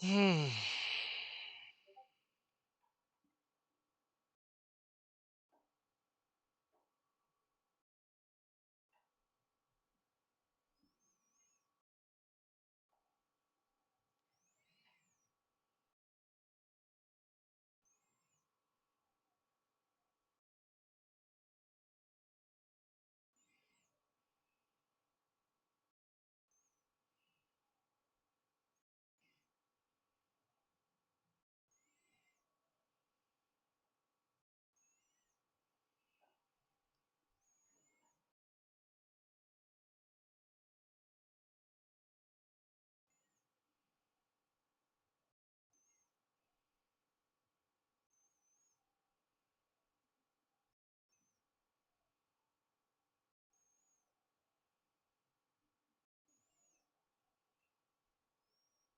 Hmm.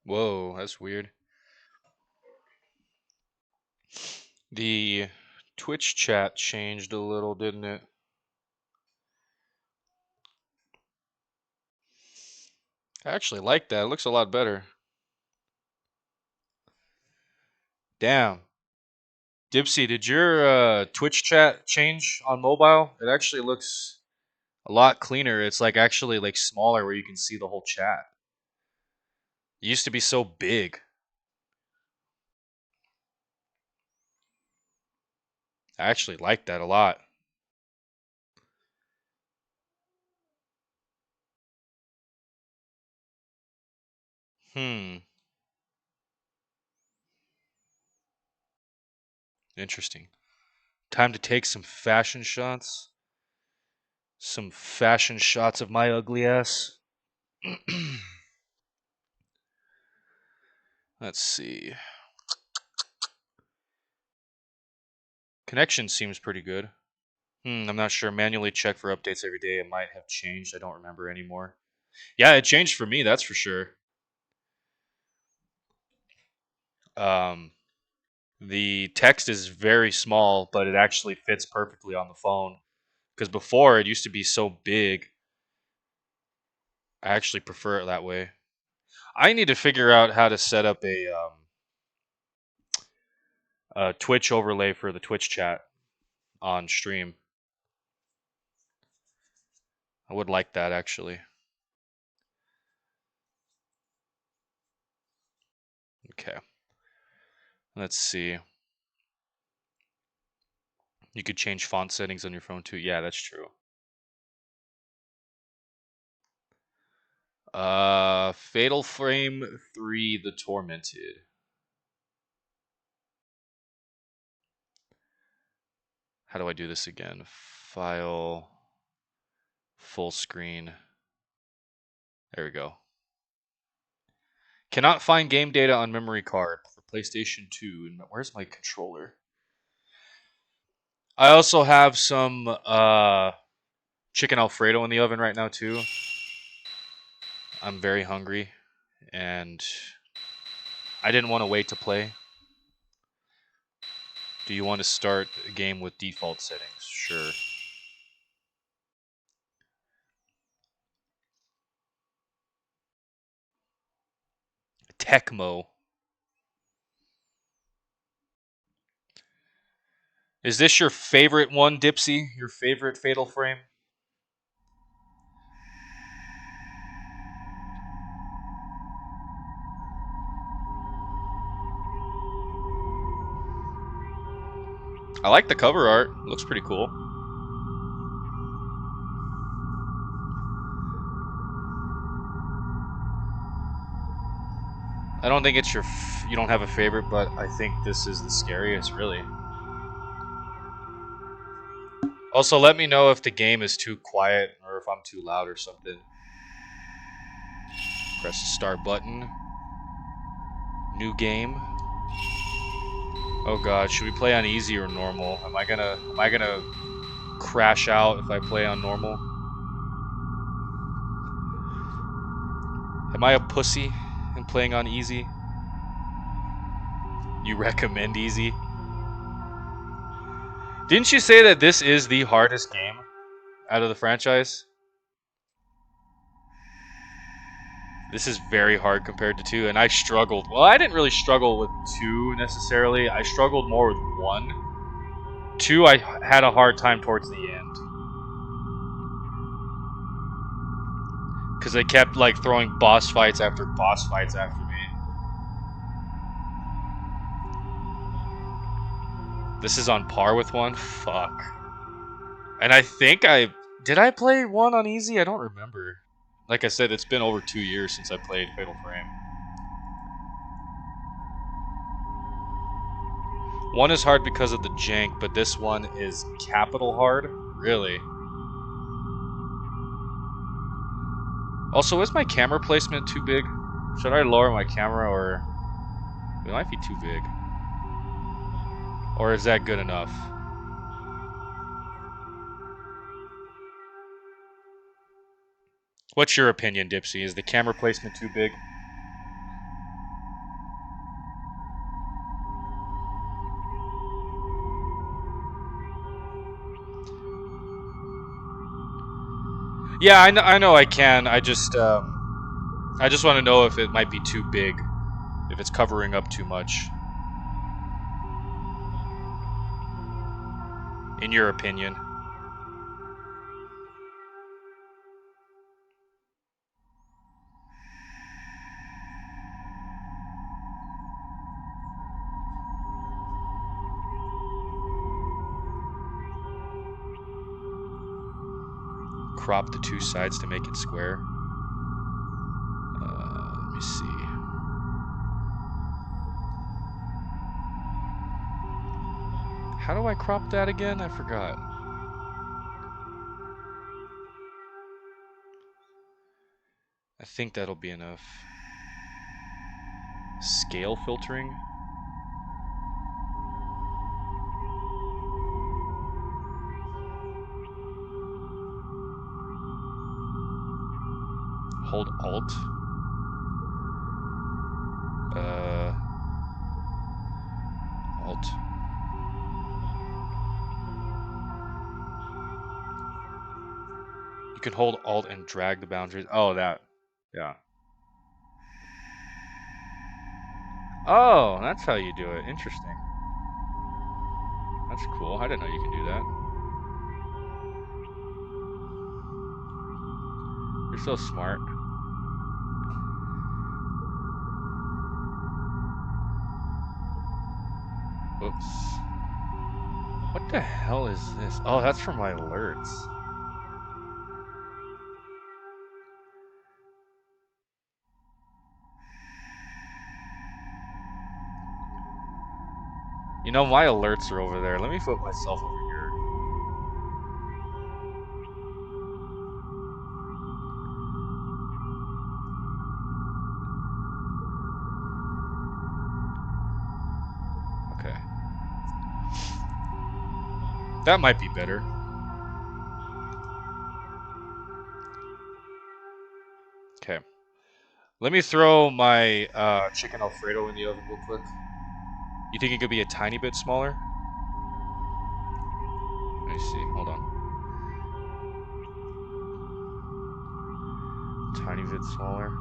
Whoa, that's weird. The Twitch chat changed a little, didn't it? I actually like that. It looks a lot better. Damn. Dipsy, did your Twitch chat change on mobile? It actually looks a lot cleaner. It's like actually like smaller where you can see the whole chat. It used to be so big. I actually like that a lot. Hmm. Interesting. Time to take some fashion shots. Some fashion shots of my ugly ass. Let's see. Connection seems pretty good. I'm not sure. Manually check for updates every day. It might have changed. I don't remember anymore. Yeah, it changed for me. That's for sure. Um, the text is very small, but it actually fits perfectly on the phone. Because before it used to be so big. I actually prefer it that way. I need to figure out how to set up a Twitch overlay for the Twitch chat on stream. I would like that actually. Okay. Let's see. You could change font settings on your phone too. Yeah, that's true. Fatal Frame 3 The Tormented. How do I do this again? File, full screen. There we go. Cannot find game data on memory card for PlayStation 2. Where's my controller? I also have some chicken Alfredo in the oven right now too. I'm very hungry and I didn't want to wait to play. Do you want to start a game with default settings? Sure. Tecmo. Is this your favorite one, Dipsy? Your favorite Fatal Frame? I like the cover art. It looks pretty cool. I don't think it's you don't have a favorite, but I think this is the scariest, really. Also, let me know if the game is too quiet or if I'm too loud or something. Press the start button. New game. Oh god, should we play on easy or normal? Am I gonna crash out if I play on normal? Am I a pussy in playing on easy? You recommend easy? Didn't you say that this is the hardest game out of the franchise? This is very hard compared to 2, and I struggled. Well, I didn't really struggle with 2 necessarily. I struggled more with 1. 2, I had a hard time towards the end. Because they kept, like, throwing boss fights after boss fights after me. This is on par with 1? Fuck. And I think did I play 1 on easy? I don't remember. Like I said, it's been over 2 years since I played Fatal Frame. 1 is hard because of the jank, but this one is capital hard? Really? Also, is my camera placement too big? Should I lower my camera, or... It might be too big. Or is that good enough? What's your opinion, Dipsy? Is the camera placement too big? Yeah, I know I can. I just want to know if it might be too big. If it's covering up too much. In your opinion. Crop the 2 sides to make it square. Let me see. How do I crop that again? I forgot. I think that'll be enough. Scale filtering? Hold Alt. Alt. You can hold Alt and drag the boundaries. Oh, that. Yeah. Oh, that's how you do it. Interesting. That's cool. I didn't know you can do that. You're so smart. Oops. What the hell is this? Oh, that's for my alerts. You know, my alerts are over there. Let me put myself over here. Okay. That might be better. Okay. Let me throw my chicken Alfredo in the oven real quick. You think it could be a tiny bit smaller? Let me see. Hold on. Tiny bit smaller.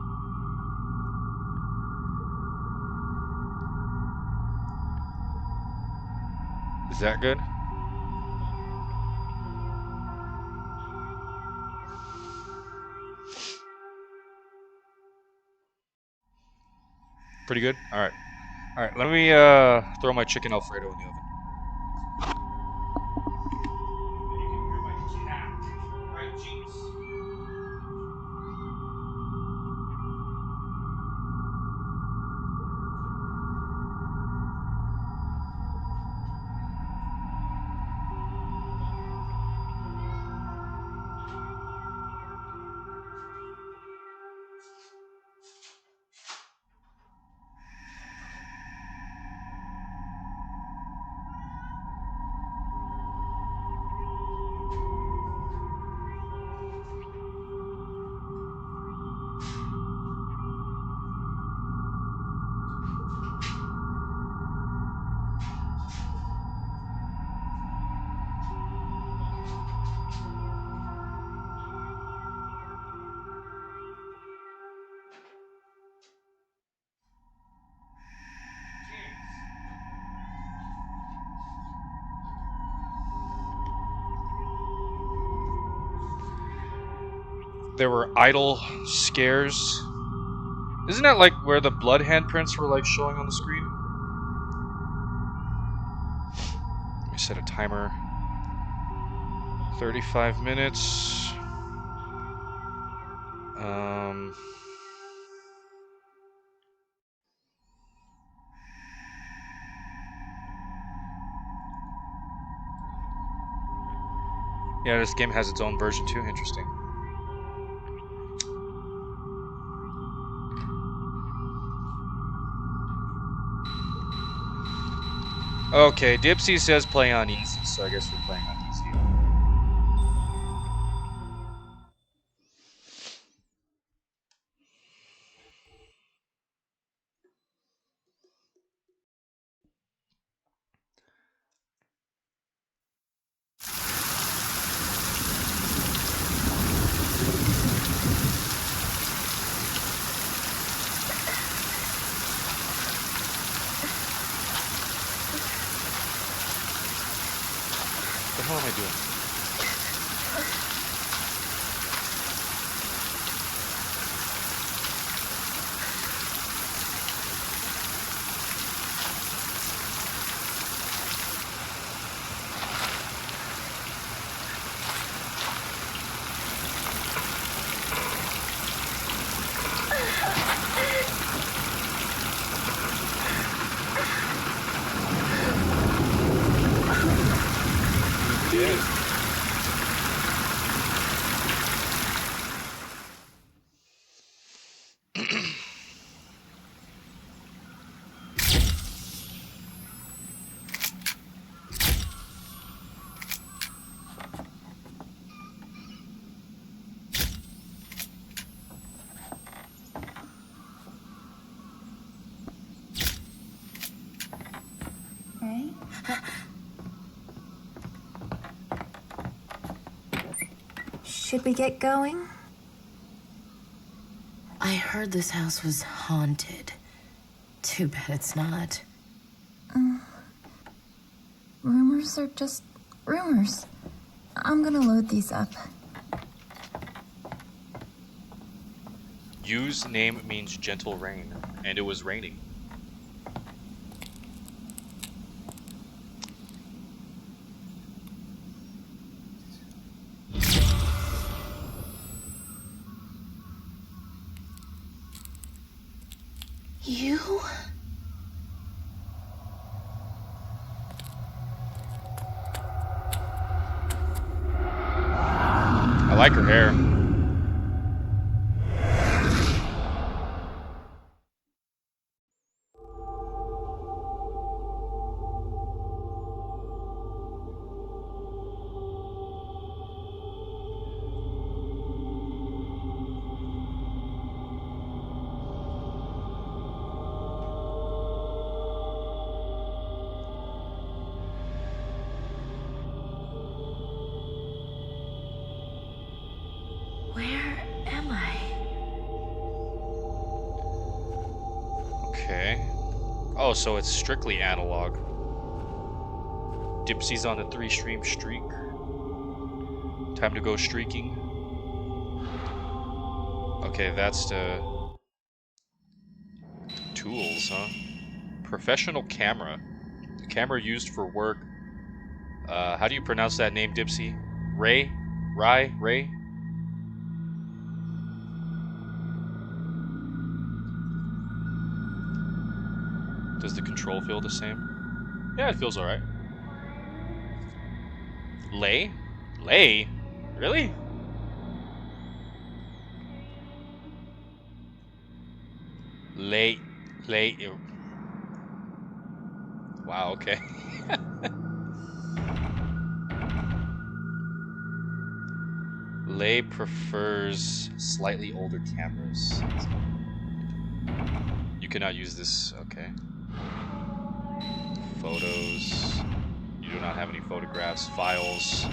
Is that good? Pretty good? Alright. Alright, let me throw my chicken Alfredo in the oven. there were idle scares. Isn't that like where the blood handprints were like showing on the screen? Let me set a timer. 35 minutes. Yeah, this game has its own version too. Interesting. Okay, Dipsy says play on easy, so I guess we're playing on easy. What the hell am I doing? Should we get going? I heard this house was haunted. Too bad it's not. Rumors are just rumors. I'm gonna load these up. Yu's name means gentle rain, and it was raining. You? I like her hair. Where am I? Okay. Oh, so it's strictly analog. Dipsy's on a 3-stream streak. Time to go streaking. Okay, that's the tools, huh? Professional camera. The camera used for work. How do you pronounce that name, Dipsy? Ray? Ray? Does the control feel the same? Yeah, it feels alright. Lay? Lay? Really? Lay. Ew. Wow, okay. Lay prefers slightly older cameras. You cannot use this, okay. Photos. You do not have any photographs. Files.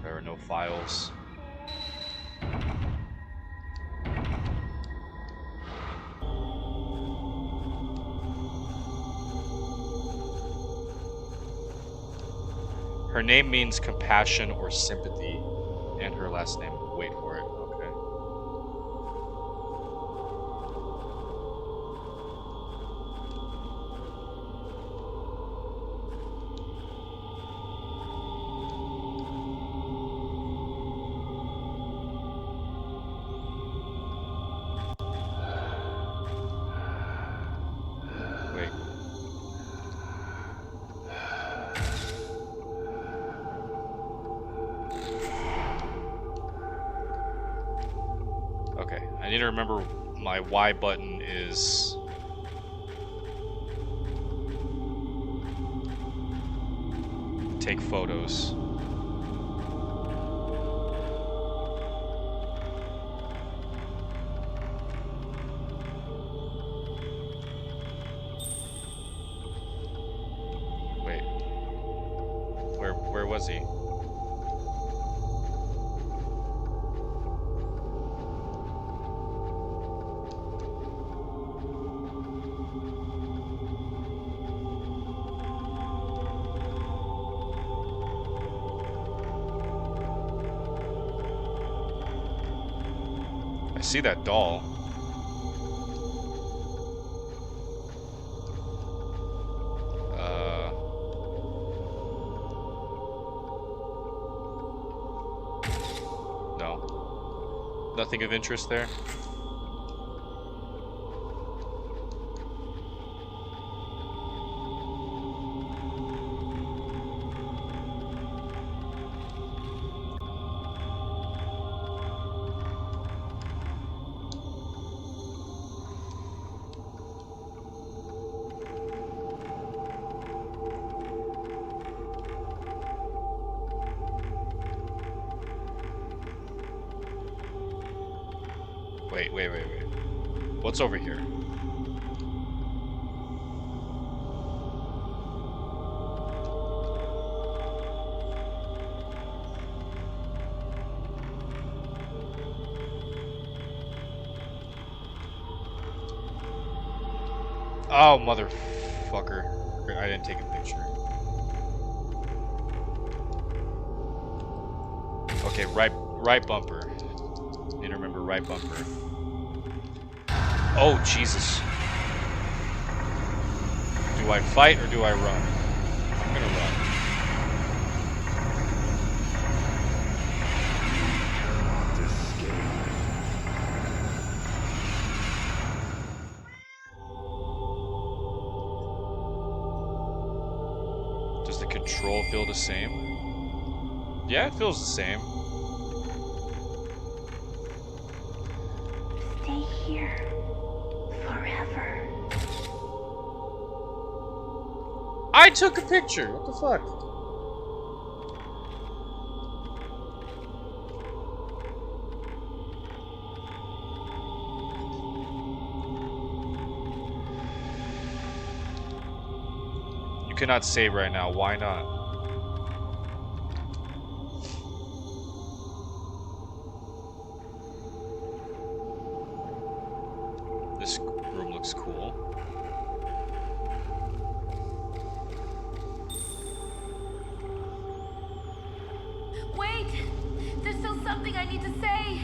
There are no files. Her name means compassion or sympathy, and her last name. Wait for it. Okay. need to remember my Y button is... take photos. Wait. Where was he? I see that doll. No. Nothing of interest there? Wait. What's over here? Oh, motherfucker. I didn't take a picture. Okay, right bumper. Need to remember right bumper. Oh, Jesus. Do I fight or do I run? I'm gonna run. Does the control feel the same? Yeah, it feels the same. Stay here. Forever. I took a picture! What the fuck? You cannot save right now. Why not? This room looks cool. Wait! There's still something I need to say!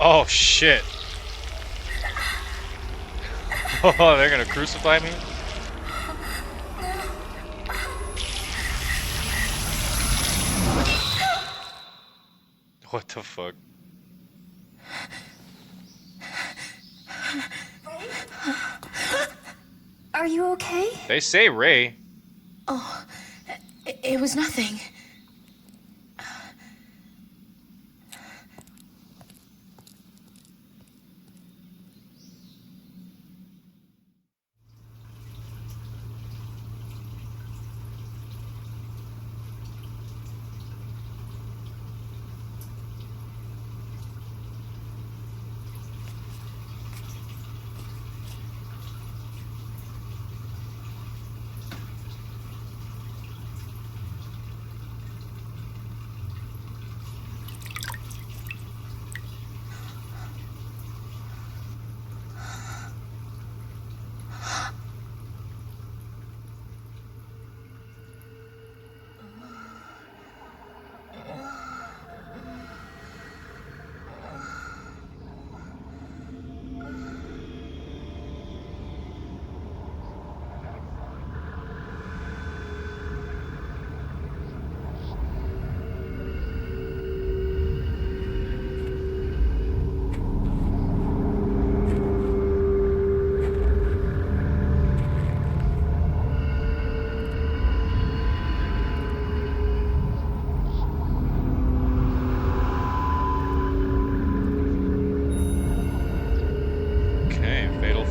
Oh, shit. Oh, they're gonna crucify me? What the fuck? Are you okay? They say Ray. Oh, it was nothing.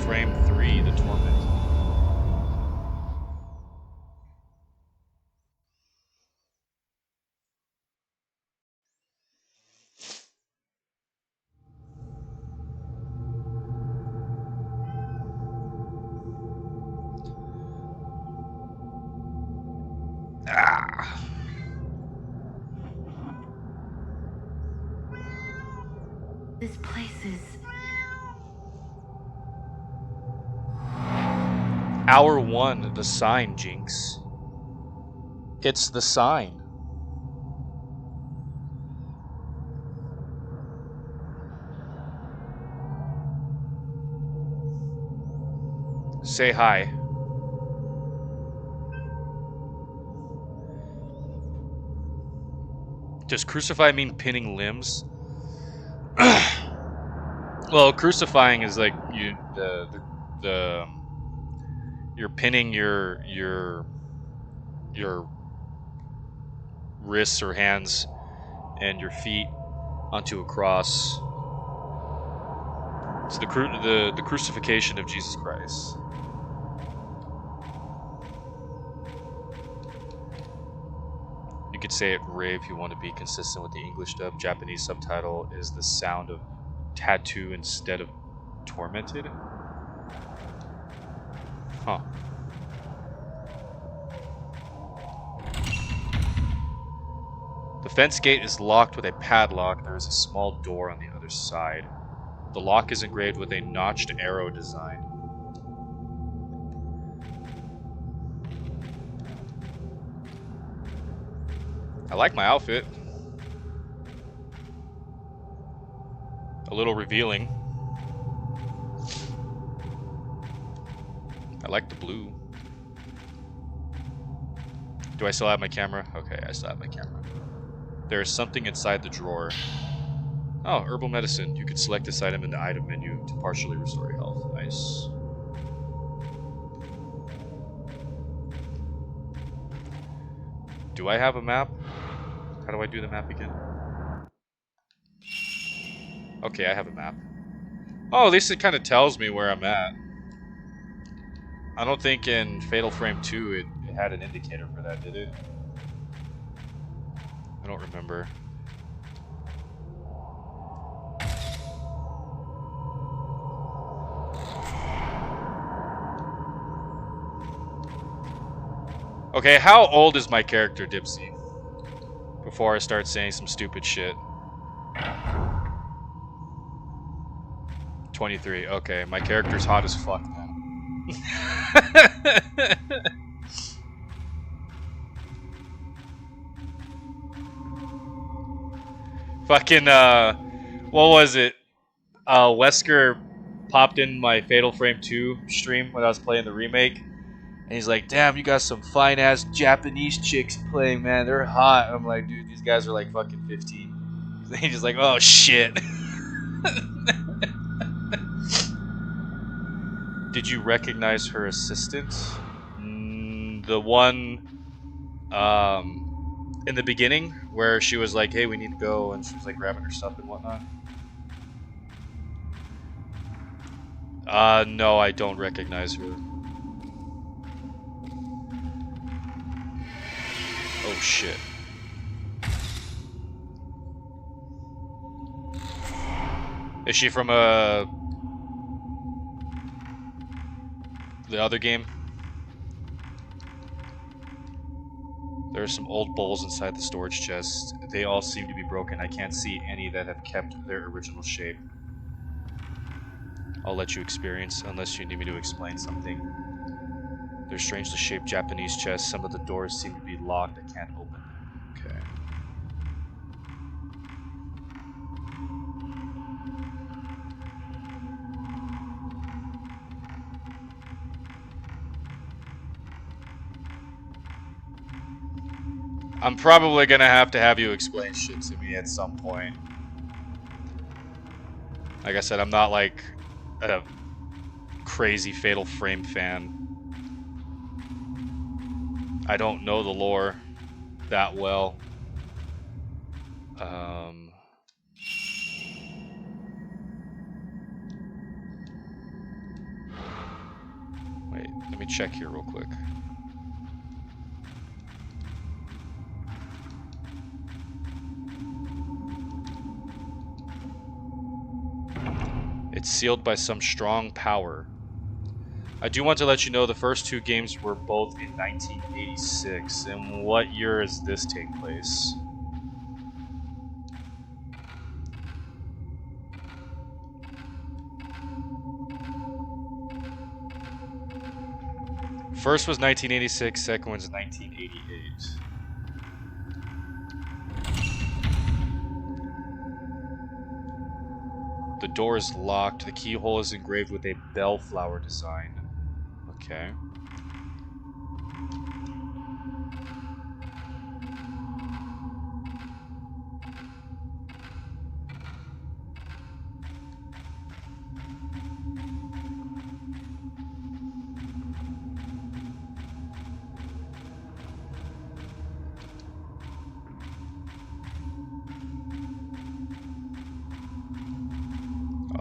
Frame 3, The Tormented. Ah. This place is... Hour 1, The Sign, Jinx. It's The Sign. Say hi. Does crucify mean pinning limbs? Well, crucifying is like the you're pinning your wrists or hands and your feet onto a cross. It's the crucifixion of Jesus Christ. You could say it Ray if you want to be consistent with the English dub. Japanese subtitle is the sound of tattoo instead of tormented. Huh. The fence gate is locked with a padlock. There is a small door on the other side. The lock is engraved with a notched arrow design. I like my outfit. A little revealing. I like the blue. Do I still have my camera? Okay, I still have my camera. There is something inside the drawer. Oh, herbal medicine. You can select this item in the item menu to partially restore your health. Nice. Do I have a map? How do I do the map again? Okay, I have a map. Oh, at least it kind of tells me where I'm at. I don't think in Fatal Frame 2 it had an indicator for that, did it? I don't remember. Okay, how old is my character, Dipsy? Before I start saying some stupid shit. 23. Okay, my character's hot as fuck then. Fucking, what was it? Wesker popped in my Fatal Frame 2 stream when I was playing the remake. And he's like, damn, you got some fine-ass Japanese chicks playing, man. They're hot. I'm like, dude, these guys are like fucking 15. He's just like, oh, shit. Did you recognize her assistant? The one in the beginning where she was like, hey, we need to go, and she was like grabbing her stuff and whatnot? No, I don't recognize her. Oh, shit. Is she from the other game? There are some old bowls inside the storage chest. They all seem to be broken. I can't see any that have kept their original shape. I'll let you experience, unless you need me to explain something. They're strangely shaped Japanese chests. Some of the doors seem to be locked. I can't open them. Okay. I'm probably gonna have you explain shit to me at some point. Like I said, I'm not like a crazy Fatal Frame fan. I don't know the lore that well. Let me check here real quick. It's sealed by some strong power. I do want to let you know the first two games were both in 1986. And what year does this take place? First was 1986, second one's 1988. The door is locked. The keyhole is engraved with a bellflower design. Okay.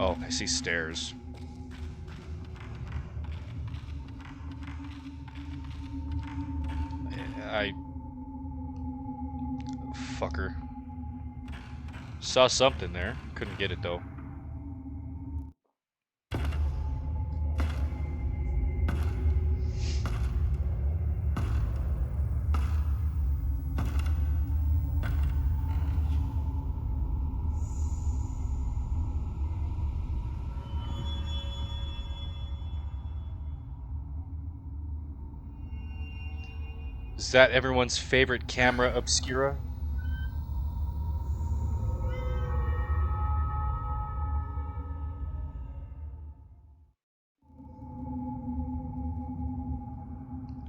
Oh, I see stairs. Fucker. Saw something there. Couldn't get it though. Is that everyone's favorite camera obscura?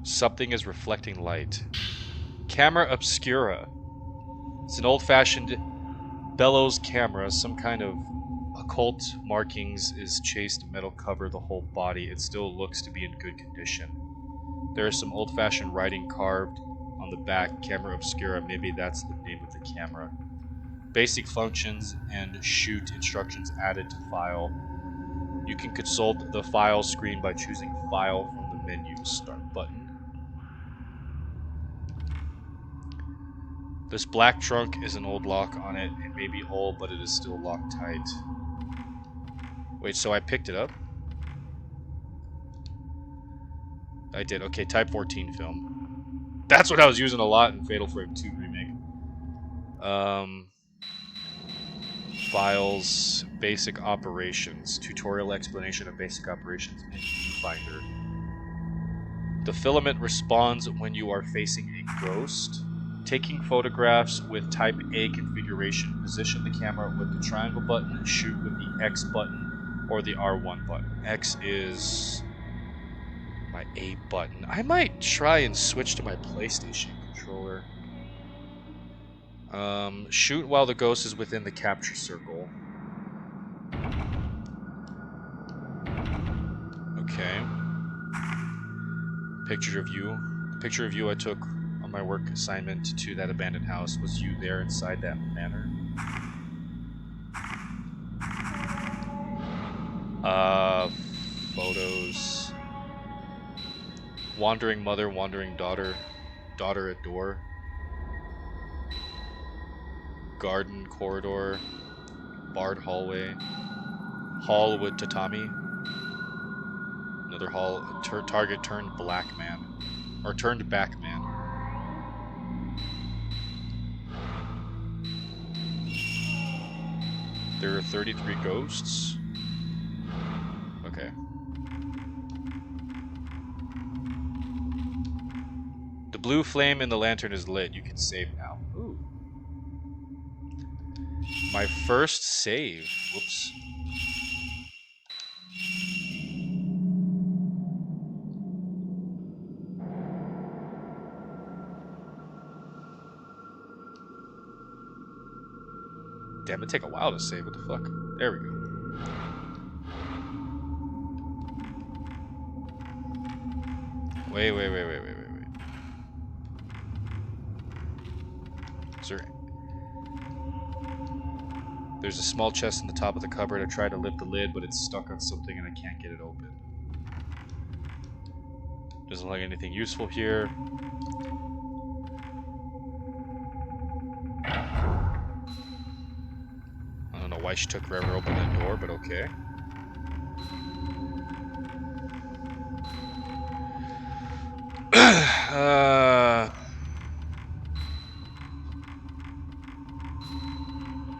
Something is reflecting light. Camera obscura. It's an old-fashioned bellows camera. Some kind of occult markings is chased metal cover the whole body. It still looks to be in good condition. There is some old-fashioned writing carved on the back. Camera obscura. Maybe that's the name of the camera. Basic functions and shoot instructions added to file. You can consult the file screen by choosing File from the menu Start button. This black trunk is an old lock on it. It may be old, but it is still locked tight. Wait, so I picked it up? I did. Okay, Type 14 film. That's what I was using a lot in Fatal Frame 2 Remake. Files, basic operations, tutorial explanation of basic operations in Viewfinder. The filament responds when you are facing a ghost. Taking photographs with Type A configuration, position the camera with the triangle button, shoot with the X button or the R1 button. X is my A button. I might try and switch to my PlayStation controller. Shoot while the ghost is within the capture circle. Okay. Picture of you. The picture of you I took on my work assignment to that abandoned house. Was you there inside that manor? Photos. Wandering mother, wandering daughter. Daughter at door. Garden corridor. Barred hallway. Hall with tatami. Another hall. Target turned black man. Or turned back man. There are 33 ghosts. Okay. The blue flame in the lantern is lit. You can save now. Ooh. My first save. Whoops. Damn, it take a while to save. What the fuck? There we go. Wait. Is there... There's a small chest in the top of the cupboard. I tried to lift the lid, but it's stuck on something and I can't get it open. Doesn't look like anything useful here. I don't know why she took forever to open that door, but okay.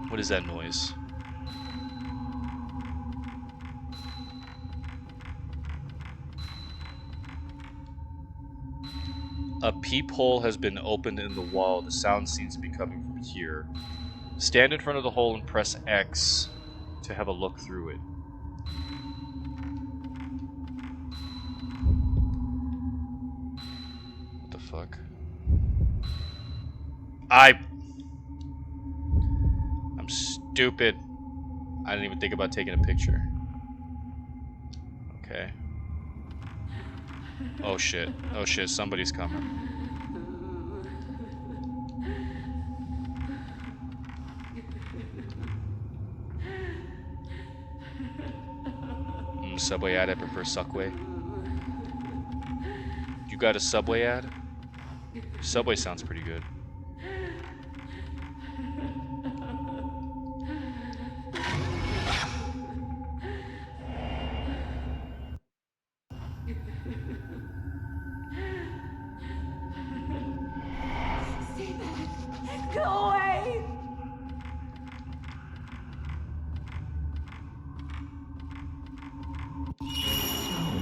What is that noise? A peephole has been opened in the wall. The sound seems to be coming from here. Stand in front of the hole and press X to have a look through it. What the fuck? I'm stupid. I didn't even think about taking a picture. Okay. Oh shit. Oh shit, somebody's coming. Subway ad, I prefer Suckway. You got a Subway ad? Subway sounds pretty good. Stay back. Go away.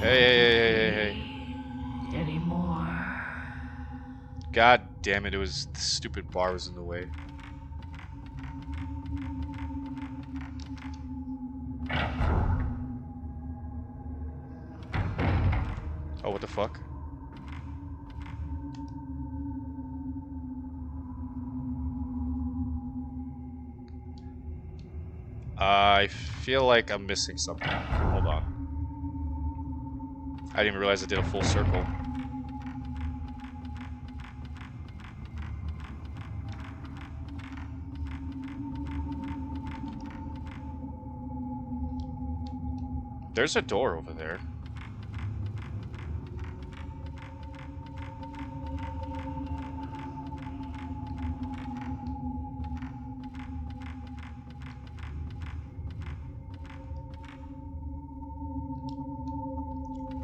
Hey. Anymore. God damn it, the stupid bar was in the way. Oh, what the fuck? I feel like I'm missing something. Hold on. I didn't even realize I did a full circle. There's a door over there.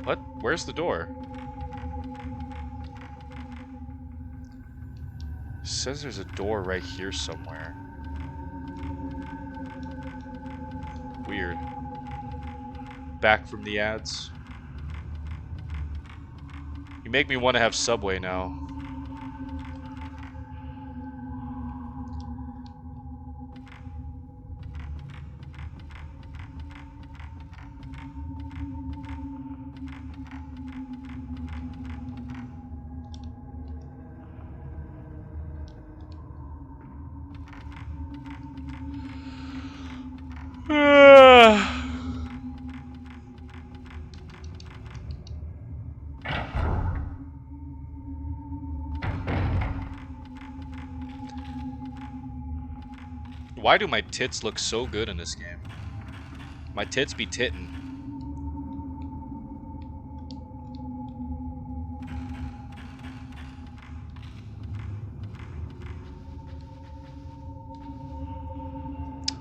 What? Where's the door? It says there's a door right here somewhere. Weird. Back from the ads. You make me want to have Subway now. Why do my tits look so good in this game? My tits be tittin'.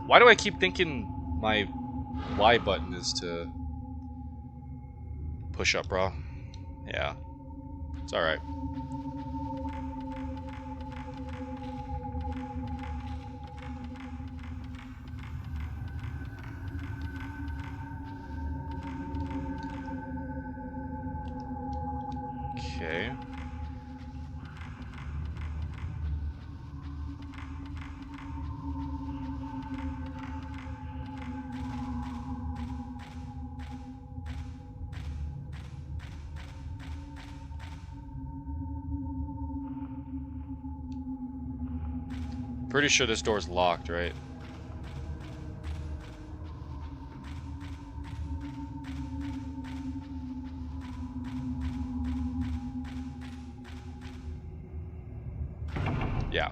Why do I keep thinking my Y button is to push up, bro? Yeah. It's alright. Okay. Pretty sure this door's locked, right? Yeah.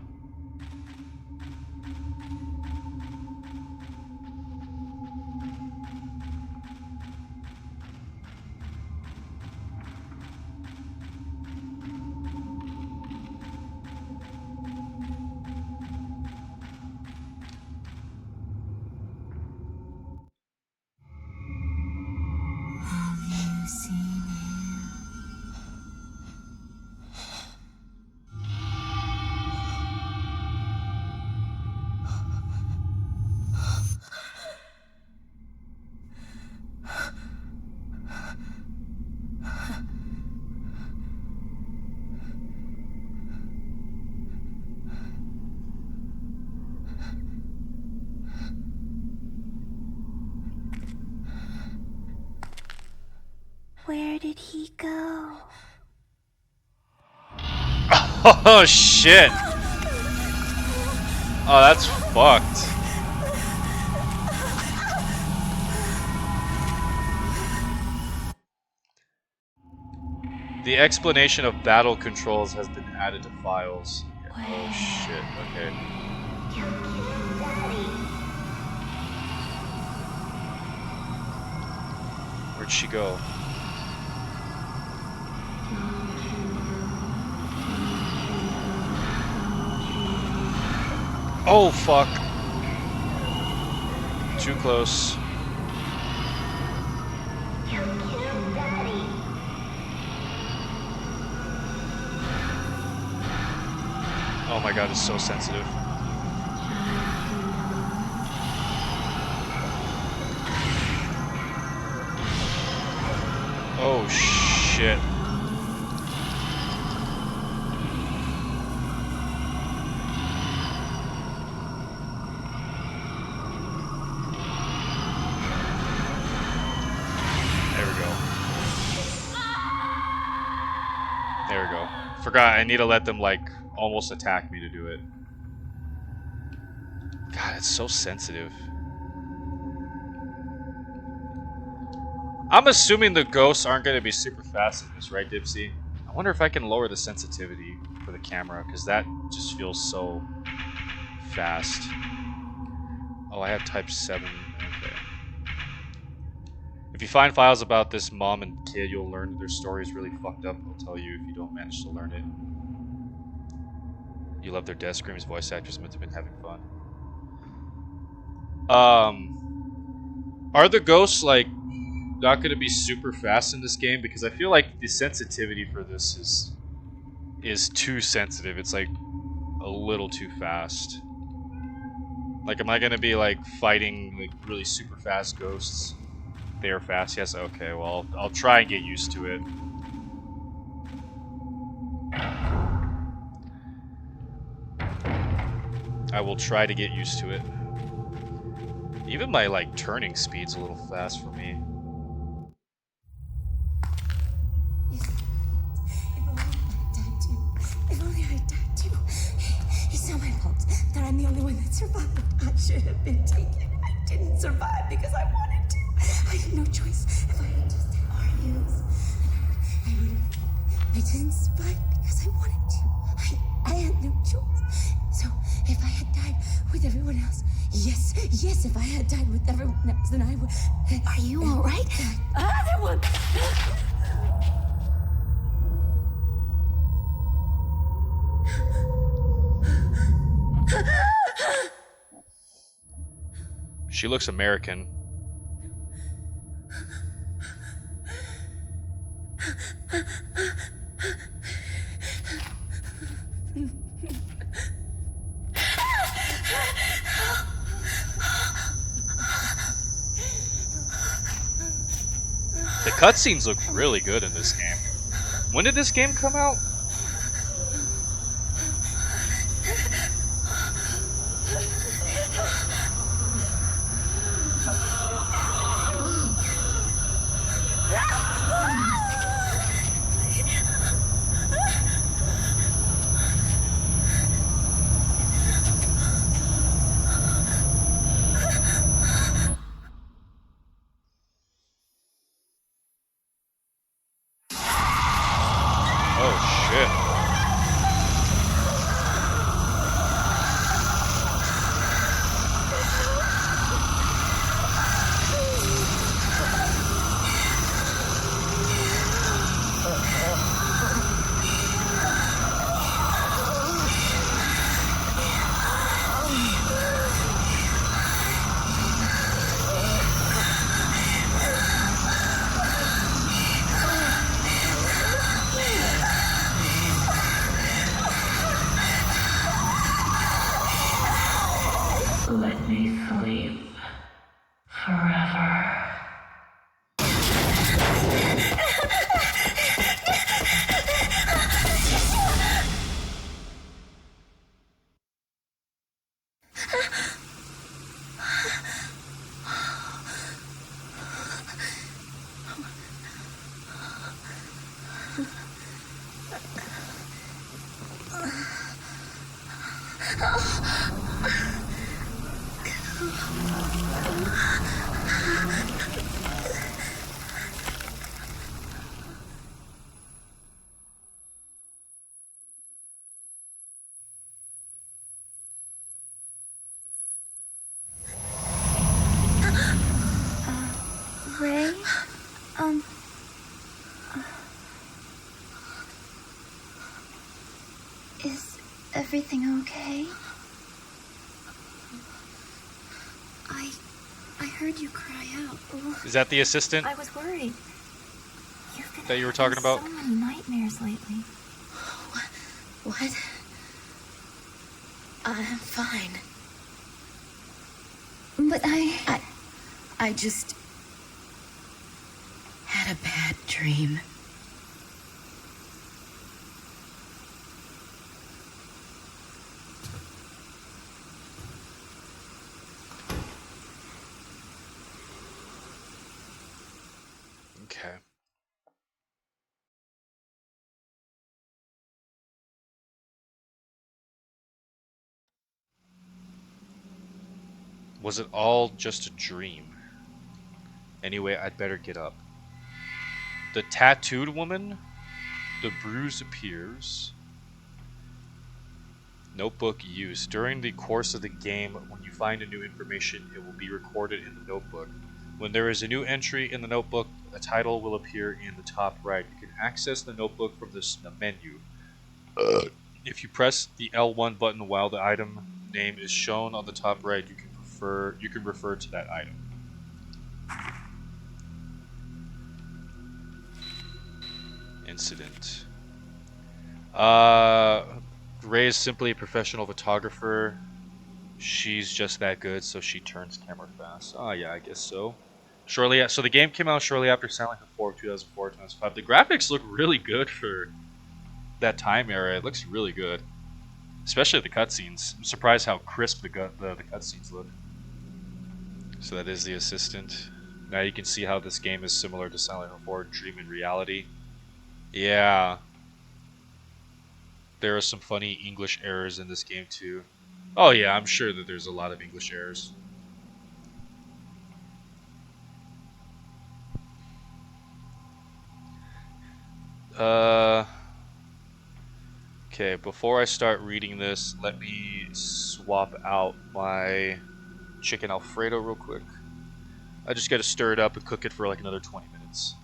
seen him? Where did he go? Oh shit! Oh, that's fucked. The explanation of battle controls has been added to files. Oh shit, okay. Where'd she go? Oh fuck. Too close. Oh my god, it's so sensitive. Oh shit. There we go. There we go. Forgot, I need to let them, like, almost attack me to do it. God, it's so sensitive. I'm assuming the ghosts aren't going to be super fast in this, right, Dipsy? I wonder if I can lower the sensitivity for the camera, because that just feels so fast. Oh, I have type 7. Okay. If you find files about this mom and kid, you'll learn their story is really fucked up. I'll tell you if you don't manage to learn it. You love their death screams, voice actors must have been having fun. Are the ghosts, like, not gonna be super fast in this game? Because I feel like the sensitivity for this is too sensitive. It's like a little too fast. Like, am I gonna be like fighting like really super fast ghosts? They are fast, yes. Okay, well, I'll try and get used to it. I will try to get used to it. Even my like turning speed's a little fast for me. If only I died too. It's not my fault that I'm the only one that survived. I should have been taken. I didn't survive because I wanted to. I had no choice. If I had just had Ariels, I would have. I didn't survive because I wanted to. I had no choice. So if I had died with everyone else, yes, if I had died with everyone else, then I would. Are you alright? Other one. She looks American. The cutscenes look really good in this game. When did this game come out? Oh okay? I heard you cry out. Is that the assistant I was worried. You've been that you were having talking about? so many nightmares lately. What? I'm fine. But I just had a bad dream. Okay. Was it all just a dream? Anyway, I'd better get up. The tattooed woman? The bruise appears. Notebook use. During the course of the game, when you find a new information, it will be recorded in the notebook. When there is a new entry in the notebook, a title will appear in the top right. You can access the notebook from this menu. If you press the L1 button while the item name is shown on the top right, you can refer to that item. Incident. Ray is simply a professional photographer. She's just that good, so she turns camera fast. Oh yeah, I guess so. So the game came out shortly after Silent Hill 4, 2004, 2005. The graphics look really good for that time era. It looks really good, especially the cutscenes. I'm surprised how crisp the cutscenes look. So that is the assistant. Now you can see how this game is similar to Silent Hill 4 Dream and Reality. Yeah, there are some funny English errors in this game too. Oh yeah, I'm sure that there's a lot of English errors. Uh, okay, before I start reading this, let me swap out my chicken Alfredo real quick. I just gotta stir it up and cook it for like another 20 minutes.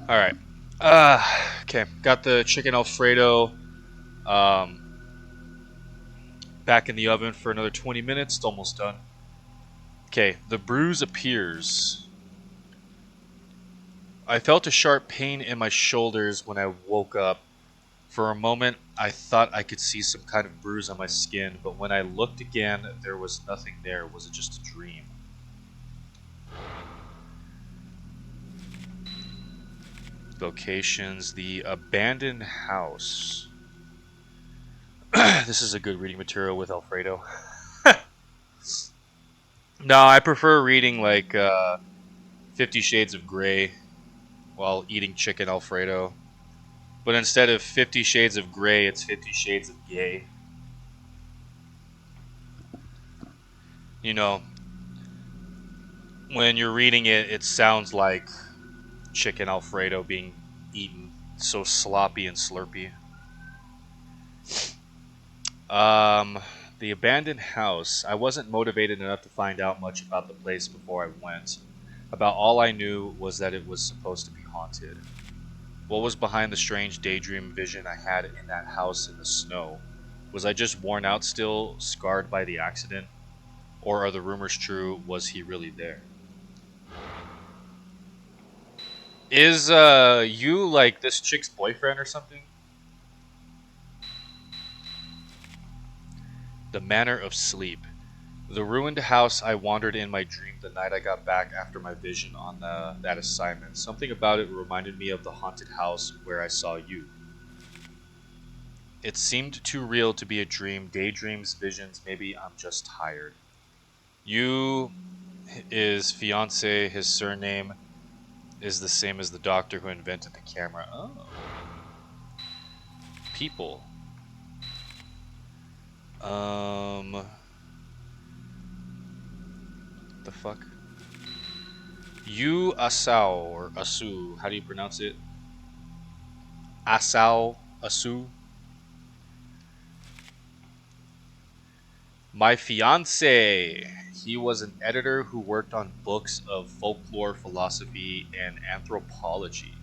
All right. Okay. Got the chicken Alfredo um, back in the oven for another 20 minutes. It's almost done. Okay. The bruise appears. I felt a sharp pain in my shoulders when I woke up. For a moment, I thought I could see some kind of bruise on my skin, but when I looked again, there was nothing there. Was it just a dream? Locations: the abandoned house. This is a good reading material with Alfredo. No, I prefer reading like 50 Shades of Grey while eating chicken Alfredo. But instead of 50 Shades of Grey, it's 50 Shades of Gay. You know, when you're reading it, it sounds like chicken Alfredo being eaten. So sloppy and slurpy. Um, the abandoned house. I wasn't motivated enough to find out much about the place before I went. About all I knew was that it was supposed to be haunted. What was behind the strange daydream vision I had in that house in the snow? Was I just worn out still, scarred by the accident? Or are the rumors true? Was he really there? Is you like this chick's boyfriend or something? The manner of sleep. The ruined house I wandered in my dream the night I got back after my vision on that assignment. Something about it reminded me of the haunted house where I saw you. It seemed too real to be a dream. Daydreams, visions, maybe I'm just tired. You is fiance, his surname is the same as the doctor who invented the camera. Oh. People. The fuck? You Asao or Asu. How do you pronounce it? Asao, Asu. My fiance. He was an editor who worked on books of folklore, philosophy, and anthropology.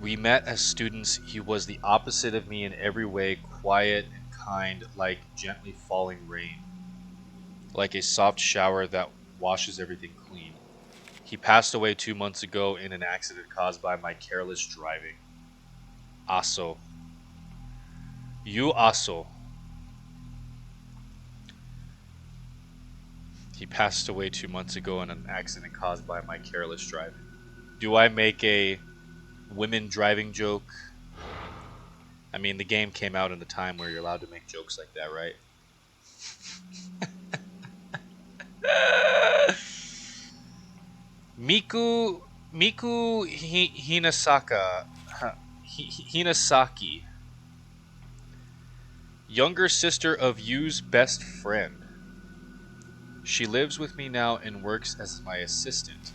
We met as students. He was the opposite of me in every way, quiet and kind, like gently falling rain, like a soft shower that washes everything clean. He passed away 2 months ago in an accident caused by my careless driving. Aso. You Aso. He passed away 2 months ago in an accident caused by my careless driving. Do I make a women driving joke? I mean, the game came out in the time where you're allowed to make jokes like that, right? Miku Hinasaka. Hinasaki. Younger sister of Yu's best friend. She lives with me now and works as my assistant.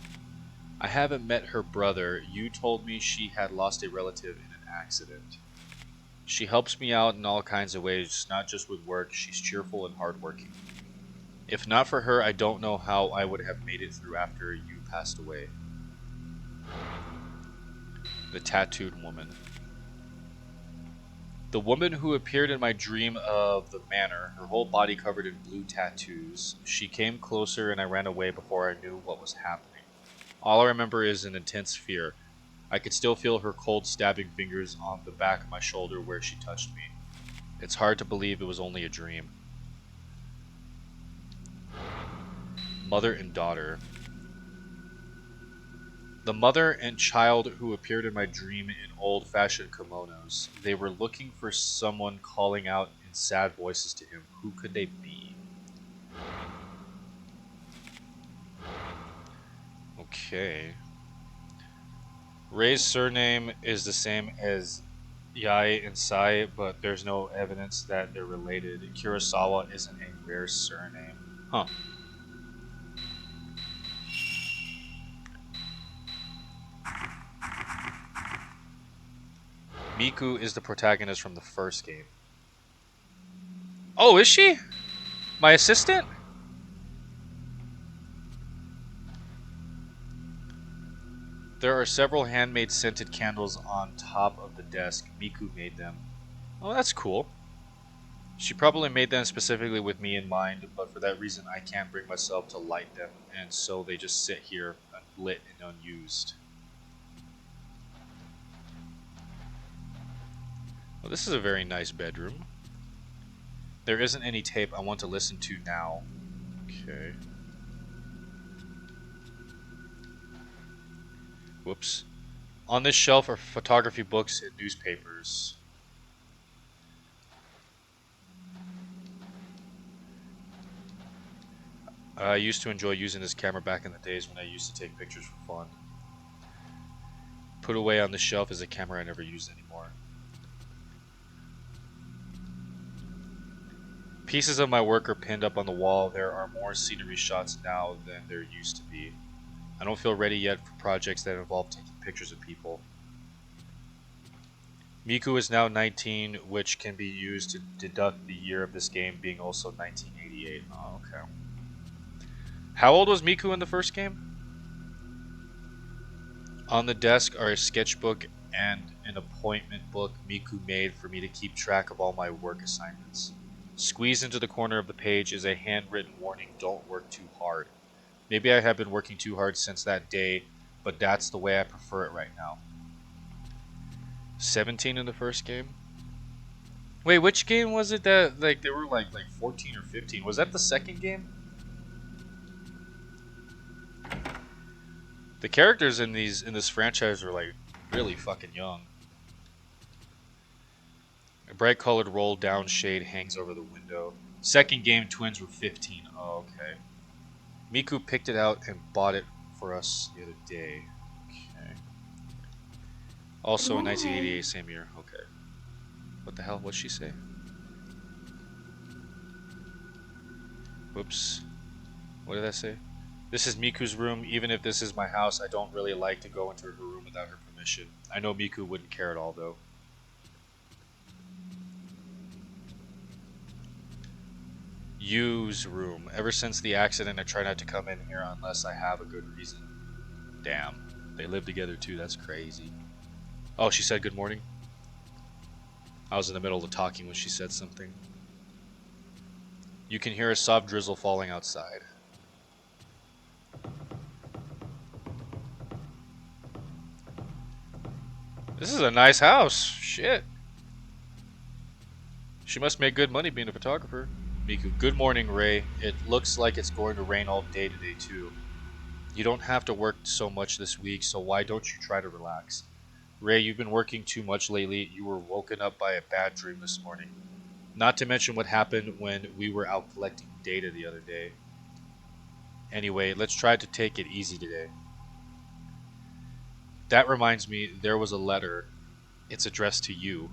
I haven't met her brother. Yu told me she had lost a relative in an accident. She helps me out in all kinds of ways, not just with work. She's cheerful and hardworking. If not for her, I don't know how I would have made it through after you passed away. The tattooed woman. The woman who appeared in my dream of the manor, her whole body covered in blue tattoos. She came closer and I ran away before I knew what was happening. All I remember is an intense fear. I could still feel her cold stabbing fingers on the back of my shoulder where she touched me. It's hard to believe it was only a dream. Mother and daughter. The mother and child who appeared in my dream in old-fashioned kimonos. They were looking for someone, calling out in sad voices to him. Who could they be? Okay. Rei's surname is the same as Yai and Sai, but there's no evidence that they're related. Kurosawa isn't a rare surname. Huh. Miku is the protagonist from the first game. Oh, is she? My assistant? There are several handmade scented candles on top of the desk. Miku made them. Oh, that's cool. She probably made them specifically with me in mind, but for that reason I can't bring myself to light them, and so they just sit here unlit and unused. Well, this is a very nice bedroom. There isn't any tape I want to listen to now. Okay. Whoops. On this shelf are photography books and newspapers. I used to enjoy using this camera back in the days when I used to take pictures for fun. Put away on the shelf is a camera I never use anymore. Pieces of my work are pinned up on the wall. There are more scenery shots now than there used to be. I don't feel ready yet for projects that involve taking pictures of people. Miku is now 19, which can be used to deduct the year of this game being also 1988. Oh, okay. How old was Miku in the first game? On the desk are a sketchbook and an appointment book Miku made for me to keep track of all my work assignments. Squeezed into the corner of the page is a handwritten warning, don't work too hard. Maybe I have been working too hard since that day, but that's the way I prefer it right now. 17 in the first game? Wait, which game was it that like they were like 14 or 15? Was that the second game? The characters in this franchise are like really fucking young. A bright colored roll down shade hangs over the window. Second game twins were 15. Oh, okay. Miku picked it out and bought it for us the other day. Okay. Also in 1988, same year. Okay. What the hell? What'd she say? Whoops. What did I say? This is Miku's room. Even if this is my house, I don't really like to go into her room without her permission. I know Miku wouldn't care at all, though. Use room. Ever since the accident, I try not to come in here unless I have a good reason. Damn. They live together, too. That's crazy. Oh, she said good morning? I was in the middle of talking when she said something. You can hear a soft drizzle falling outside. This is a nice house. Shit. She must make good money being a photographer. Miku, good morning, Ray. It looks like it's going to rain all day today, too. You don't have to work so much this week, so why don't you try to relax? Ray, you've been working too much lately. You were woken up by a bad dream this morning. Not to mention what happened when we were out collecting data the other day. Anyway, let's try to take it easy today. That reminds me, there was a letter. It's addressed to you.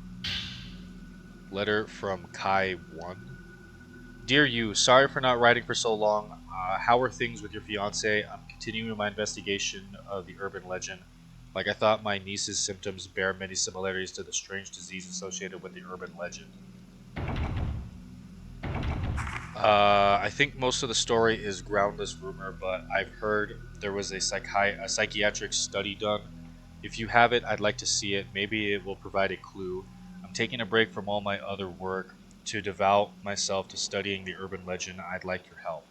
Letter from Kai 1. Dear you, sorry for not writing for so long. How are things with your fiance? I'm continuing my investigation of the urban legend. Like I thought my niece's symptoms bear many similarities to the strange disease associated with the urban legend. I think most of the story is groundless rumor, but I've heard there was a psychiatric study done. If you have it, I'd like to see it. Maybe it will provide a clue. I'm taking a break from all my other work to devote myself to studying the urban legend. I'd like your help.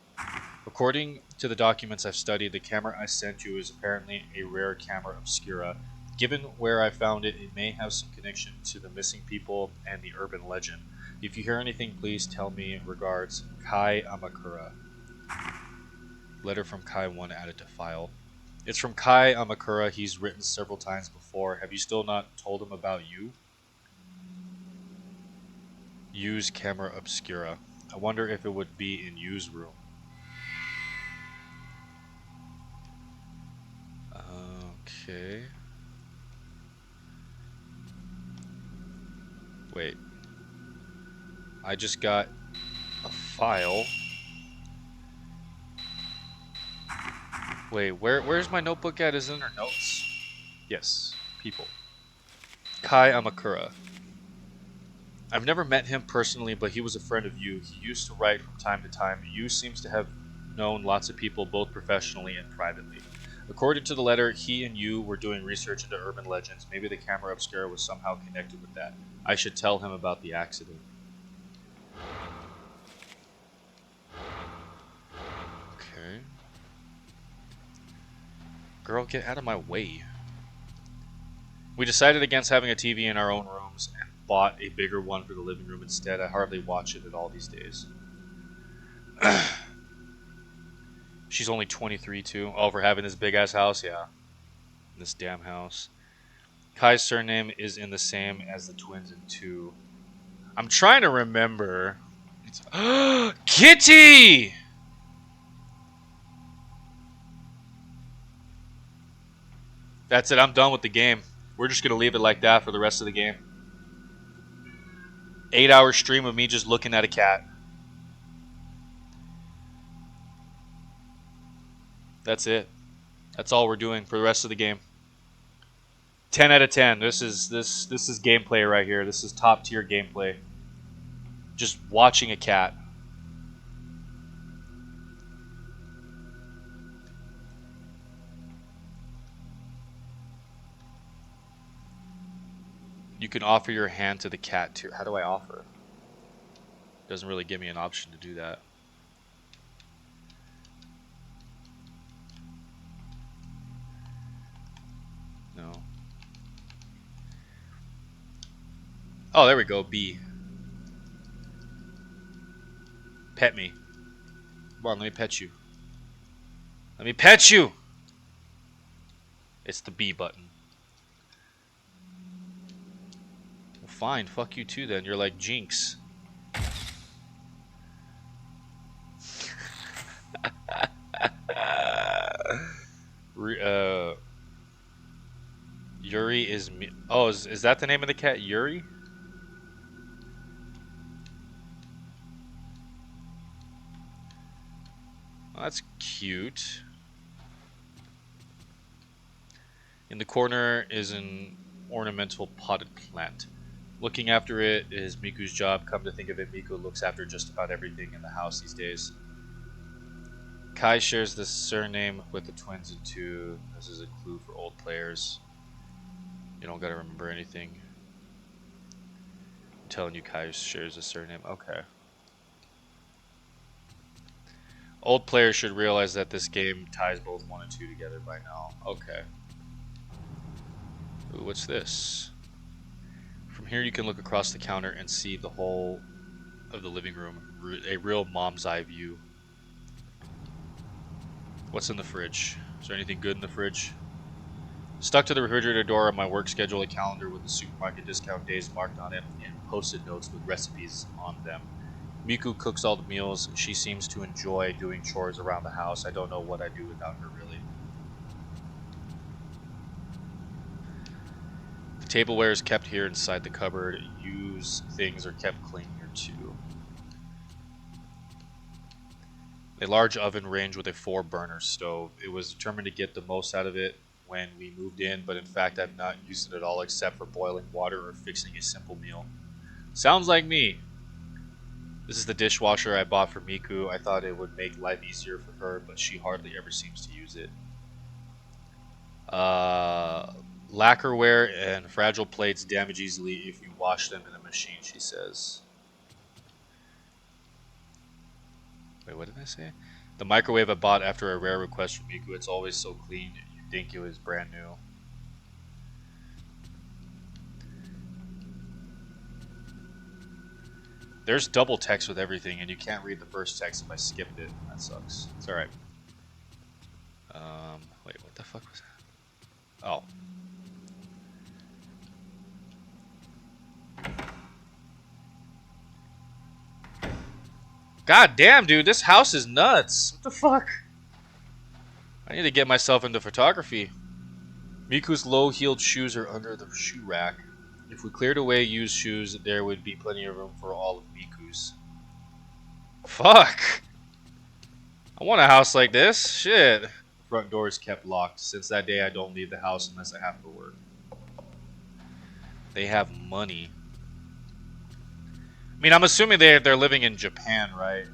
According to the documents I've studied, the camera I sent you is apparently a rare camera obscura. Given where I found it, it may have some connection to the missing people and the urban legend. If you hear anything, please tell me. Regards, Kai Amakura. Letter from Kai 1 added to file. It's from Kai Amakura. He's written several times before. Have you still not told him about you? Use camera obscura. I wonder if it would be in Yu's room. Okay. Wait. I just got a file. Wait, where's my notebook at? Is it in her notes? Yes. People. Kai Amakura. I've never met him personally, but he was a friend of Yu. He used to write from time to time. Yu seems to have known lots of people both professionally and privately. According to the letter, he and you were doing research into urban legends. Maybe the camera obscura was somehow connected with that. I should tell him about the accident. Okay. Girl, get out of my way. We decided against having a TV in our own rooms and bought a bigger one for the living room instead. I hardly watch it at all these days. She's only 23 too. Oh, for having this big ass house? Yeah. This damn house. Kai's surname is in the same as the twins in 2. I'm trying to remember. It's Kitty! That's it. I'm done with the game. We're just going to leave it like that for the rest of the game. 8-hour stream of me just looking at a cat. That's it. That's all we're doing for the rest of the game. 10 out of 10. This is gameplay right here. This is top tier gameplay. Just watching a cat. You can offer your hand to the cat too. How do I offer? Doesn't really give me an option to do that. No. Oh, there we go. B. Pet me. Come on, let me pet you. Let me pet you! It's the B button. Well, fine. Fuck you too then. You're like Jinx. Yuri is me. Oh, is that the name of the cat? Yuri? Oh, that's cute. In the corner is an ornamental potted plant. Looking after it is Miku's job. Come to think of it, Miku looks after just about everything in the house these days. Kai shares the surname with the twins in 2. This is a clue for old players. You don't gotta remember anything. I'm telling you, Kai shares a surname. Okay. Old players should realize that this game ties both 1 and 2 together by now. Okay. Ooh, what's this? From here you can look across the counter and see the whole of the living room. A real mom's eye view. What's in the fridge? Is there anything good in the fridge? Stuck to the refrigerator door on my work schedule, a calendar with the supermarket discount days marked on it and post-it notes with recipes on them. Miku cooks all the meals. She seems to enjoy doing chores around the house. I don't know what I'd do without her, really. The tableware is kept here inside the cupboard. Used things are kept clean here too. A large oven range with a 4-burner stove. It was determined to get the most out of it when we moved in, but in fact I've not used it at all except for boiling water or fixing a simple meal. Sounds like me. This is the dishwasher I bought for Miku. I thought it would make life easier for her, but she hardly ever seems to use it. Lacquerware and fragile plates damage easily if you wash them in a machine, she says. Wait, what did I say? The microwave I bought after a rare request from Miku. It's always so clean, you'd think it was brand new. There's double text with everything, and you can't read the first text if I skipped it. That sucks. It's alright. Wait, what the fuck was that? Oh. God damn, dude, this house is nuts. What the fuck? I need to get myself into photography. Miku's low-heeled shoes are under the shoe rack. If we cleared away used shoes, there would be plenty of room for all of Miku's. Fuck! I want a house like this. Shit. The front door is kept locked. Since that day, I don't leave the house unless I have to work. They have money. I mean, I'm assuming they're living in Japan, right?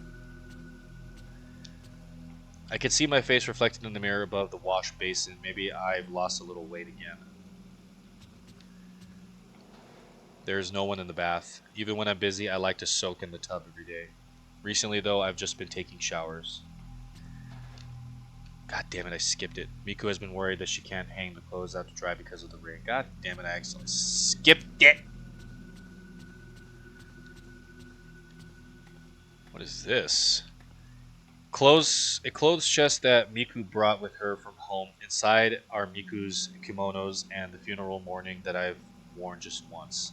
I could see my face reflected in the mirror above the wash basin. Maybe I've lost a little weight again. There's no one in the bath. Even when I'm busy, I like to soak in the tub every day. Recently, though, I've just been taking showers. God damn it, I skipped it. Miku has been worried that she can't hang the clothes out to dry because of the rain. God damn it, I accidentally skipped it! What is this? A clothes chest that Miku brought with her from home. Inside are Miku's kimonos and the funeral mourning that I've worn just once.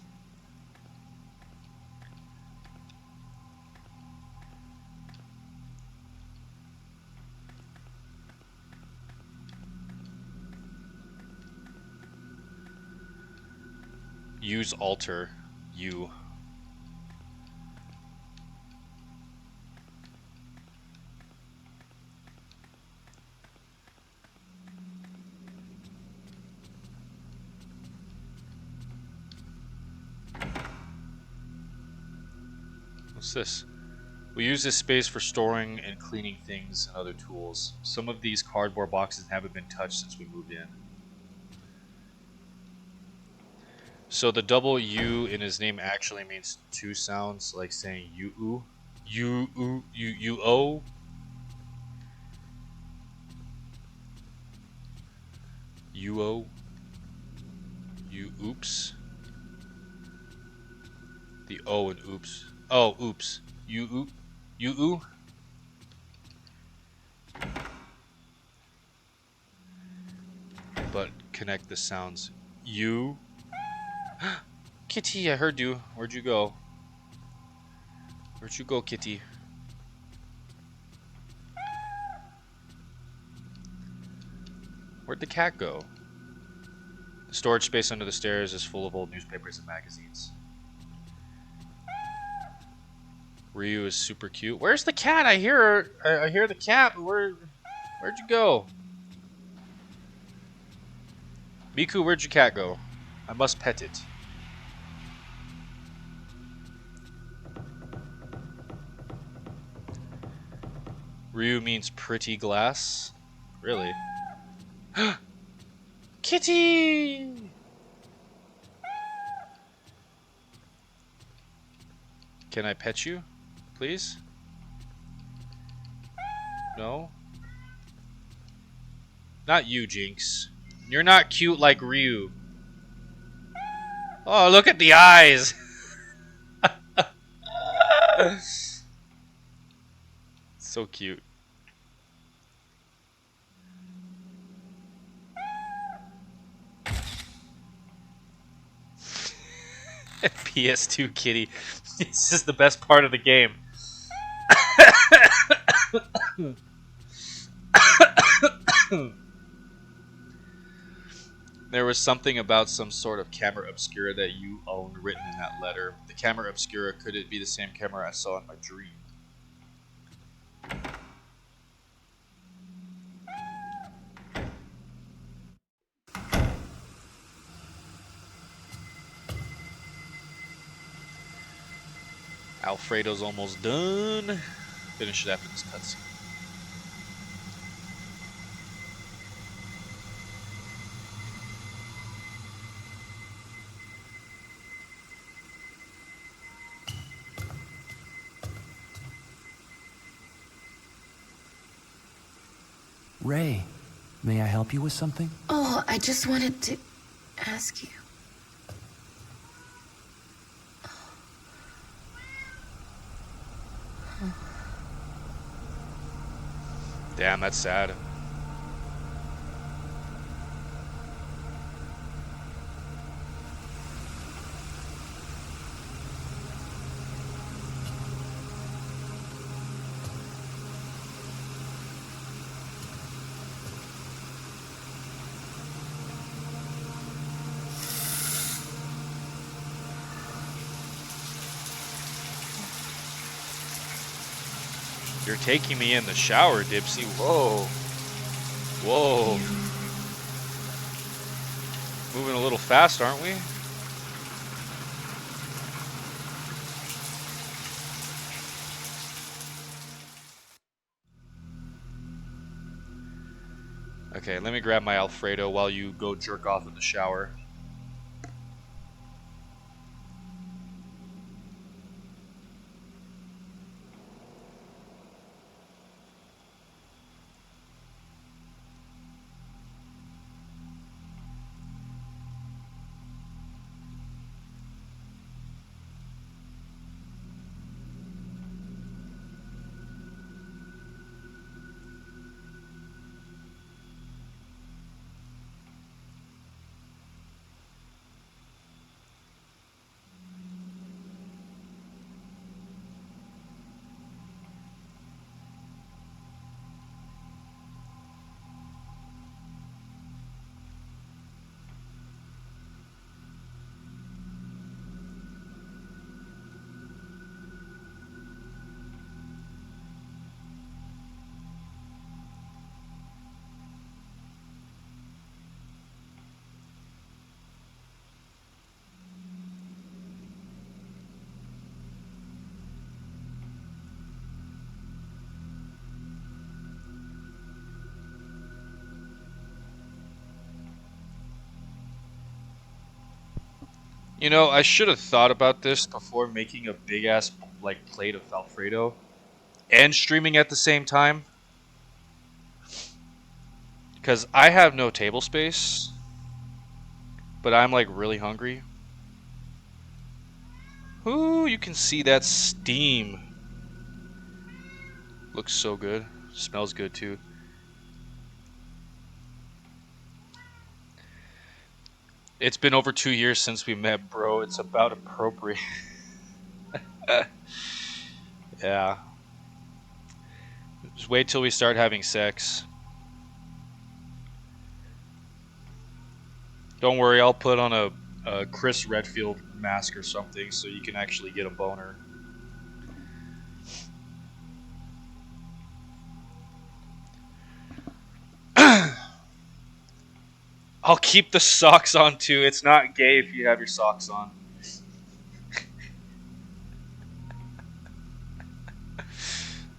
Use altar. You. What's this? We use this space for storing and cleaning things and other tools. Some of these cardboard boxes haven't been touched since we moved in. So the double U in his name actually means two sounds, like saying you-oo. You-oo, you-o. You-o. You-oops. The O and oops. Oh, oops. You-oo. You-oo. But connect the sounds. You. Kitty, I heard you. Where'd you go? Where'd you go, Kitty? Where'd the cat go? The storage space under the stairs is full of old newspapers and magazines. Ryu is super cute. Where's the cat? I hear her. I hear the cat. But where'd you go? Miku, where'd your cat go? I must pet it. Ryu means pretty glass. Really? Kitty! Can I pet you? Please? No? Not you, Jinx. You're not cute like Ryu. Oh, look at the eyes! So cute. PS2 kitty. This is the best part of the game. There was something about some sort of camera obscura that you owned written in that letter. The camera obscura, could it be the same camera I saw in my dream? Alfredo's almost done. Finish it after this cutscene. Ray, may I help you with something? Oh, I just wanted to ask you. Damn, that's sad. You're taking me in the shower, Dipsy. Whoa. Whoa. Moving a little fast, aren't we? Okay, let me grab my Alfredo while you go jerk off in the shower. You know, I should have thought about this before making a big ass like plate of Alfredo and streaming at the same time, because I have no table space, but I'm like really hungry. Ooh, you can see that steam. Looks so good. Smells good too. It's been over 2 years since we met, bro. It's about appropriate. Yeah. Just wait till we start having sex. Don't worry, I'll put on a Chris Redfield mask or something so you can actually get a boner. I'll keep the socks on too. It's not gay if you have your socks on.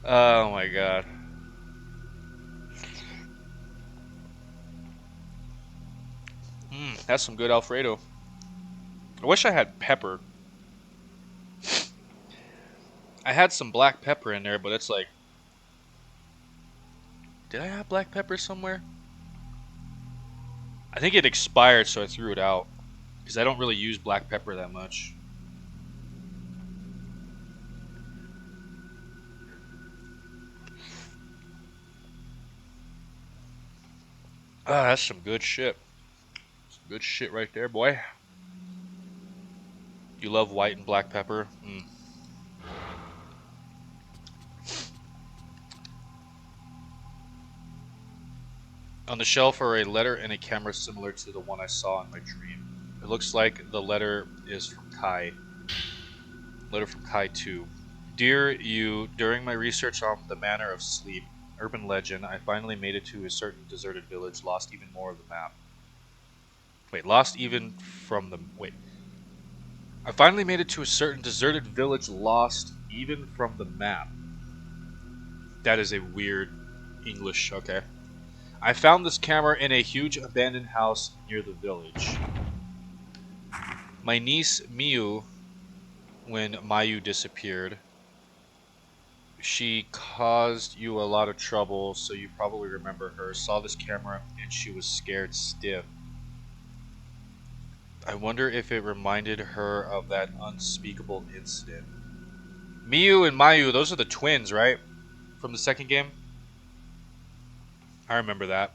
Oh my god. That's some good Alfredo. I wish I had pepper. I had some black pepper in there, but it's like... Did I have black pepper somewhere? I think it expired, so I threw it out. Because I don't really use black pepper that much. Ah, that's some good shit. Some good shit right there, boy. You love white and black pepper? On the shelf are a letter and a camera similar to the one I saw in my dream. It looks like the letter is from Kai. Letter from Kai 2. Dear you, during my research on the manner of sleep, urban legend, I finally made it to a certain deserted village, lost even more of the map. Wait, lost even from the... Wait. I finally made it to a certain deserted village, lost even from the map. That is a weird English, okay. I found this camera in a huge abandoned house near the village. My niece Miyu, when Mayu disappeared, she caused you a lot of trouble, so you probably remember her. Saw this camera and she was scared stiff. I wonder if it reminded her of that unspeakable incident. Miyu and Mayu, those are the twins, right? From the second game? I remember that.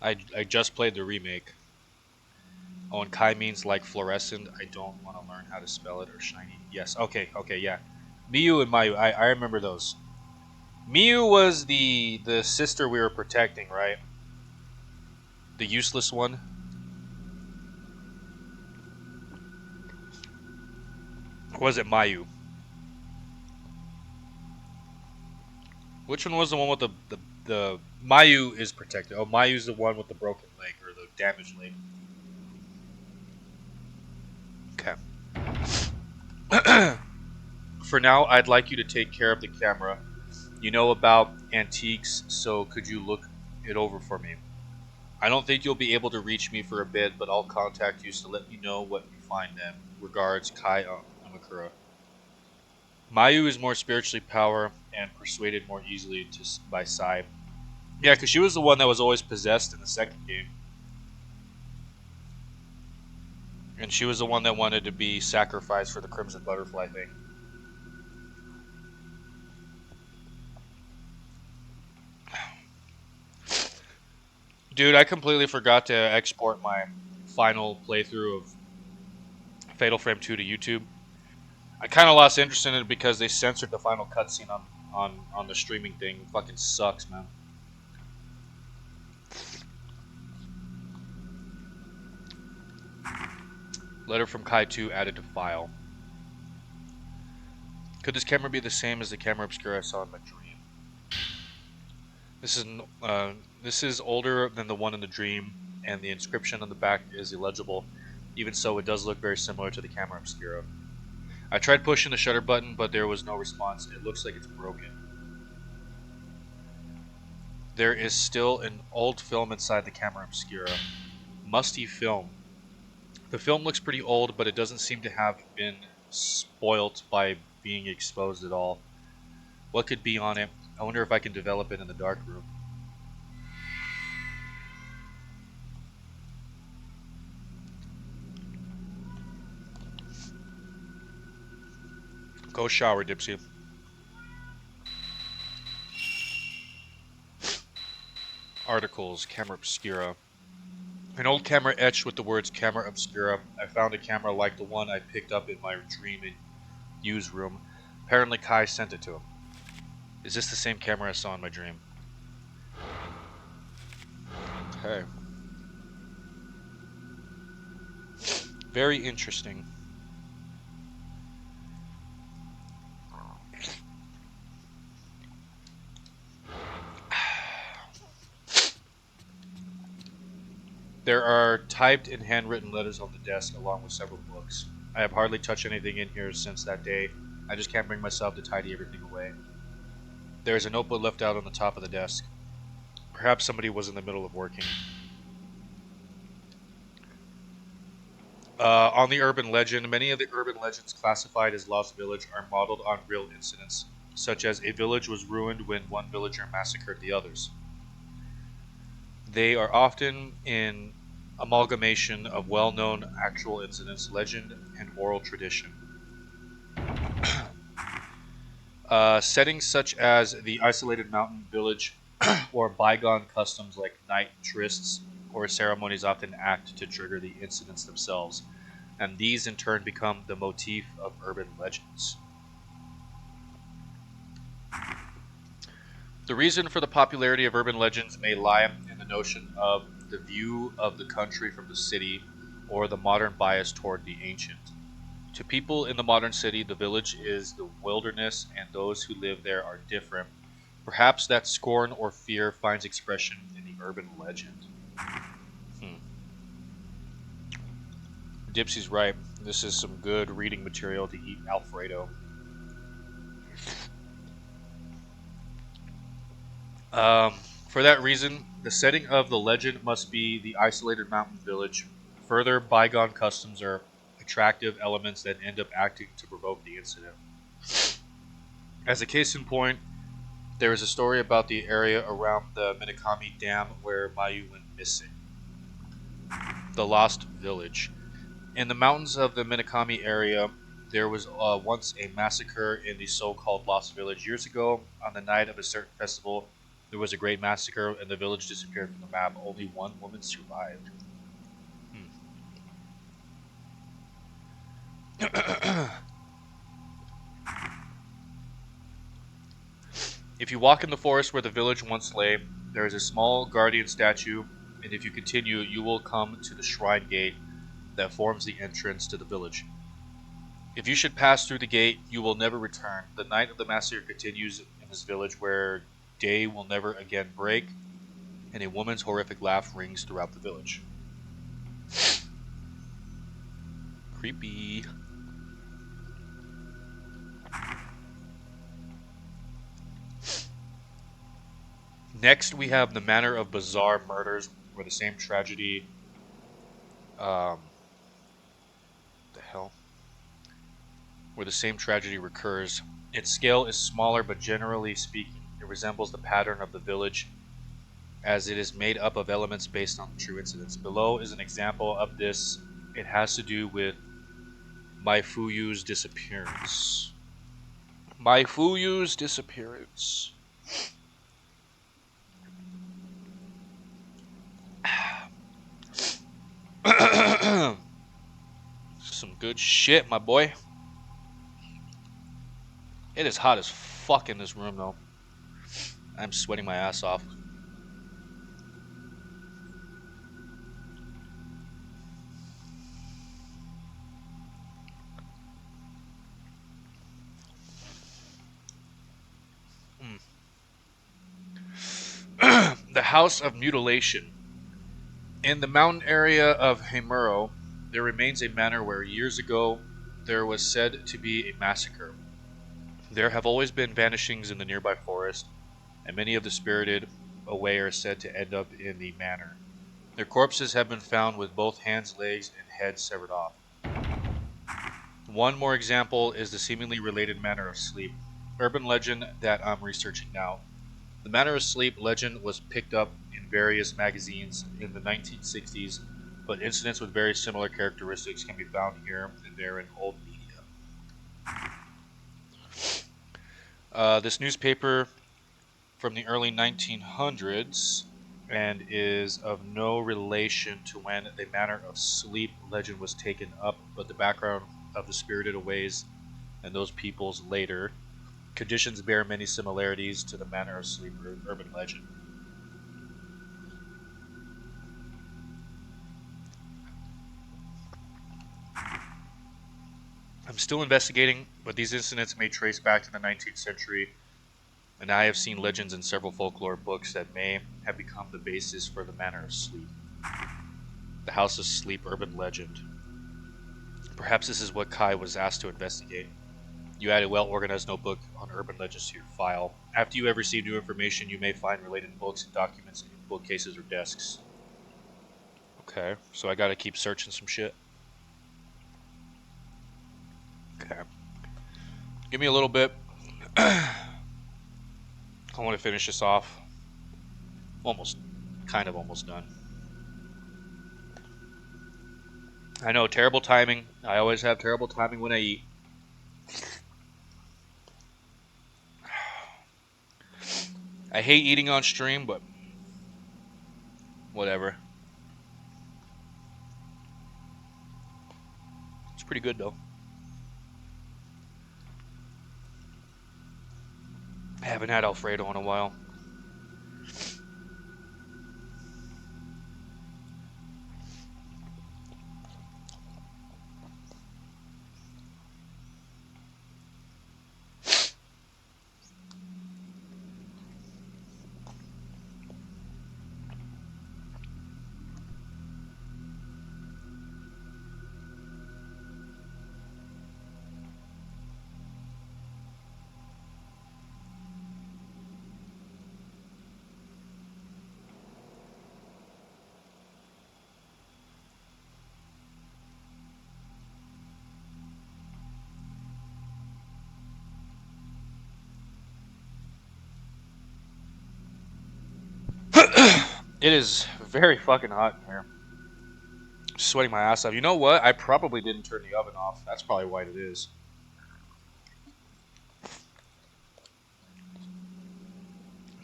I just played the remake. Oh, and Kai means like fluorescent. I don't want to learn how to spell it, or shiny. Yes, okay, yeah. Miyu and Mayu, I remember those. Miyu was the sister we were protecting, right? The useless one. Or was it Mayu? Which one was the one with the Mayu is protected? Oh, Mayu's the one with the broken leg or the damaged leg. Okay. For now, I'd like you to take care of the camera. You know about antiques, so could you look it over for me? I don't think you'll be able to reach me for a bit, but I'll contact you to let you know what you find then. Regards, Kai Amakura. Mayu is more spiritually power and persuaded more easily by Sai. Yeah, because she was the one that was always possessed in the second game. And she was the one that wanted to be sacrificed for the Crimson Butterfly thing. Dude, I completely forgot to export my final playthrough of Fatal Frame 2 to YouTube. I kind of lost interest in it because they censored the final cutscene on the streaming thing. It fucking sucks, man. Letter from Kai 2 added to file. Could this camera be the same as the camera obscura I saw in my dream? This is older than the one in the dream, and the inscription on the back is illegible. Even so, it does look very similar to the camera obscura. I tried pushing the shutter button, but there was no response. It looks like it's broken. There is still an old film inside the camera obscura. Musty film. The film looks pretty old, but it doesn't seem to have been spoilt by being exposed at all. What could be on it? I wonder if I can develop it in the dark room. Go shower, Dipsy. Articles, camera obscura. An old camera etched with the words camera obscura. I found a camera like the one I picked up in my dream and used room. Apparently Kai sent it to him. Is this the same camera I saw in my dream? Okay. Very interesting. There are typed and handwritten letters on the desk along with several books. I have hardly touched anything in here since that day. I just can't bring myself to tidy everything away. There is a notebook left out on the top of the desk. Perhaps somebody was in the middle of working. On the urban legend, many of the urban legends classified as Lost Village are modeled on real incidents, such as a village was ruined when one villager massacred the others. They are often an amalgamation of well-known actual incidents, legend, and oral tradition. Settings such as the isolated mountain village or bygone customs like night trysts or ceremonies often act to trigger the incidents themselves, and these in turn become the motif of urban legends. The reason for the popularity of urban legends may lie in the notion of the view of the country from the city or the modern bias toward the ancient. To people in the modern city, the village is the wilderness and those who live there are different. Perhaps that scorn or fear finds expression in the urban legend. Dipsy's right. This is some good reading material to eat Alfredo. For that reason, the setting of the legend must be the isolated mountain village. Further, bygone customs are attractive elements that end up acting to provoke the incident. As a case in point, there is a story about the area around the Minakami Dam where Mayu went missing. The Lost Village. In the mountains of the Minakami area, there was once a massacre in the so-called Lost Village. Years ago, on the night of a certain festival, there was a great massacre and the village disappeared from the map. Only one woman survived. If you walk in the forest where the village once lay, there is a small guardian statue, and if you continue, you will come to the shrine gate that forms the entrance to the village. If you should pass through the gate, you will never return. The night of the massacre continues in this village where day will never again break, and a woman's horrific laugh rings throughout the village. Creepy. Next, we have the manner of bizarre murders where the same tragedy, um, the hell, where the same tragedy recurs. Its scale is smaller, but generally speaking, it resembles the pattern of the village, as it is made up of elements based on true incidents. Below is an example of this. It has to do with Maifuyu's disappearance. Maifuyu's disappearance. Some good shit, my boy. It is hot as fuck in this room, though. I'm sweating my ass off. The House of Mutilation. In the mountain area of Himuro, there remains a manor where years ago there was said to be a massacre. There have always been vanishings in the nearby forest, and many of the spirited away are said to end up in the manor. Their corpses have been found with both hands, legs, and heads severed off. One more example is the seemingly related Manor of Sleep, urban legend that I'm researching now. The Manor of Sleep legend was picked up in various magazines in the 1960s, but incidents with very similar characteristics can be found here and there in old media. This newspaper from the early 1900s and is of no relation to when the Manor of Sleep legend was taken up, but the background of the spirited aways and those peoples later conditions bear many similarities to the Manor of Sleep urban legend. I'm still investigating, but these incidents may trace back to the 19th century, and I have seen legends in several folklore books that may have become the basis for the Manor of Sleep. The House of Sleep urban legend. Perhaps this is what Kai was asked to investigate. You add a well-organized notebook on urban legends to your file. After you have received new information, you may find related books and documents in bookcases or desks. Okay, so I gotta keep searching some shit. Okay. Give me a little bit. I want to finish this off. Almost. Kind of almost done. I know, terrible timing. I always have terrible timing when I eat. I hate eating on stream, but whatever. It's pretty good, though. I haven't had Alfredo in a while. It is very fucking hot in here. Sweating my ass off. You know what? I probably didn't turn the oven off. That's probably why it is.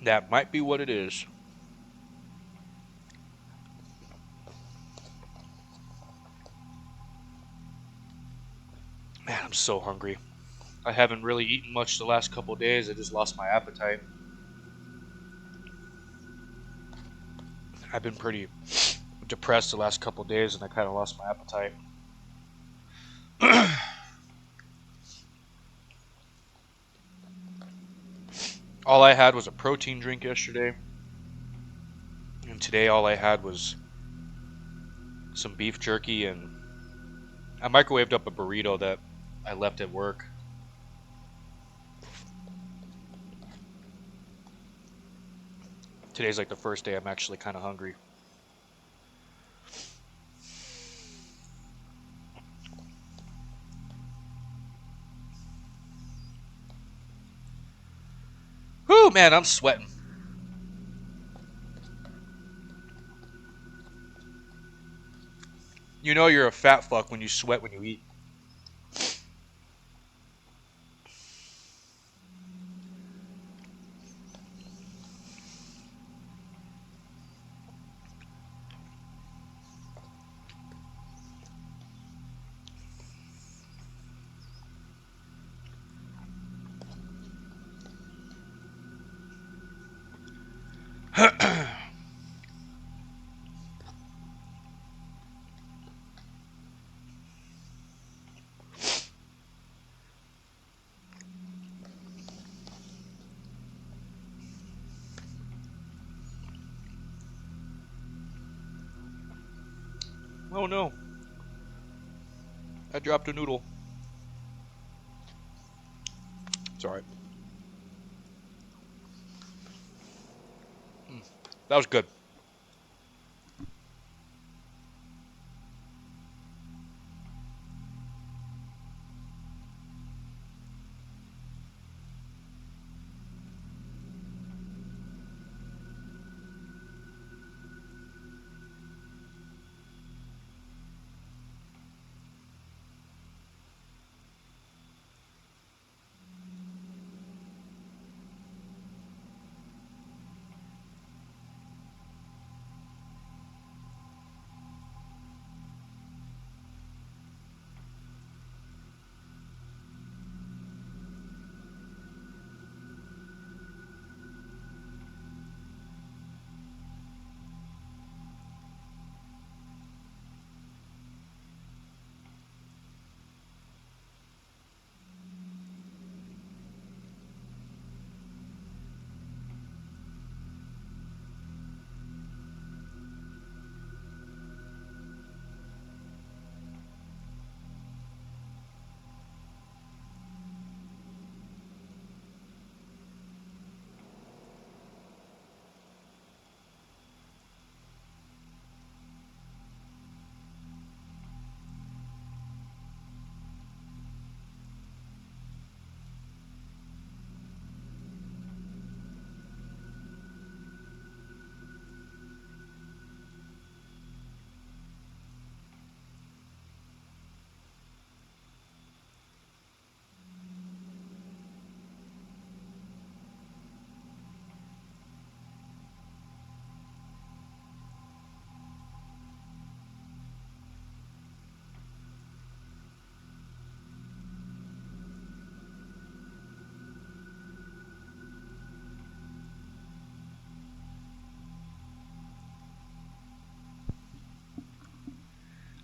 That might be what it is. Man, I'm so hungry. I haven't really eaten much the last couple of days. I just lost my appetite. I've been pretty depressed the last couple of days, and I kind of lost my appetite. All I had was a protein drink yesterday, and today all I had was some beef jerky, and I microwaved up a burrito that I left at work. Today's like the first day I'm actually kind of hungry. Woo, man, I'm sweating. You know you're a fat fuck when you sweat when you eat. Oh no. I dropped a noodle. It's alright. That was good.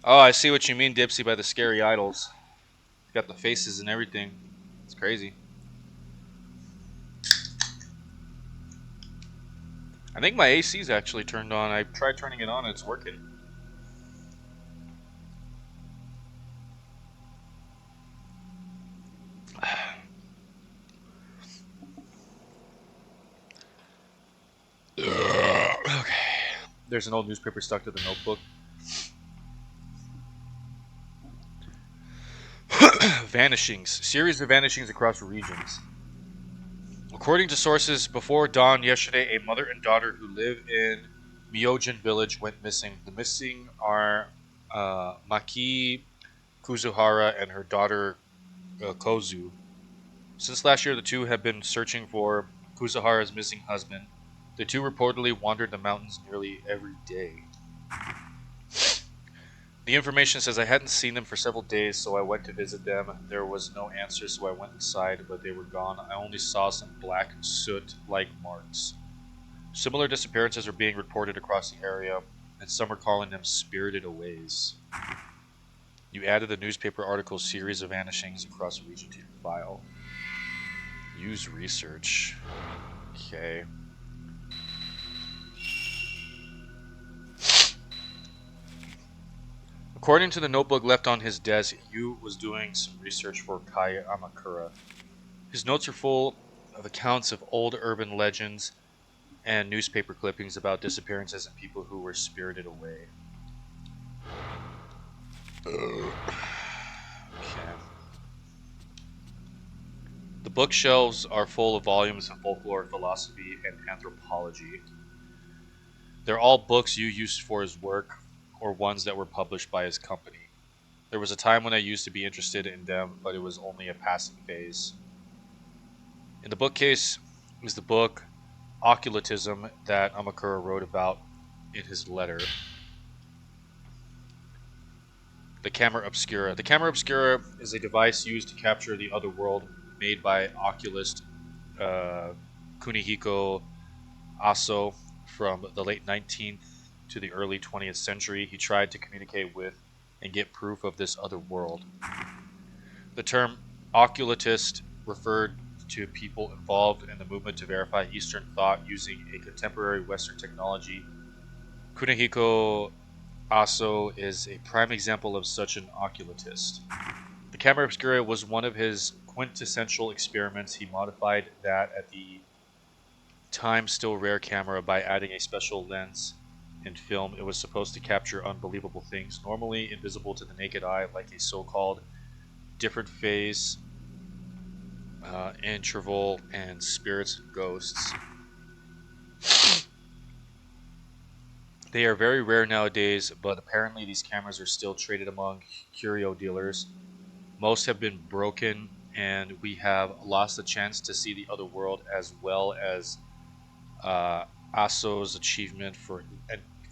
Oh, I see what you mean, Dipsy, by the scary idols. Got the faces and everything. It's crazy. I think my AC's actually turned on. I tried turning it on and it's working. Okay. There's an old newspaper stuck to the notebook. Vanishings. Series of vanishings across regions. According to sources, before dawn yesterday, a mother and daughter who live in Myojin village went missing. The missing are Maki Kuzuhara and her daughter Kozu. Since last year, the two have been searching for Kuzuhara's missing husband. The two reportedly wandered the mountains nearly every day. The information says I hadn't seen them for several days, so I went to visit them. There was no answer, so I went inside, but they were gone. I only saw some black soot-like marks. Similar disappearances are being reported across the area, and some are calling them spirited aways. You added the newspaper article series of vanishings across the region to your file. Use research. Okay. According to the notebook left on his desk, Yu was doing some research for Kaya Amakura. His notes are full of accounts of old urban legends and newspaper clippings about disappearances and people who were spirited away. Okay. The bookshelves are full of volumes of folklore, philosophy, and anthropology. They're all books you used for his work or ones that were published by his company. There was a time when I used to be interested in them, but it was only a passing phase. In the bookcase is the book Occultism that Amakura wrote about in his letter. The camera obscura. The camera obscura is a device used to capture the other world, made by oculist uh, Kunihiko Aso from the late 19th to the early 20th century. He tried to communicate with and get proof of this other world. The term occultist referred to people involved in the movement to verify Eastern thought using a contemporary Western technology. Kunihiko Aso is a prime example of such an occultist. The camera obscura was one of his quintessential experiments. He modified that at the time still rare camera by adding a special lens and film. It was supposed to capture unbelievable things, normally invisible to the naked eye, like a so-called different phase, interval, and spirits and ghosts. They are very rare nowadays, but apparently these cameras are still traded among curio dealers. Most have been broken, and we have lost the chance to see the other world, as well as Aso's achievement for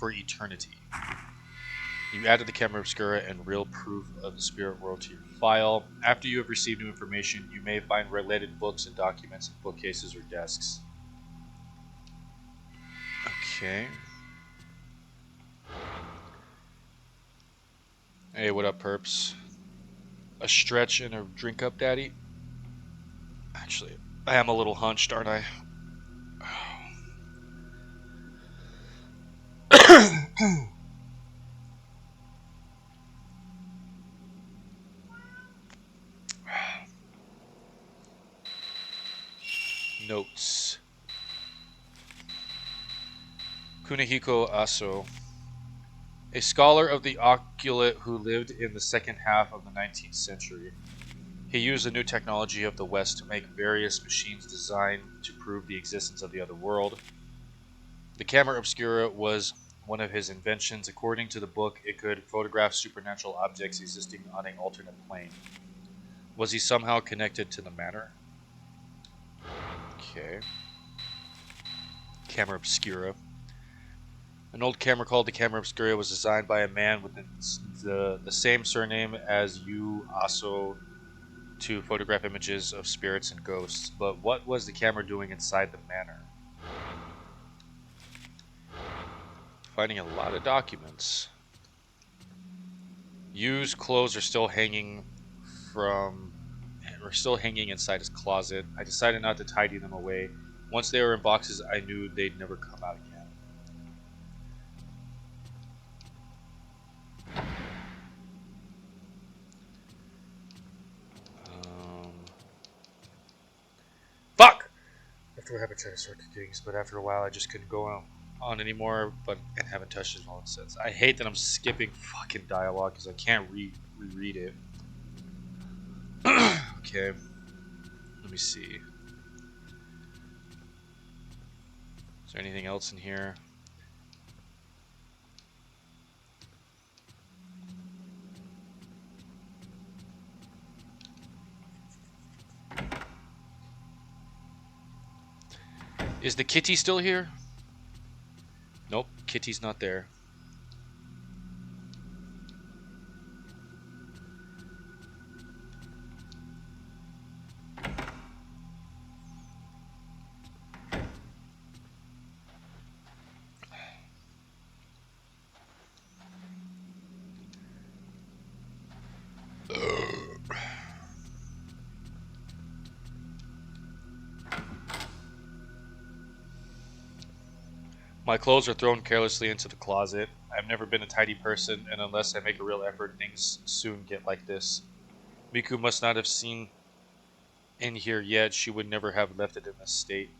eternity. You added the camera obscura and real proof of the spirit world to your file. After you have received new information, you may find related books and documents in bookcases or desks. Okay. Hey, what up, perps? A stretch and a drink up, daddy? Actually, I am a little hunched, aren't I? Notes. Kunihiko Aso, a scholar of the occult who lived in the second half of the 19th century. He used the new technology of the West to make various machines designed to prove the existence of the other world. The camera obscura was one of his inventions. According to the book, it could photograph supernatural objects existing on an alternate plane. Was he somehow connected to the manor? Okay. Camera obscura. An old camera called the camera obscura was designed by a man with the same surname as Yu Aso to photograph images of spirits and ghosts. But what was the camera doing inside the manor? Finding a lot of documents. Yu's clothes are still hanging inside his closet. I decided not to tidy them away. Once they were in boxes, I knew they'd never come out again. Fuck! After what happened, I tried to start cooking, but after a while, I just couldn't go on anymore. And haven't touched it all since. I hate that I'm skipping fucking dialogue because I can't reread it. Okay, let me see. Is there anything else in here? Is the kitty still here? Nope, kitty's not there. My clothes are thrown carelessly into the closet. I've never been a tidy person, and unless I make a real effort, things soon get like this. Miku must not have seen in here yet. She would never have left it in this state.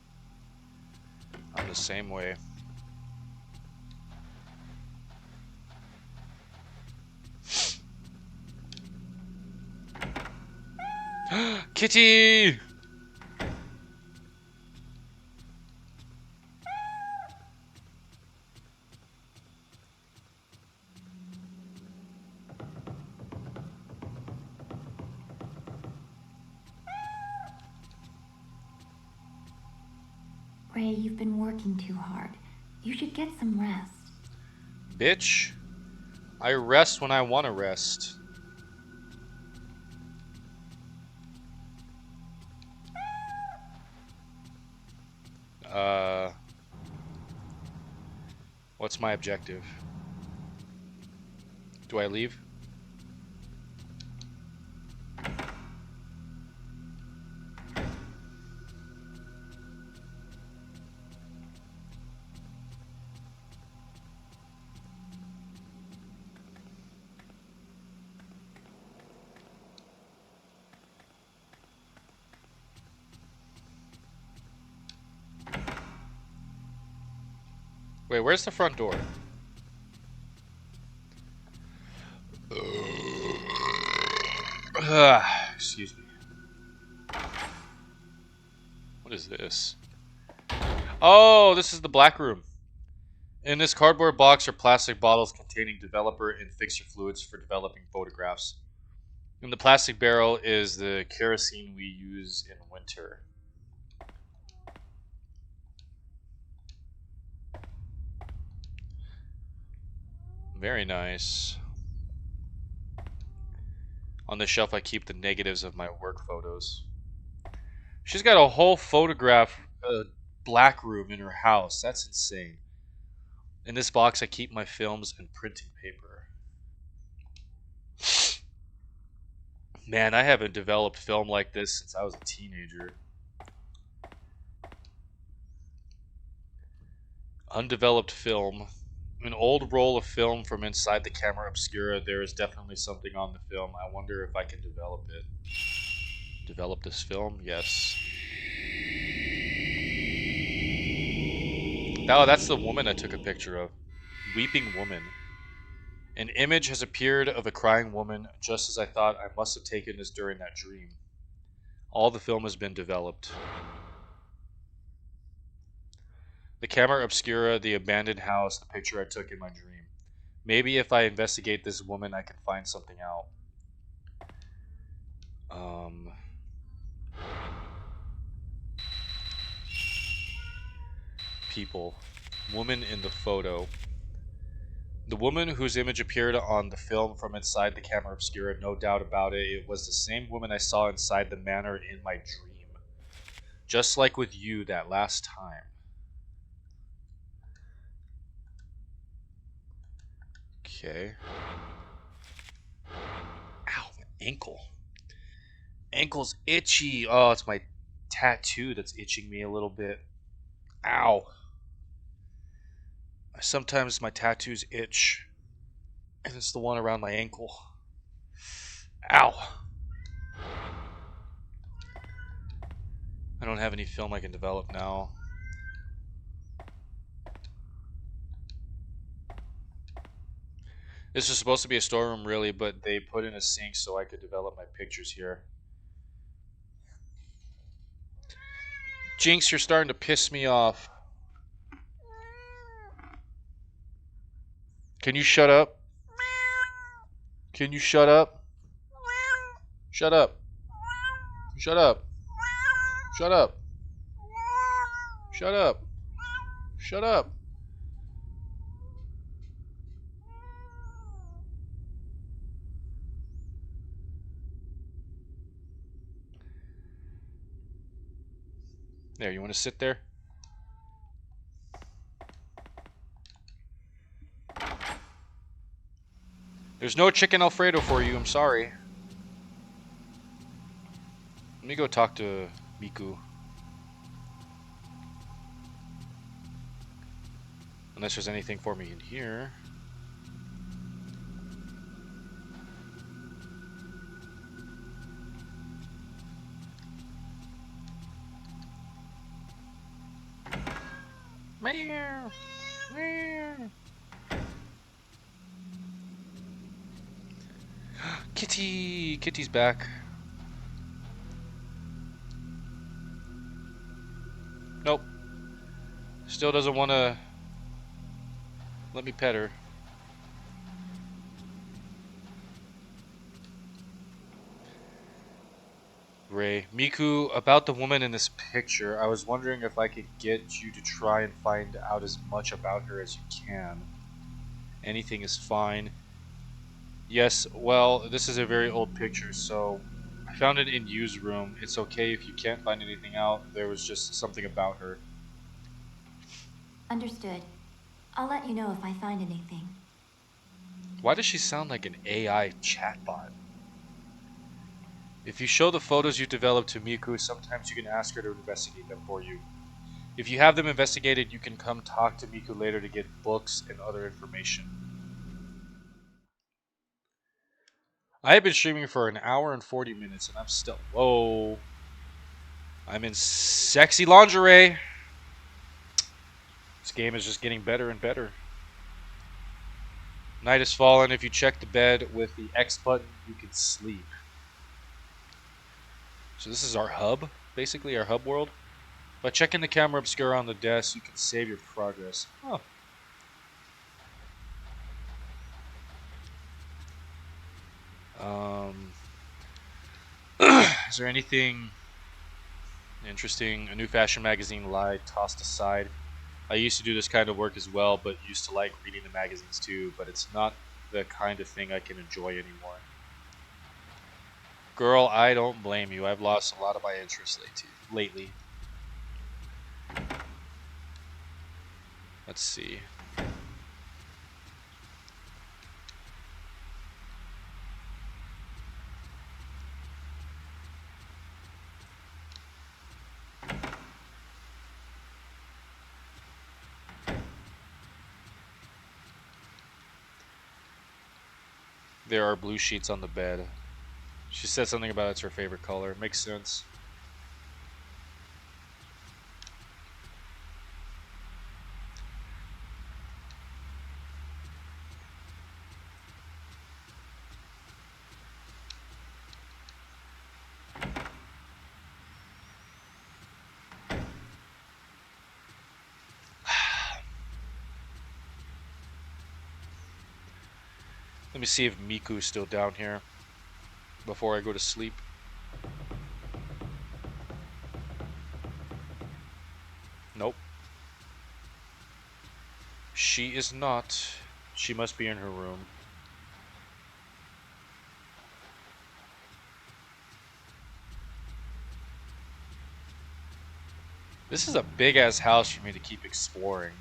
I'm the same way. Kitty! Ray, you've been working too hard. You should get some rest. Bitch, I rest when I want to rest. Uh, what's my objective? Do I leave? Wait, where's the front door? Excuse me. What is this? Oh, this is the black room. In this cardboard box are plastic bottles containing developer and fixture fluids for developing photographs. In the plastic barrel is the kerosene we use in winter. Very nice. On the shelf I keep the negatives of my work photos. She's got a whole photograph black room in her house. That's insane. In this box I keep my films and printing paper. Man, I haven't developed film like this since I was a teenager. Undeveloped film. An old roll of film from inside the camera obscura. There is definitely something on the film. I wonder if I can develop it. Develop this film? Yes. Oh, that's the woman I took a picture of. Weeping woman. An image has appeared of a crying woman, just as I thought. I must have taken this during that dream. All the film has been developed. The camera obscura, the abandoned house, the picture I took in my dream. Maybe if I investigate this woman, I can find something out. People. Woman in the photo. The woman whose image appeared on the film from inside the camera obscura, no doubt about it, it was the same woman I saw inside the manor in my dream. Just like with you that last time. Okay. Ow, my ankle. Ankle's itchy. Oh, it's my tattoo that's itching me a little bit. Ow. Sometimes my tattoos itch. And it's the one around my ankle. Ow. I don't have any film I can develop now. This is supposed to be a storeroom, really, but they put in a sink so I could develop my pictures here. Jinx, you're starting to piss me off. Can you shut up? Can you shut up? Shut up. Shut up. Shut up. Shut up. Shut up. There, you want to sit there? There's no chicken Alfredo for you, I'm sorry. Let me go talk to Miku. Unless there's anything for me in here. Meow. Meow. Kitty! Kitty's back. Nope. Still doesn't want to let me pet her. Ray. Miku, about the woman in this picture, I was wondering if I could get you to try and find out as much about her as you can. Anything is fine. Yes, well, this is a very old picture, so I found it in Yu's room. It's okay if you can't find anything out. There was just something about her. Understood. I'll let you know if I find anything. Why does she sound like an AI chatbot? If you show the photos you developed to Miku, sometimes you can ask her to investigate them for you. If you have them investigated, you can come talk to Miku later to get books and other information. I have been streaming for an hour and 40 minutes and I'm still... Whoa. I'm in sexy lingerie. This game is just getting better and better. Night has fallen. If you check the bed with the X button, you can sleep. So this is our hub, basically our hub world. By checking the camera obscura on the desk, you can save your progress. Oh. Um, is there anything interesting? A new fashion magazine lied, tossed aside. I used to do this kind of work as well, but used to like reading the magazines too, but it's not the kind of thing I can enjoy anymore. Girl, I don't blame you. I've lost a lot of my interest lately. Let's see. There are blue sheets on the bed. She said something about it's her favorite color. Makes sense. Let me see if Miku's still down here before I go to sleep. Nope. She is not. She must be in her room. This is a big ass house for me to keep exploring.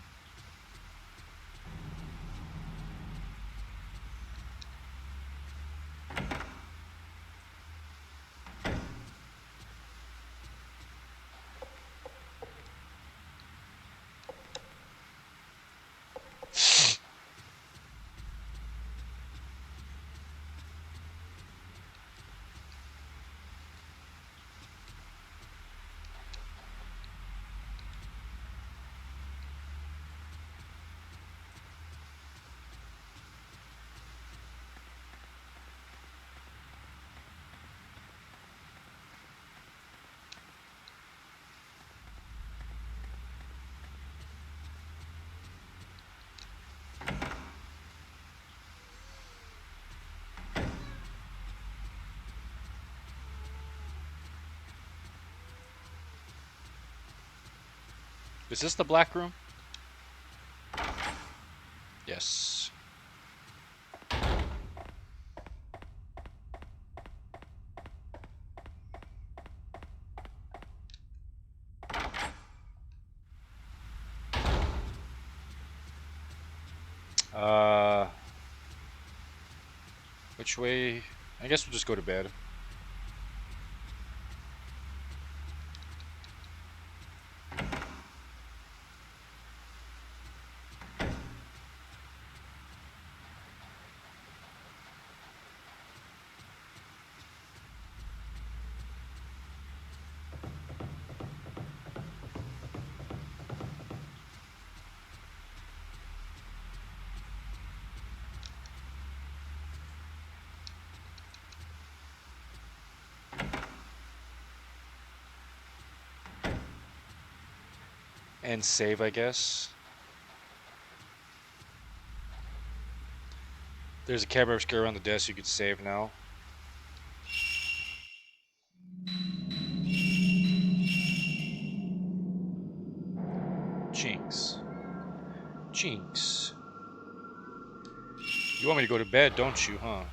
Is this the black room? Yes. Uh, which way? I guess we'll just go to bed. And save, I guess. There's a camera obscura on the desk. You can save now. Jinx. Jinx. You want me to go to bed, don't you, huh?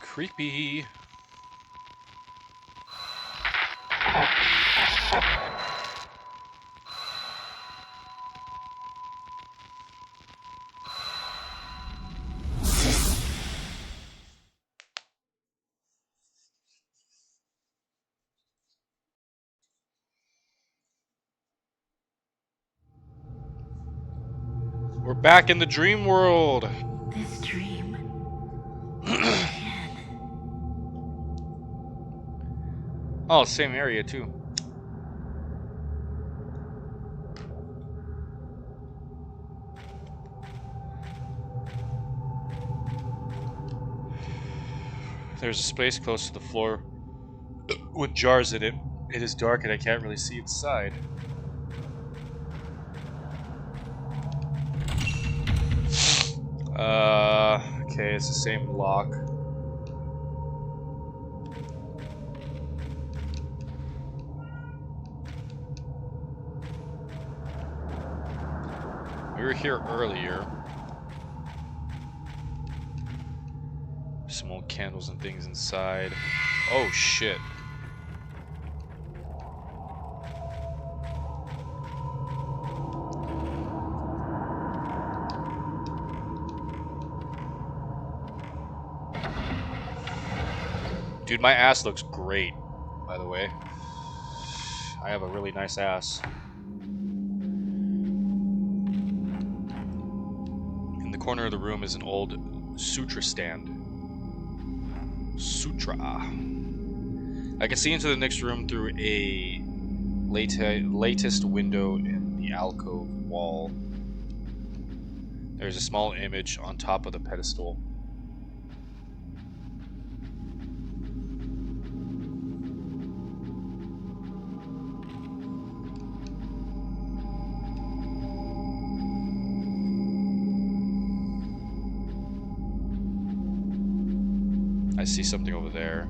Creepy. We're back in the dream world. This dream. Oh, same area too. There's a space close to the floor with jars in it. It is dark and I can't really see inside. Okay, it's the same lock. We were here earlier. Some old candles and things inside. Oh shit. Dude, my ass looks great, by the way. I have a really nice ass. In the corner of the room is an old sutra stand. Sutra. I can see into the next room through a latest window in the alcove wall. There's a small image on top of the pedestal. I see something over there.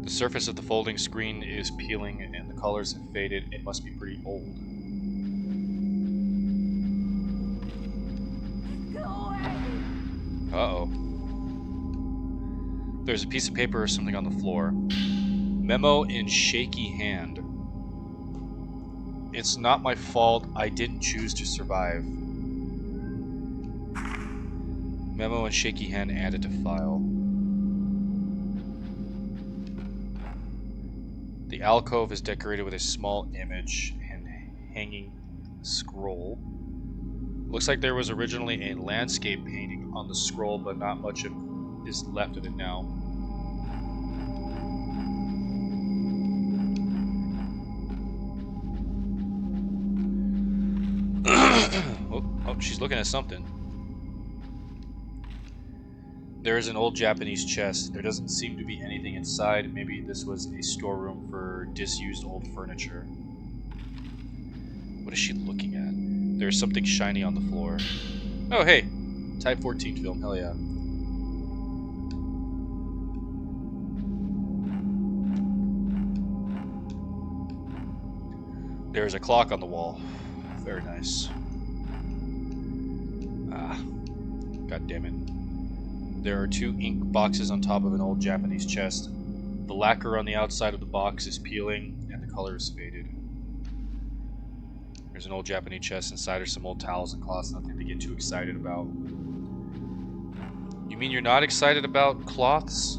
The surface of the folding screen is peeling and the colors have faded. It must be pretty old. Go away! Uh-oh. There's a piece of paper or something on the floor. Memo in shaky hand. It's not my fault. I didn't choose to survive. Memo in shaky hand added to file. The alcove is decorated with a small image and hanging scroll. Looks like there was originally a landscape painting on the scroll, but not much is left of it now. Oh, she's looking at something. There is an old Japanese chest. There doesn't seem to be anything inside. Maybe this was a storeroom for disused old furniture. What is she looking at? There's something shiny on the floor. Oh, hey. Type 14 film. Hell yeah. There's a clock on the wall. Very nice. Ah. God damn it. There are 2 ink boxes on top of an old Japanese chest. The lacquer on the outside of the box is peeling and the color is faded. There's an old Japanese chest. Inside are some old towels and cloths. Nothing to get too excited about. You mean you're not excited about cloths?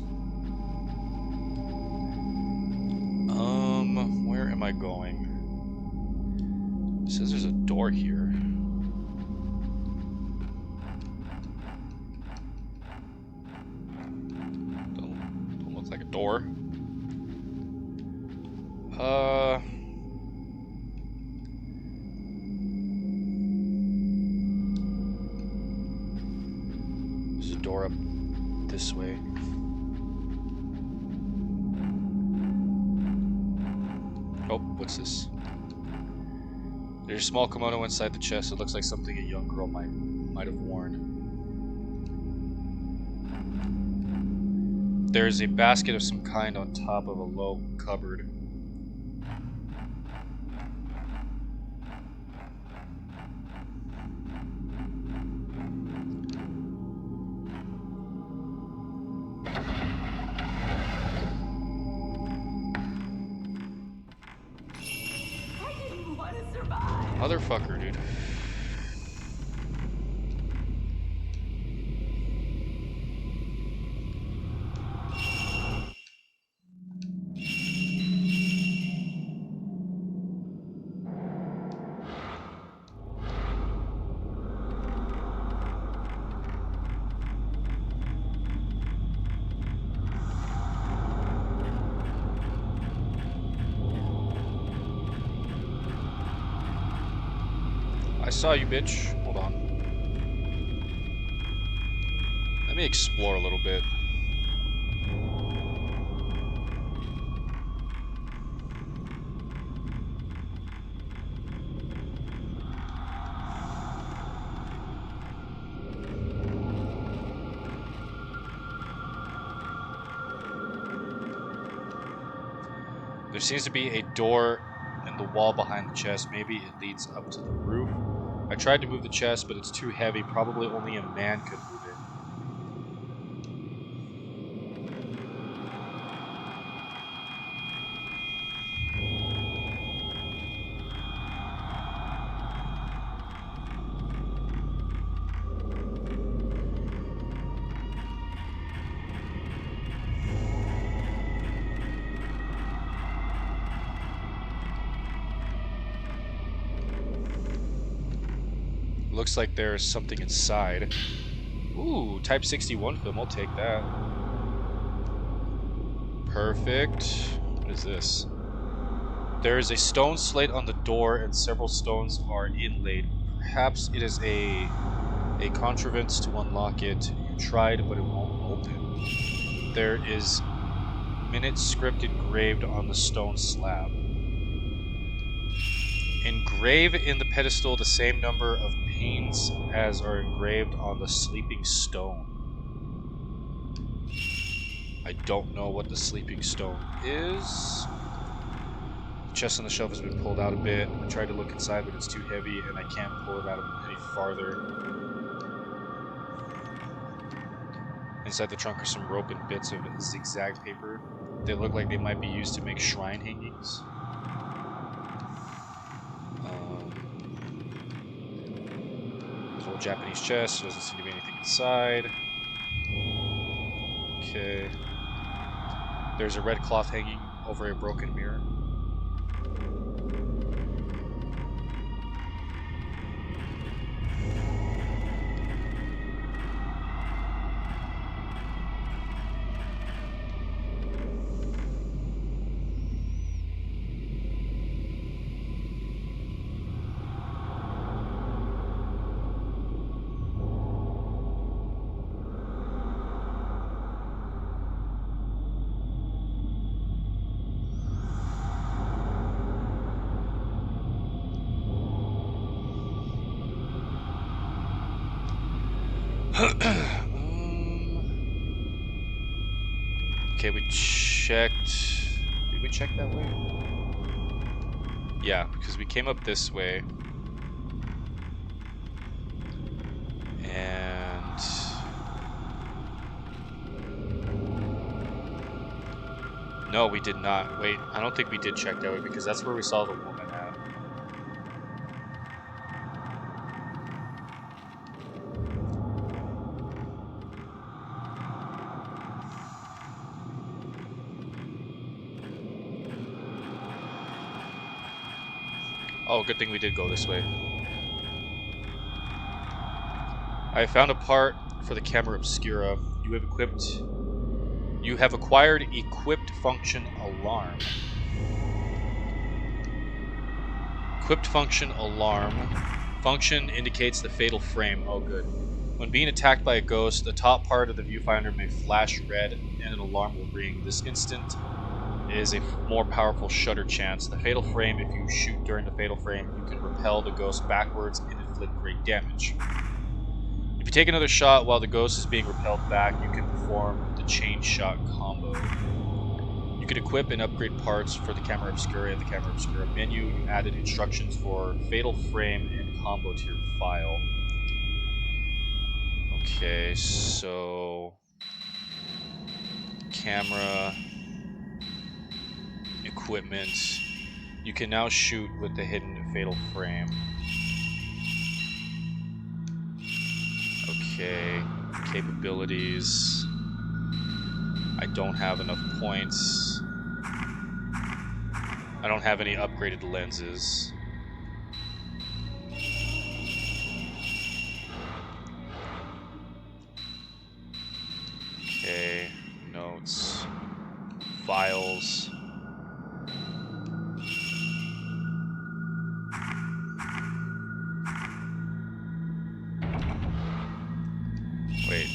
Where am I going? It says there's a door here. Don't look like a door. door up this way. Oh, what's this? There's a small kimono inside the chest. It looks like something a young girl might have worn. There's a basket of some kind on top of a low cupboard. I didn't want to survive. Motherfucker, dude. I saw you, bitch. Hold on. Let me explore a little bit. There seems to be a door in the wall behind the chest. Maybe it leads up to the roof. I tried to move the chest, but it's too heavy. Probably only a man could move it. Looks like there's something inside. Ooh, Type 61 film. I'll take that. Perfect. What is this? There is a stone slate on the door, and several stones are inlaid. Perhaps it is a contrivance to unlock it. You tried, but it won't open. There is minute script engraved on the stone slab. Engrave in the pedestal the same number of panes as are engraved on the sleeping stone. I don't know what the sleeping stone is. The chest on the shelf has been pulled out a bit. I tried to look inside, but it's too heavy and I can't pull it out any farther. Inside the trunk are some rope and bits of zigzag paper. They look like they might be used to make shrine hangings. There's an old Japanese chest. Doesn't seem to be anything inside. Okay. There's a red cloth hanging over a broken mirror. Okay, we checked. Did we check that way? Yeah, because we came up this way. And no, we did not. Wait, I don't think we did check that way because that's where we saw the woman at. Oh, good thing we did go this way. I found a part for the camera obscura. You have acquired equipped function alarm. Equipped function alarm. Function indicates the fatal frame. Oh, good. When being attacked by a ghost, the top part of the viewfinder may flash red and an alarm will ring. This instant is a more powerful shutter chance. The fatal frame, if you shoot during the fatal frame, you can repel the ghost backwards and inflict great damage. If you take another shot while the ghost is being repelled back, you can perform the chain shot combo. You can equip and upgrade parts for the Camera Obscura in the Camera Obscura menu. You added instructions for fatal frame and combo to your file. Okay, so camera, equipment. You can now shoot with the hidden fatal frame. Okay, capabilities. I don't have enough points. I don't have any upgraded lenses. Okay, notes, files. Wait.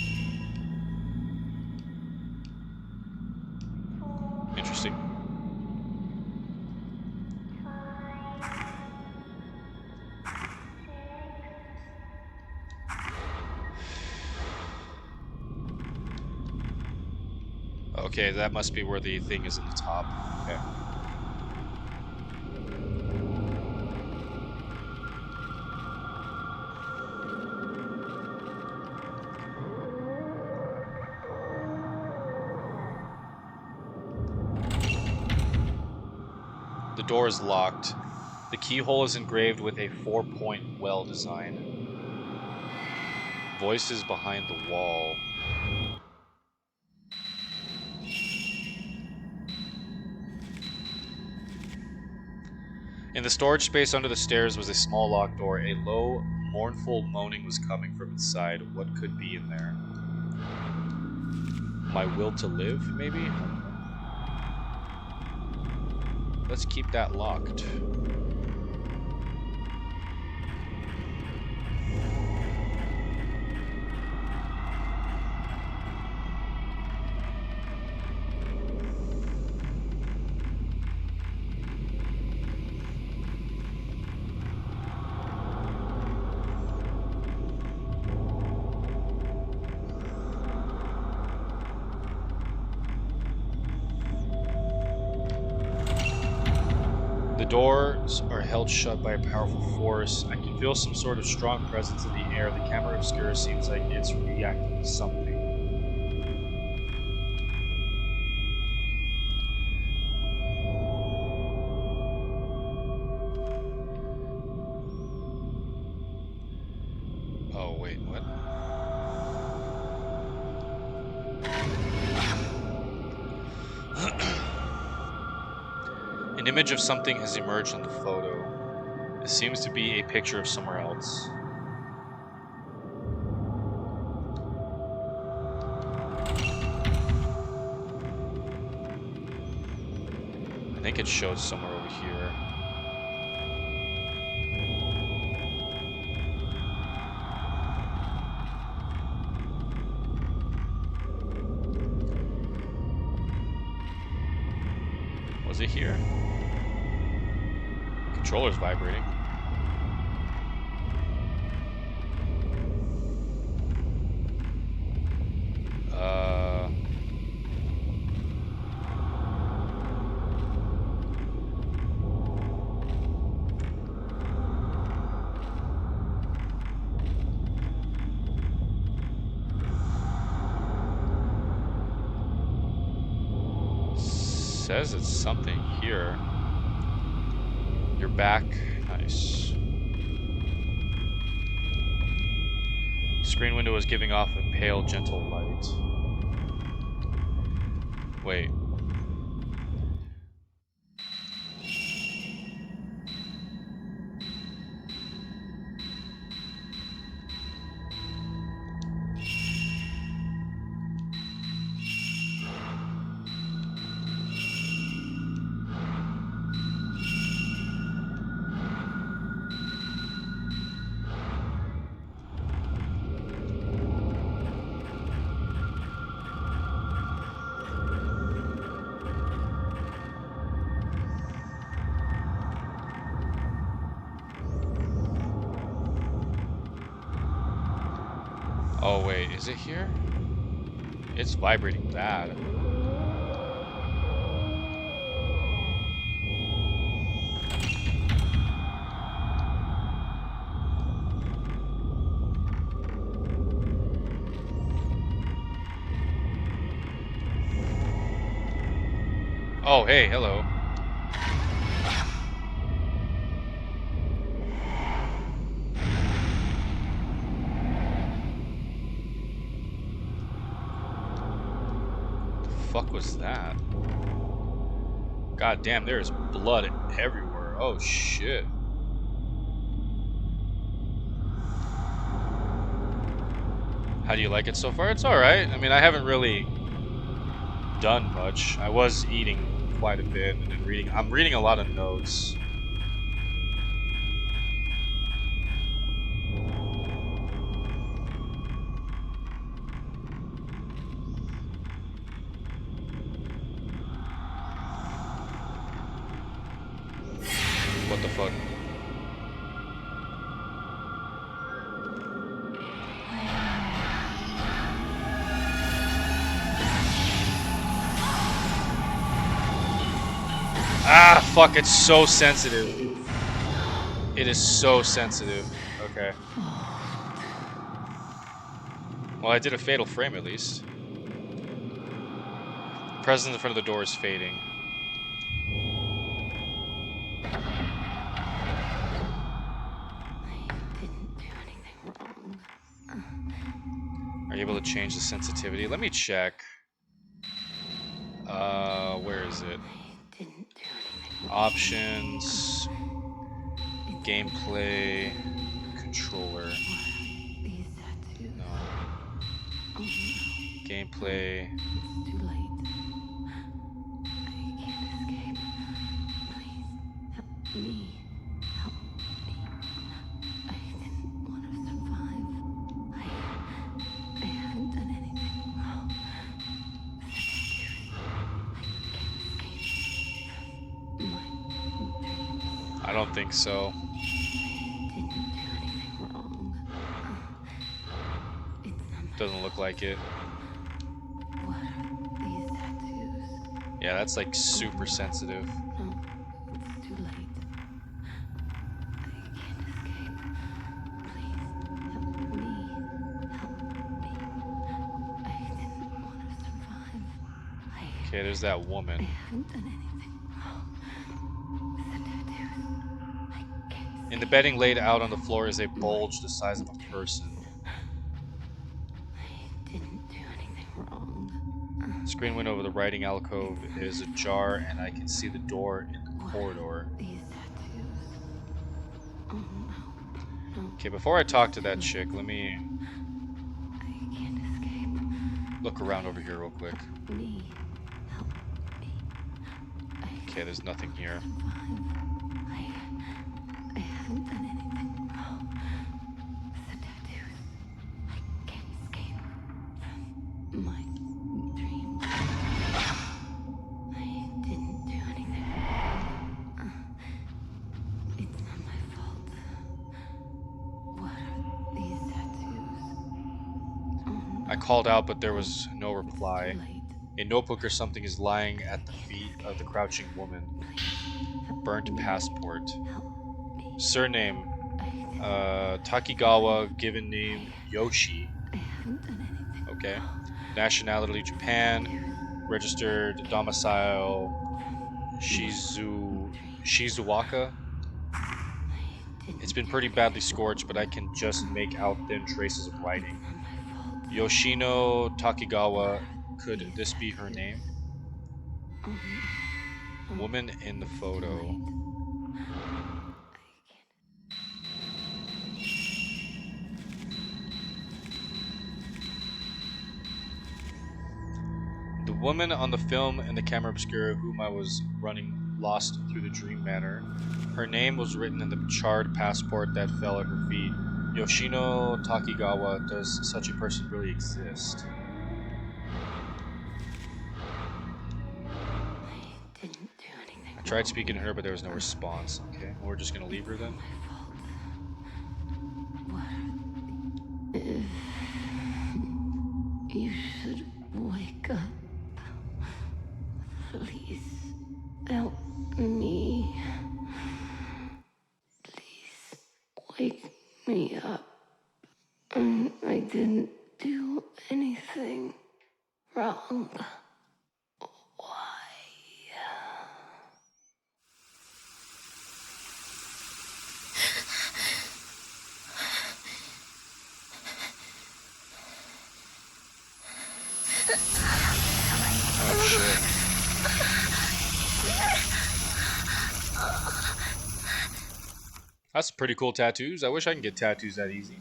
Interesting. Okay, that must be where the thing is in the top. Okay. The door is locked. The keyhole is engraved with a 4-point well design. Voices behind the wall. In the storage space under the stairs was a small locked door. A low, mournful moaning was coming from inside. What could be in there? My will to live, maybe? Let's keep that locked. The doors are held shut by a powerful force. I can feel some sort of strong presence in the air. The Camera Obscura seems like it's reacting to something. Oh, wait, what? An image of something has emerged on the photo. It seems to be a picture of somewhere else. I think it shows somewhere over here. Was it here? Controller's vibrating. Says it's something here. You're back. Nice. Screen window is giving off a pale, gentle light. Wait. Oh wait, is it here? It's vibrating bad. Oh, hey, hello. The fuck was that? God damn, there's blood everywhere. Oh shit. How do you like it so far? It's alright. I mean, I haven't really done much. I was eating quite a bit and then reading. I'm reading a lot of notes. What the fuck? Ah, fuck, it's so sensitive. It is so sensitive. Okay. Well, I did a fatal frame at least. Presence in front of the door is fading. Are you able to change the sensitivity? Let me check. Where is it? Options, gameplay, controller. No. Gameplay. It's too late. I can't escape. Please, help me. Help me. I didn't want to survive. I haven't done anything wrong. I can't escape from my dreams. I don't think so. I didn't do anything wrong. It's not my Doesn't look like it. What are these tattoos? Yeah, that's like super sensitive. No, it's too late. I can't escape. Please, help me. Help me. I didn't want to survive. Okay, there's that I woman. haven't done anything wrong. With the tattoos, I can't In the escape. bedding laid out on the floor is a bulge the size of a person. I didn't do anything wrong. Screen window over the writing alcove is ajar, and I can see the door in the corridor. These tattoos. Oh no. No. Okay, before I talk to that Too chick, late. let me I can't escape. look around over here real quick. Help me. Help me. Okay, there's nothing here. I haven't done anything wrong. The tattoos. I can't escape from my dreams. I didn't do anything wrong. It's not my fault. What are these tattoos? Oh, I called out, but there was no. no It's reply. too late. A notebook or something is lying at the feet of the crouching woman. Burnt passport. Help me. Surname I Takigawa, given name Yoshi. haven't done anything Okay. wrong. Nationality Japan. Registered domicile Shizuoka. It's been pretty badly scorched, but I can just make out thin traces of writing. Not my fault. Yoshino Takigawa. Could this be her name? Woman in the photo. The woman on the film and the camera obscura whom I was running lost through the dream manor. Her name was written in the charred passport that fell at her feet. Yoshino Takigawa. Does such a person really exist? I didn't do anything I tried speaking to her, but there was no response. Okay, well, we're just gonna leave her then. my fault. What are wake me up. I didn't do anything wrong. Why? Oh shit. That's pretty cool tattoos. I wish I can get tattoos that easy.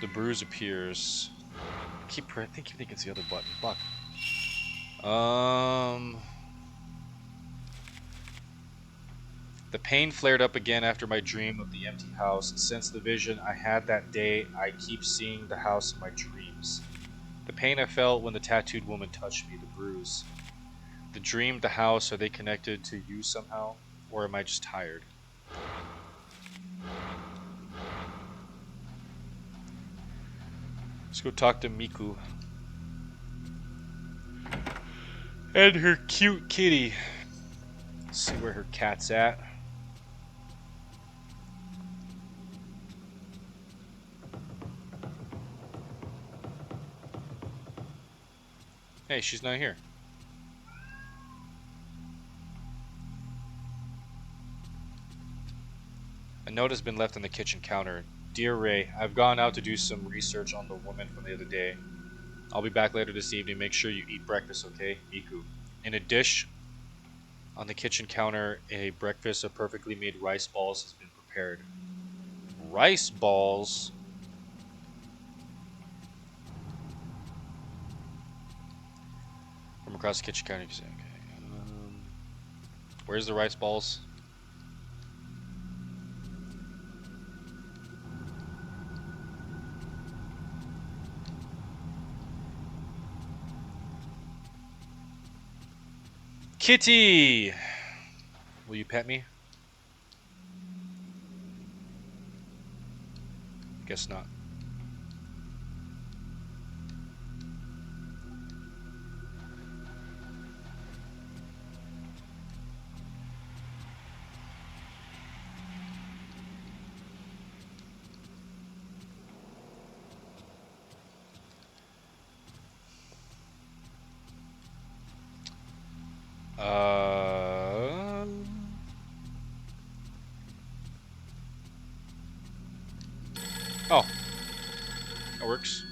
The bruise appears. I keep thinking it's the other button. Fuck. The pain flared up again after my dream of the empty house. Since the vision I had that day, I keep seeing the house in my dreams. The pain I felt when the tattooed woman touched me, the bruise. The dream, the house, are they connected to you somehow? Or am I just tired? Let's go talk to Miku. And her cute kitty. Let's see where her cat's at. Hey, she's not here. A note has been left on the kitchen counter. Dear Ray, I've gone out to do some research on the woman from the other day. I'll be back later this evening. Make sure you eat breakfast, okay? Miku. In a dish on the kitchen counter, a breakfast of perfectly made rice balls has been prepared. Rice balls? From across the kitchen counter, you can say, okay. Where's the rice balls? Kitty! Will you pet me? Guess not. Oh. That works.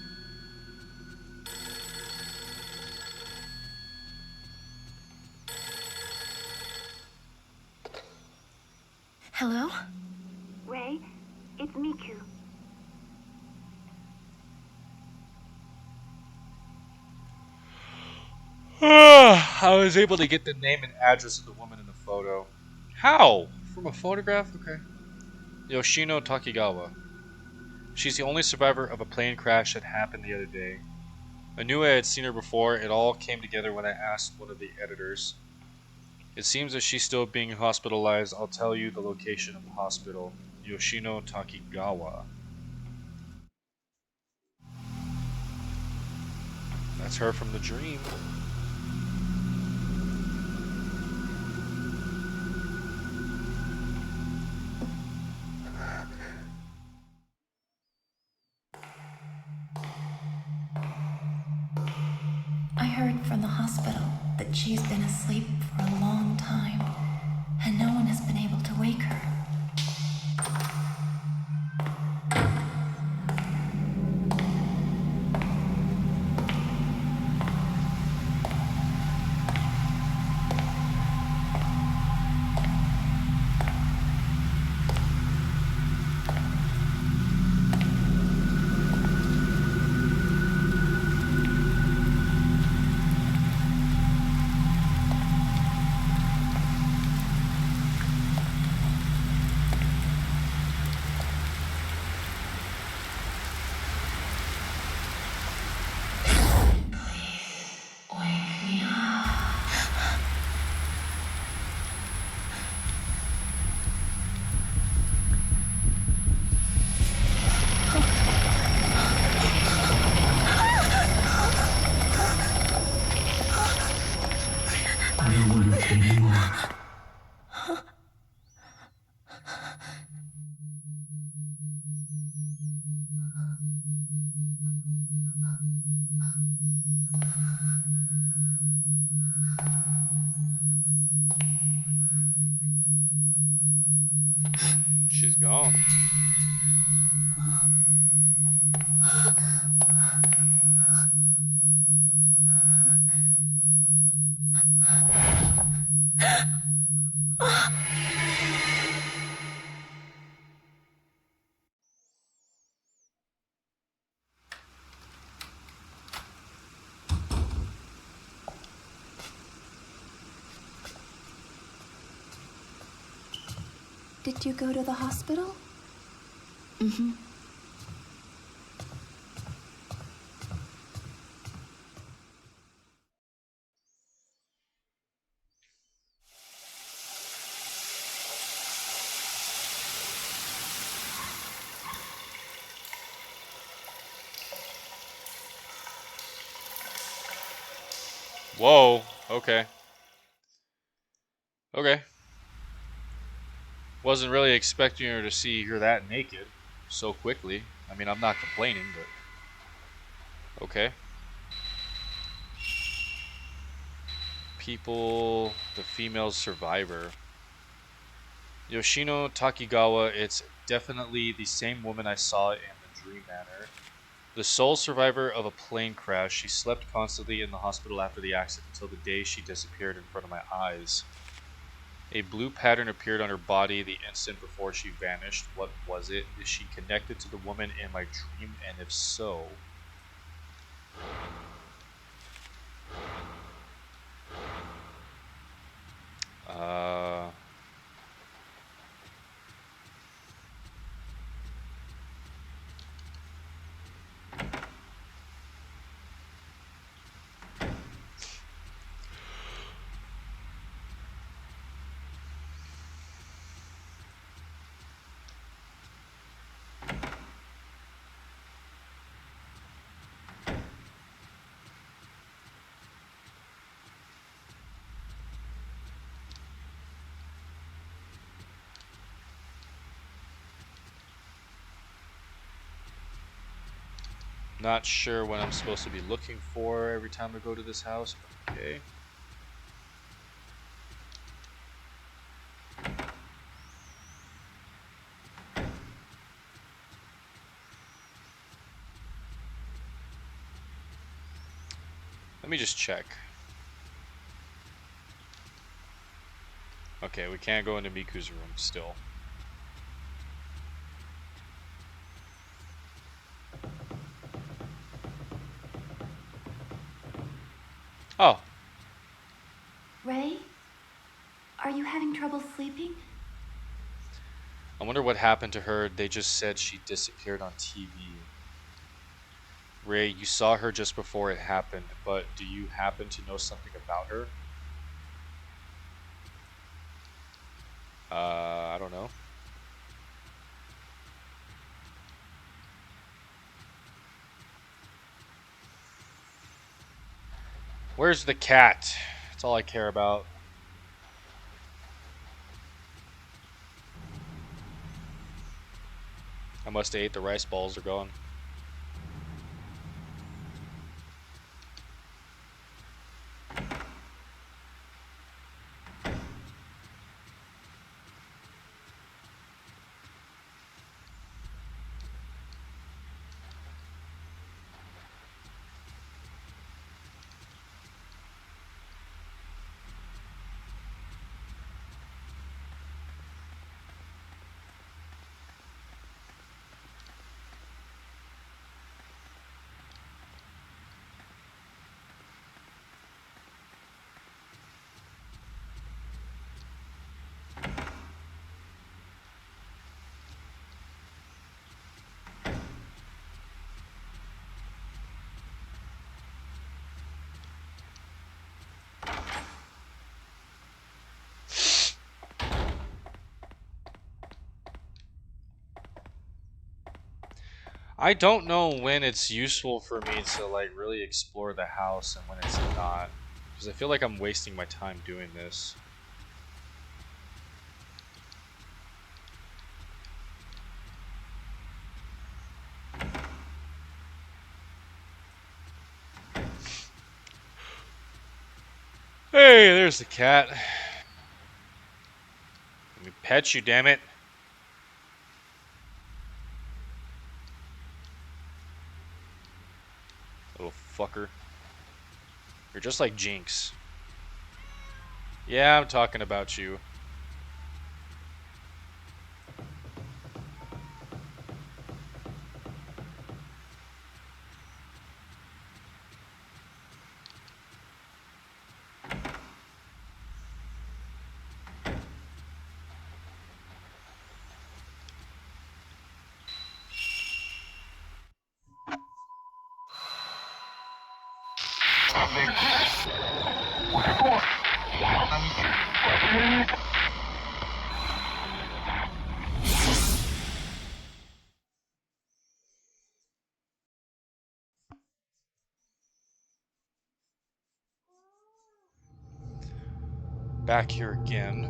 Hello? Ray, it's Miku. I was able to get the name and address of the woman in the photo. How? From a photograph? Okay. Yoshino Takigawa. She's the only survivor of a plane crash that happened the other day. I knew I had seen her before. It all came together when I asked one of the editors. It seems that she's still being hospitalized. I'll tell you the location of the hospital. Yoshino Takigawa. That's her from the dream. I heard from the hospital that she's been asleep for a long time, and no one has been able to wake her. She's gone. Did you go to the hospital? Whoa. Okay. Okay. Wasn't really expecting her to see her that naked so quickly. I mean, I'm not complaining, but okay. People, the female survivor. Yoshino Takigawa, it's definitely the same woman I saw in the Dream Manor. The sole survivor of a plane crash, she slept constantly in the hospital after the accident until the day she disappeared in front of my eyes. A blue pattern appeared on her body the instant before she vanished. What was it? Is she connected to the woman in my dream? And if so, uh, not sure what I'm supposed to be looking for every time I go to this house, but okay. Let me just check. Okay, we can't go into Miku's room still. Oh, Ray? Are you having trouble sleeping? I wonder what happened to her. They just said she disappeared on TV. Ray, you saw her just before it happened, but do you happen to know something about her? I don't know. Where's the cat? That's all I care about. I must have ate the rice balls. They're gone. I don't know when it's useful for me to like really explore the house and when it's not, because I feel like I'm wasting my time doing this. Hey, there's the cat. Let me pet you, damn it. just like Jinx. Yeah, I'm talking about you. Back here again.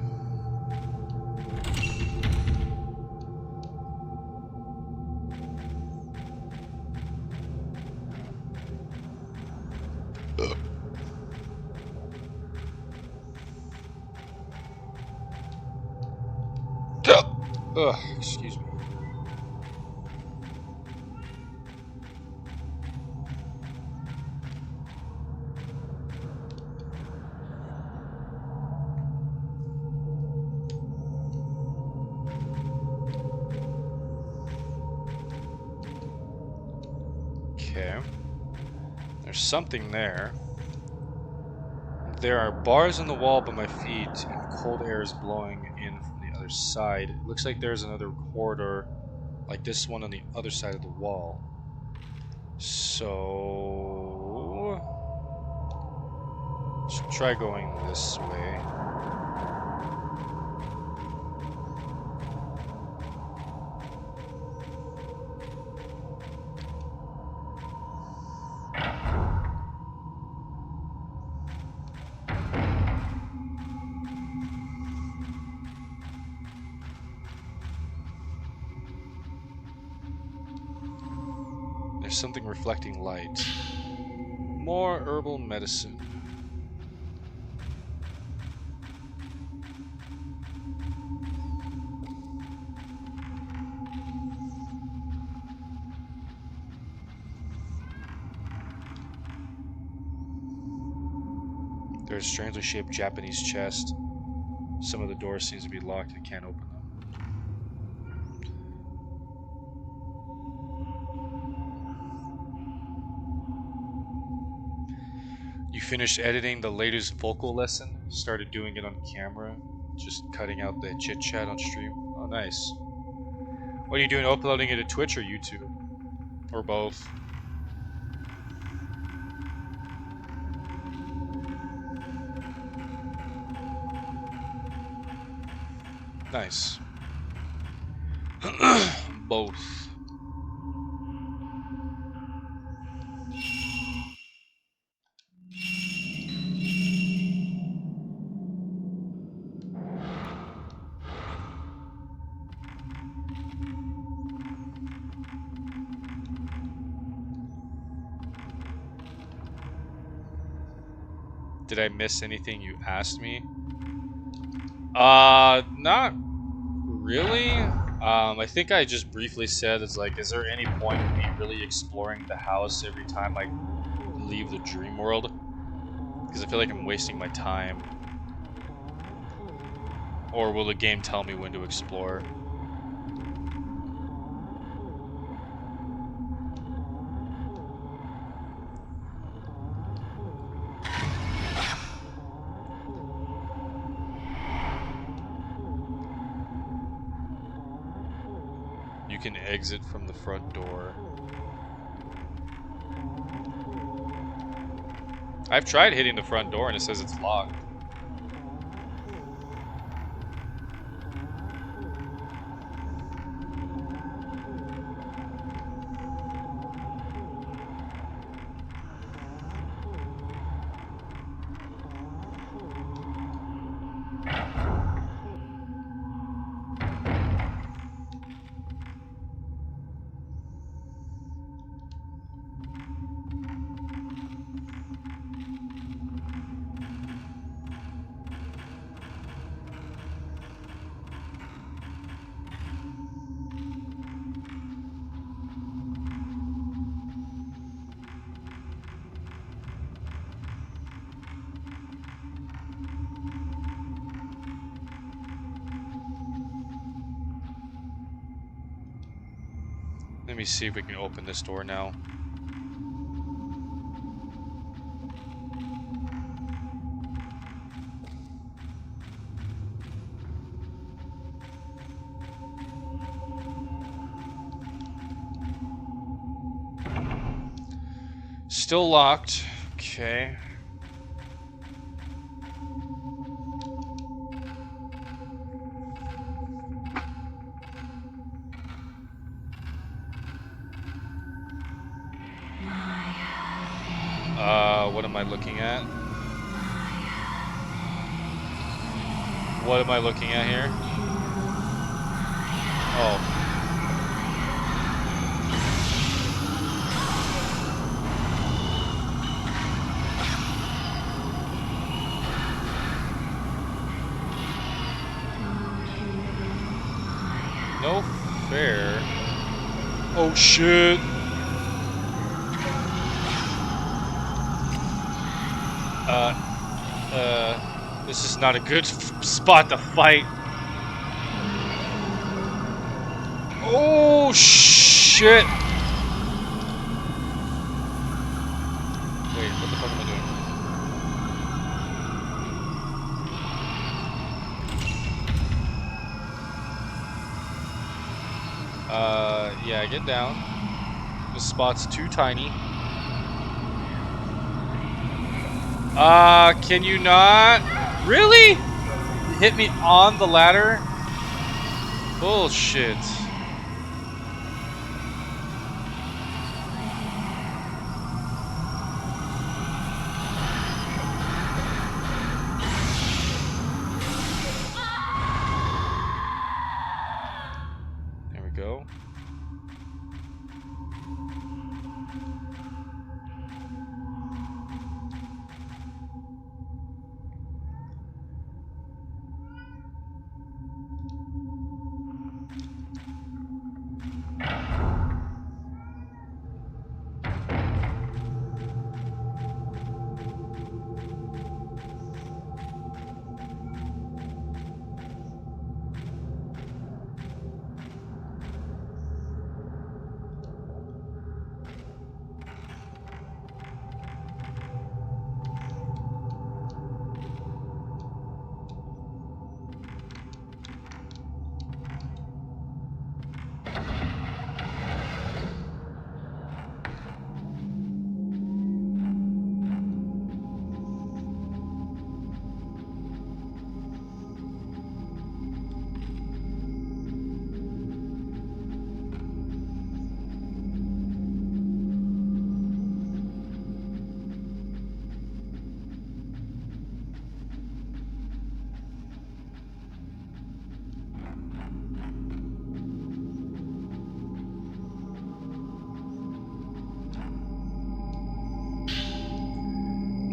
Ugh, excuse me. Okay. There's something there. There are bars in the wall by my feet, and cold air is blowing in from the other side. It looks like there's another corridor like this one on the other side of the wall. So... let's try going this way. There's something reflecting light. More herbal medicine. There's a strangely shaped Japanese chest. Some of the doors seems to be locked. I can't open them. You finished editing the latest vocal lesson? Started doing it on camera? Just cutting out the chit chat on stream? Oh, nice. What are you doing? Uploading it to Twitch or YouTube? Or both? Nice. Both. Did I miss anything you asked me? Not really. I think I just briefly said, it's like, is there any point in me really exploring the house every time I leave the dream world? Because I feel like I'm wasting my time. Or will the game tell me when to explore? You can exit from the front door. I've tried hitting the front door and it says it's locked. Let me see if we can open this door now. Still locked. Okay. What am I looking at? What am I looking at here? Oh. No fair. Oh shit. This is not a good spot to fight. Oh shit. Wait, what the fuck am I doing? Yeah, get down. This spot's too tiny. Can you not? Really? You hit me on the ladder? Bullshit. There we go.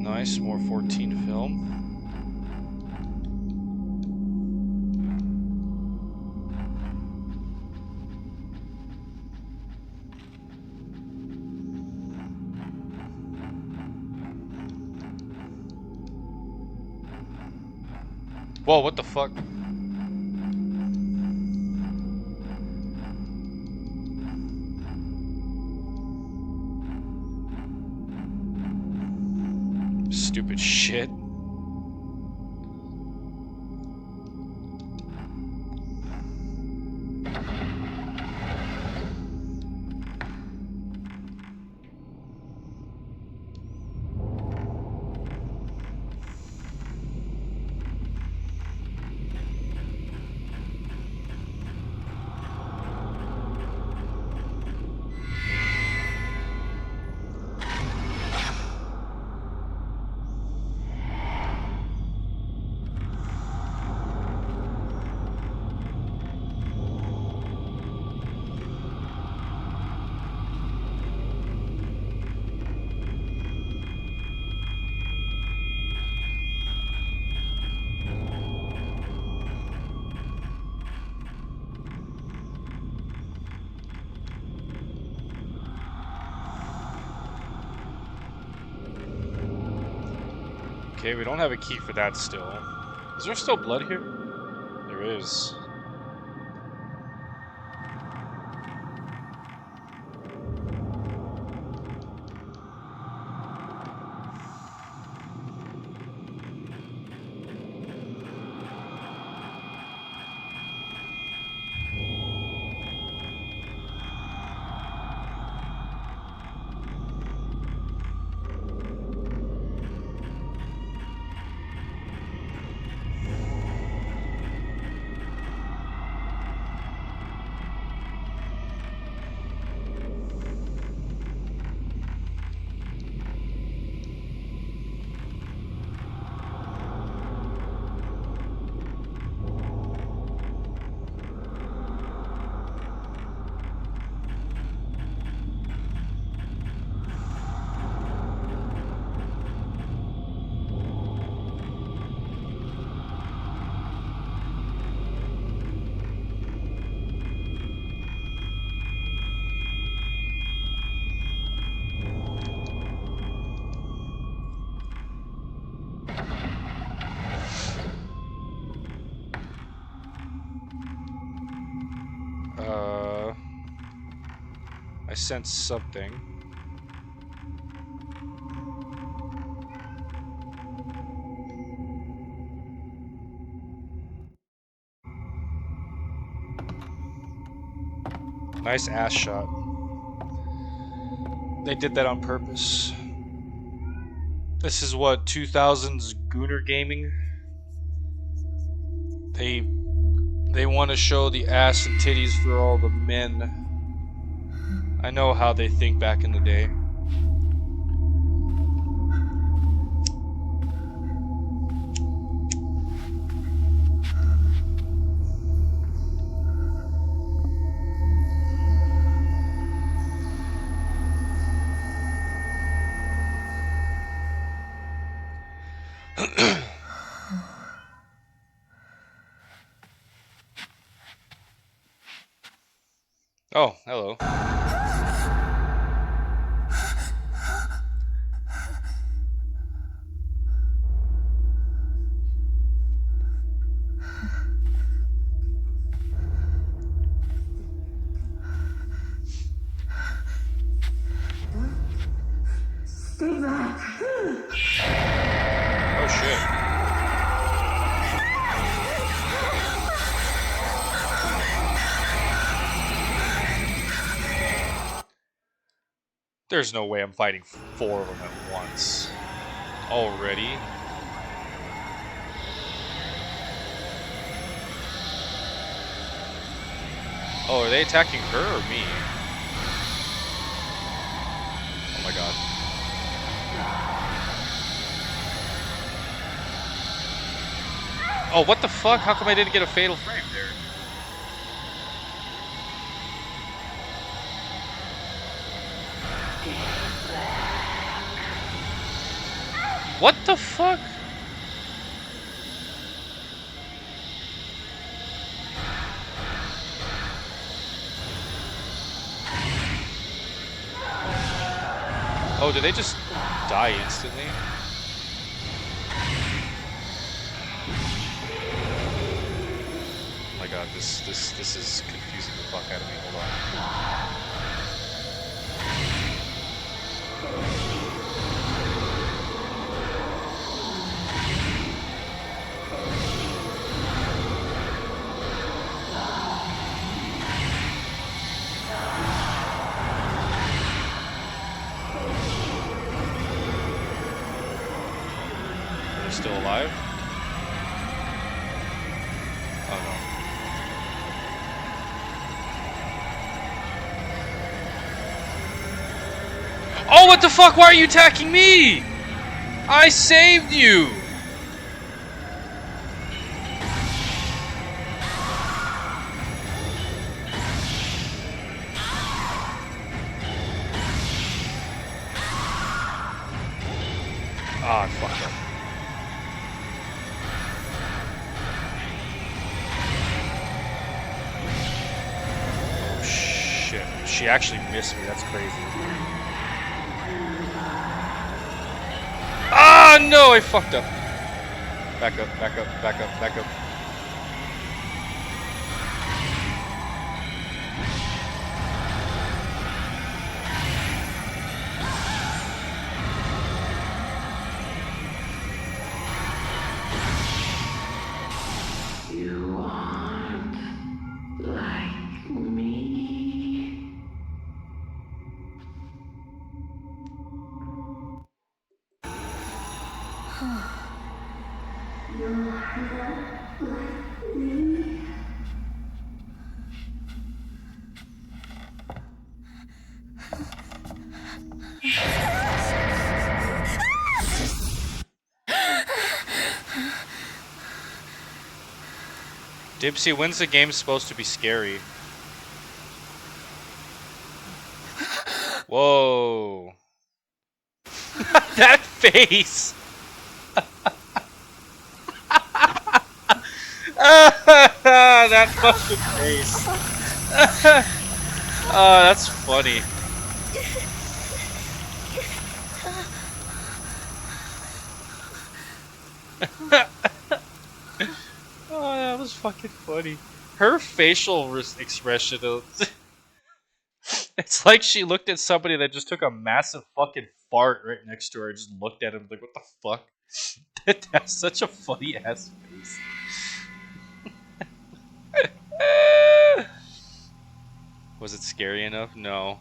Nice, more 14 film. Whoa, what the fuck? Stupid shit. Okay, we don't have a key for that still. Is there still blood here? There is. Uh, I sense something. Nice ass shot. They did that on purpose. This is what 2000s Gooner gaming. They want to show the ass and titties for all the men. I know how they think back in the day. Oh, hello. Stay back. Oh shit. There's no way I'm fighting 4 of them at once. Already? Oh, are they attacking her or me? Oh my god. Oh, what the fuck? How come I didn't get a fatal frame there? What the fuck? Oh, did they just die instantly? Oh my god, this is confusing the fuck out of me. Hold on. They're still alive? Oh no. Oh, what the fuck? Why are you attacking me? I saved you! Ah, I fucked up. Oh shit. She actually missed me. That's crazy. Ah, no, I fucked up. Back up, back up, back up, back up. You aren't like me. Dipsy, when's the game supposed to be scary? Whoa. That face! That fucking face. Oh, that's funny. Oh, that was fucking funny. Her facial expression, it's like she looked at somebody that just took a massive fucking fart right next to her and just looked at him like, what the fuck? That's such a funny ass face. Was it scary enough? No,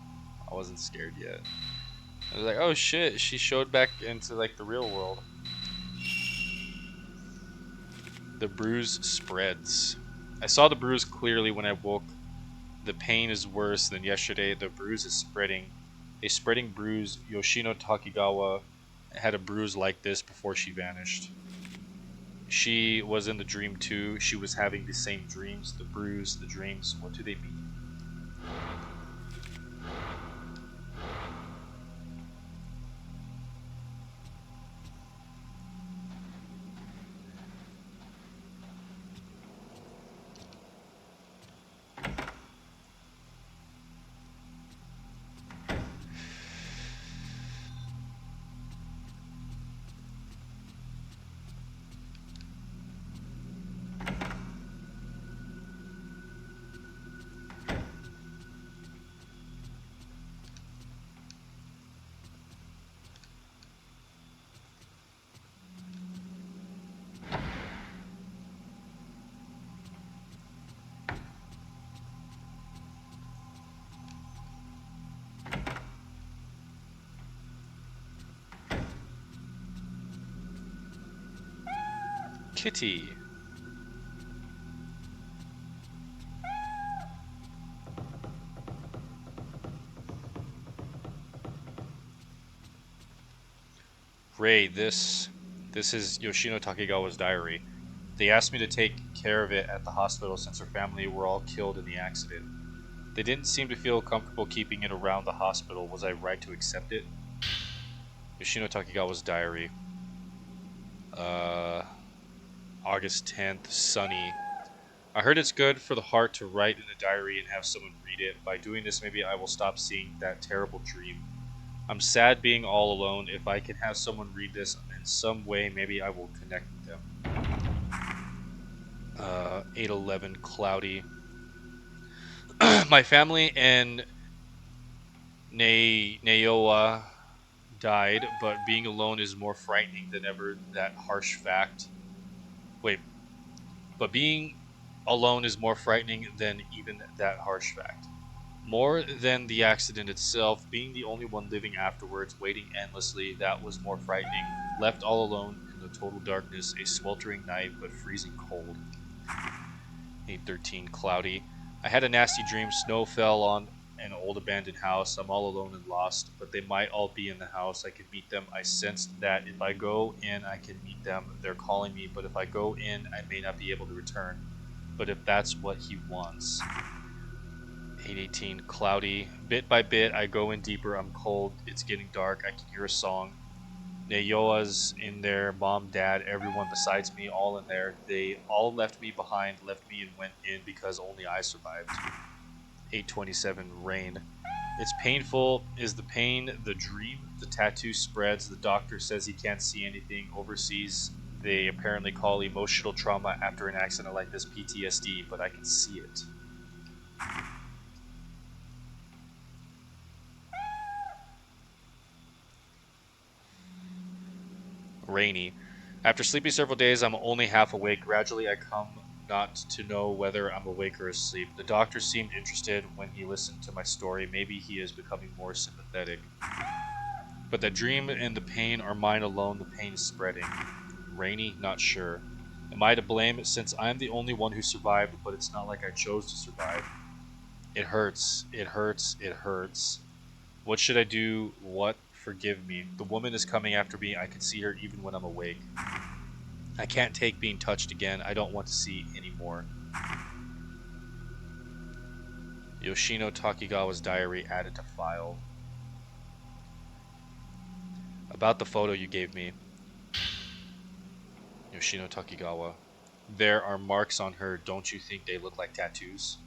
I wasn't scared yet. I was like, oh shit, she showed back into like the real world. The bruise spreads. I saw the bruise clearly when I woke. The pain is worse than yesterday. The bruise is spreading. A spreading bruise. Yoshino Takigawa had a bruise like this before she vanished. She was in the dream too. She was having the same dreams. The bruise, the dreams. What do they mean? Kitty. Ray, this is Yoshino Takegawa's diary. They asked me to take care of it at the hospital since her family were all killed in the accident. They didn't seem to feel comfortable keeping it around the hospital. Was I right to accept it? Yoshino Takegawa's diary. Uh, August 10th, sunny. I heard it's good for the heart to write in a diary and have someone read it. By doing this, maybe I will stop seeing that terrible dream. I'm sad being all alone. If I can have someone read this in some way, maybe I will connect with them. 8/11, cloudy. My family in Naoa died, but being alone is more frightening than ever. That harsh fact. Wait, but being alone is more frightening than even that harsh fact. More than the accident itself, being the only one living afterwards, waiting endlessly, that was more frightening. Left all alone in the total darkness, a sweltering night, but freezing cold. 8/13, cloudy. I had a nasty dream. Snow fell on an old abandoned house. I'm all alone and lost, but they might all be in the house. I could meet them. I sensed that if I go in, I can meet them. They're calling me, but if I go in, I may not be able to return. But if that's what he wants. 8/18, cloudy. Bit by bit, I go in deeper. I'm cold. It's getting dark. I can hear a song. Nayoa's in there, mom, dad, everyone besides me, all in there. They all left me behind, left me and went in because only I survived. 8/27, rain. It's painful. Is the pain the dream? The tattoo spreads. The doctor says he can't see anything. Overseas, they apparently call emotional trauma after an accident like this PTSD, but I can see it. Rainy. After sleeping several days, I'm only half awake. Gradually, I come not to know whether I'm awake or asleep. The doctor seemed interested when he listened to my story. Maybe he is becoming more sympathetic. But the dream and the pain are mine alone. The pain is spreading. Rainy, not sure. Am I to blame since I'm the only one who survived, but it's not like I chose to survive? It hurts. It hurts. It hurts. What should I do? What? Forgive me. The woman is coming after me. I can see her even when I'm awake. I can't take being touched again. I don't want to see anymore. Yoshino Takigawa's diary added to file. About the photo you gave me. Yoshino Takigawa. There are marks on her. Don't you think they look like tattoos?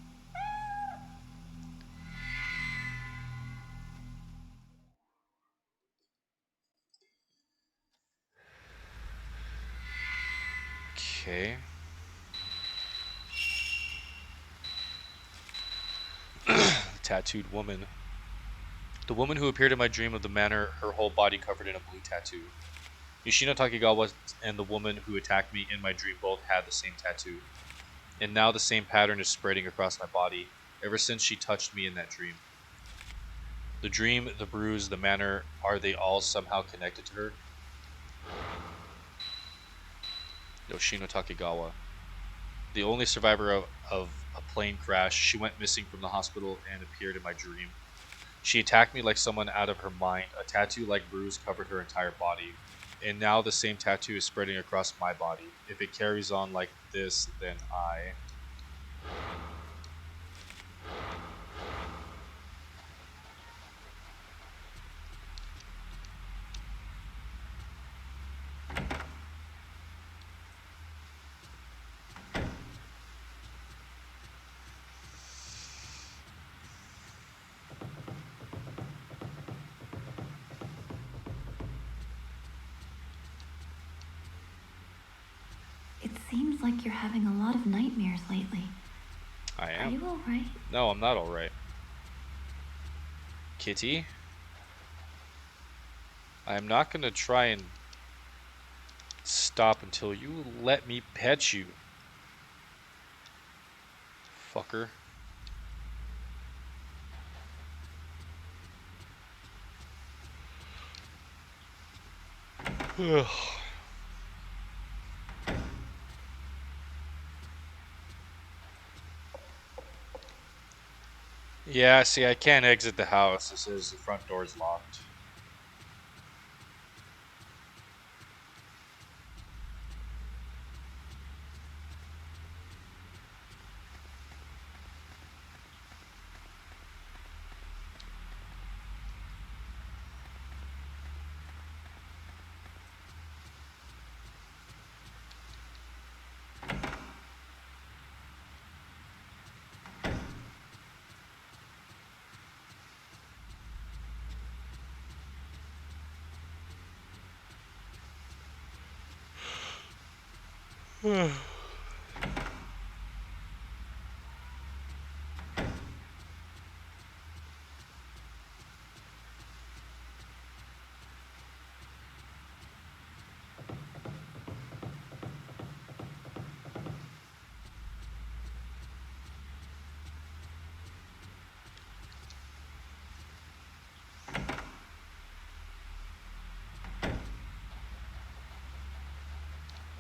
Okay. tattooed woman. The woman who appeared in my dream of the manor, her whole body covered in a blue tattoo. Yoshino Takegawa and the woman who attacked me in my dream both had the same tattoo. And now the same pattern is spreading across my body, ever since she touched me in that dream. The dream, the bruise, the manor, are they all somehow connected to her? Yoshino Takegawa. The only survivor of a plane crash, she went missing from the hospital and appeared in my dream. She attacked me like someone out of her mind. A tattoo-like bruise covered her entire body. And now the same tattoo is spreading across my body. If it carries on like this, then I... It seems like you're having a lot of nightmares lately. I Are am. you alright? No, I'm not alright. Kitty? I'm not gonna try and stop until you let me pet you. Fucker. Ugh. Yeah, see, I can't exit the house. It says the front door's locked.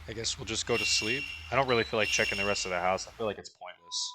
I guess we'll just go to sleep. I don't really feel like checking the rest of the house. I feel like it's pointless.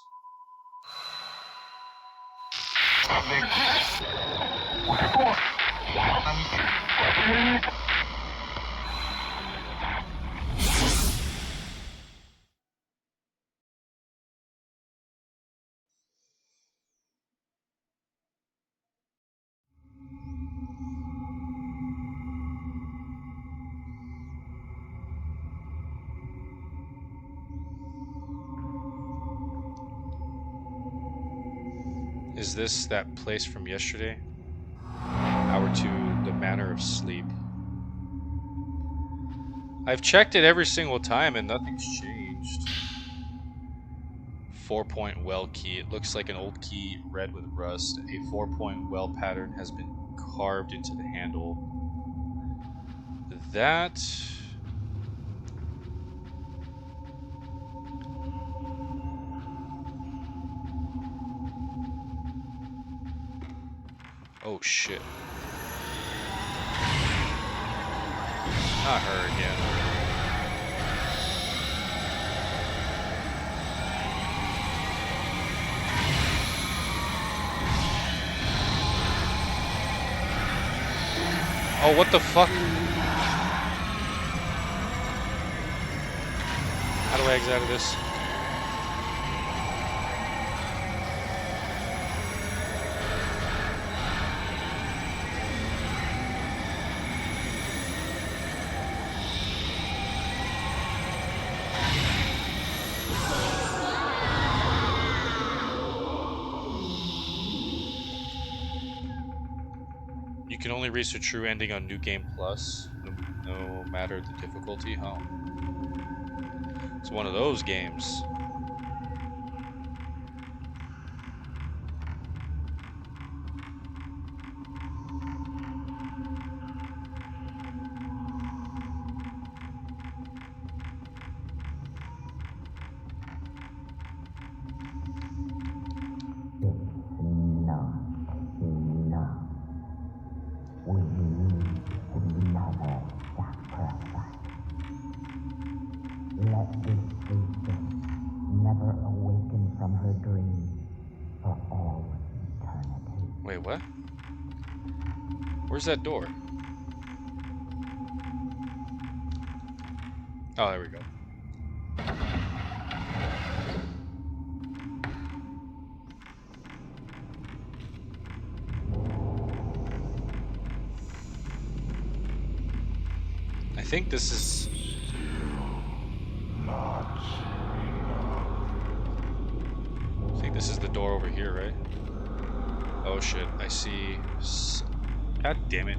Is this that place from yesterday? Hour 2, the Manor of Sleep. I've checked it every single time and nothing's changed. 4-point well key. It looks like an old key, red with rust. A 4-point well pattern has been carved into the handle. That... Oh shit. Not her again. Oh, what the fuck? How do I exit out of this? You can only reach the true ending on New Game Plus, no matter the difficulty. Oh. It's one of those games. dream for all eternity. Wait, what? Where's that door? Oh, there we go. I think this is... I think this is the door over here, right? Oh shit, I see... God damn it.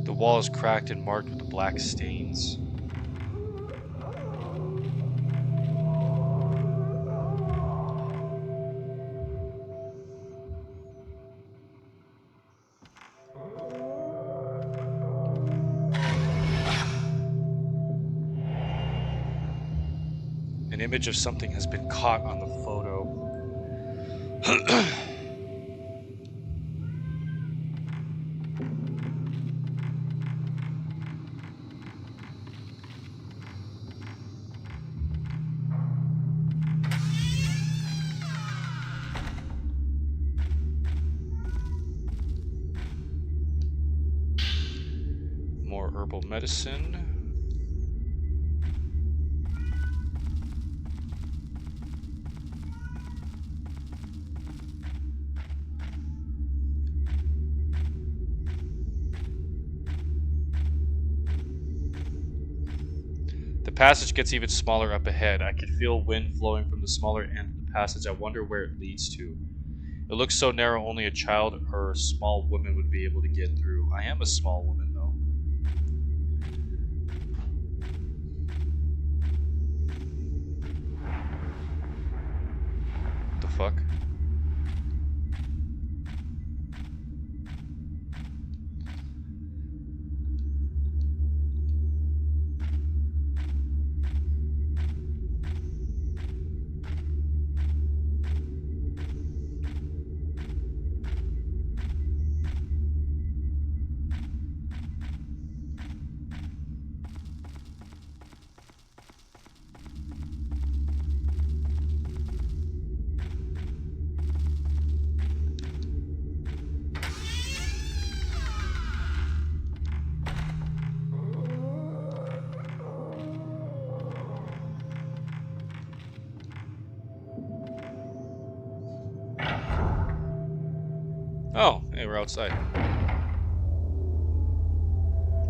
The wall is cracked and marked with black stains. An image of something has been caught on the photo. More herbal medicine. The passage gets even smaller up ahead. I can feel wind flowing from the smaller end of the passage. I wonder where it leads to. It looks so narrow only a child or a small woman would be able to get through. I am a small woman, though. What the fuck? Oh, hey, we're outside.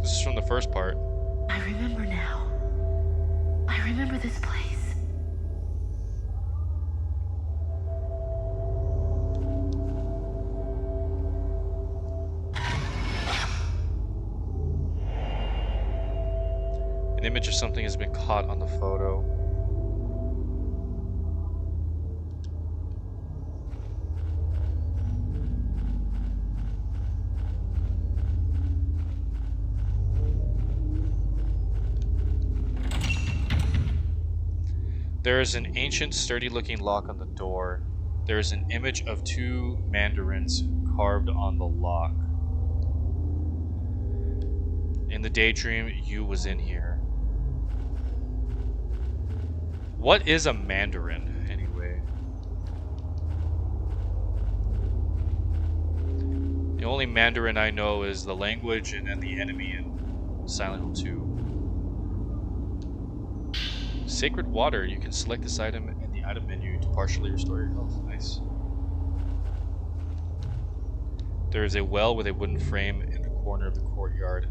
This is from the first part. I remember now. I remember this place. An image of something has been caught on the photo. There is an ancient, sturdy-looking lock on the door. There is an image of two mandarins carved on the lock. In the daydream, you was in here. What is a mandarin, anyway? The only mandarin I know is the language and then the enemy in Silent Hill 2. Sacred water. You can select this item in the item menu to partially restore your health. Nice. There is a well with a wooden frame in the corner of the courtyard.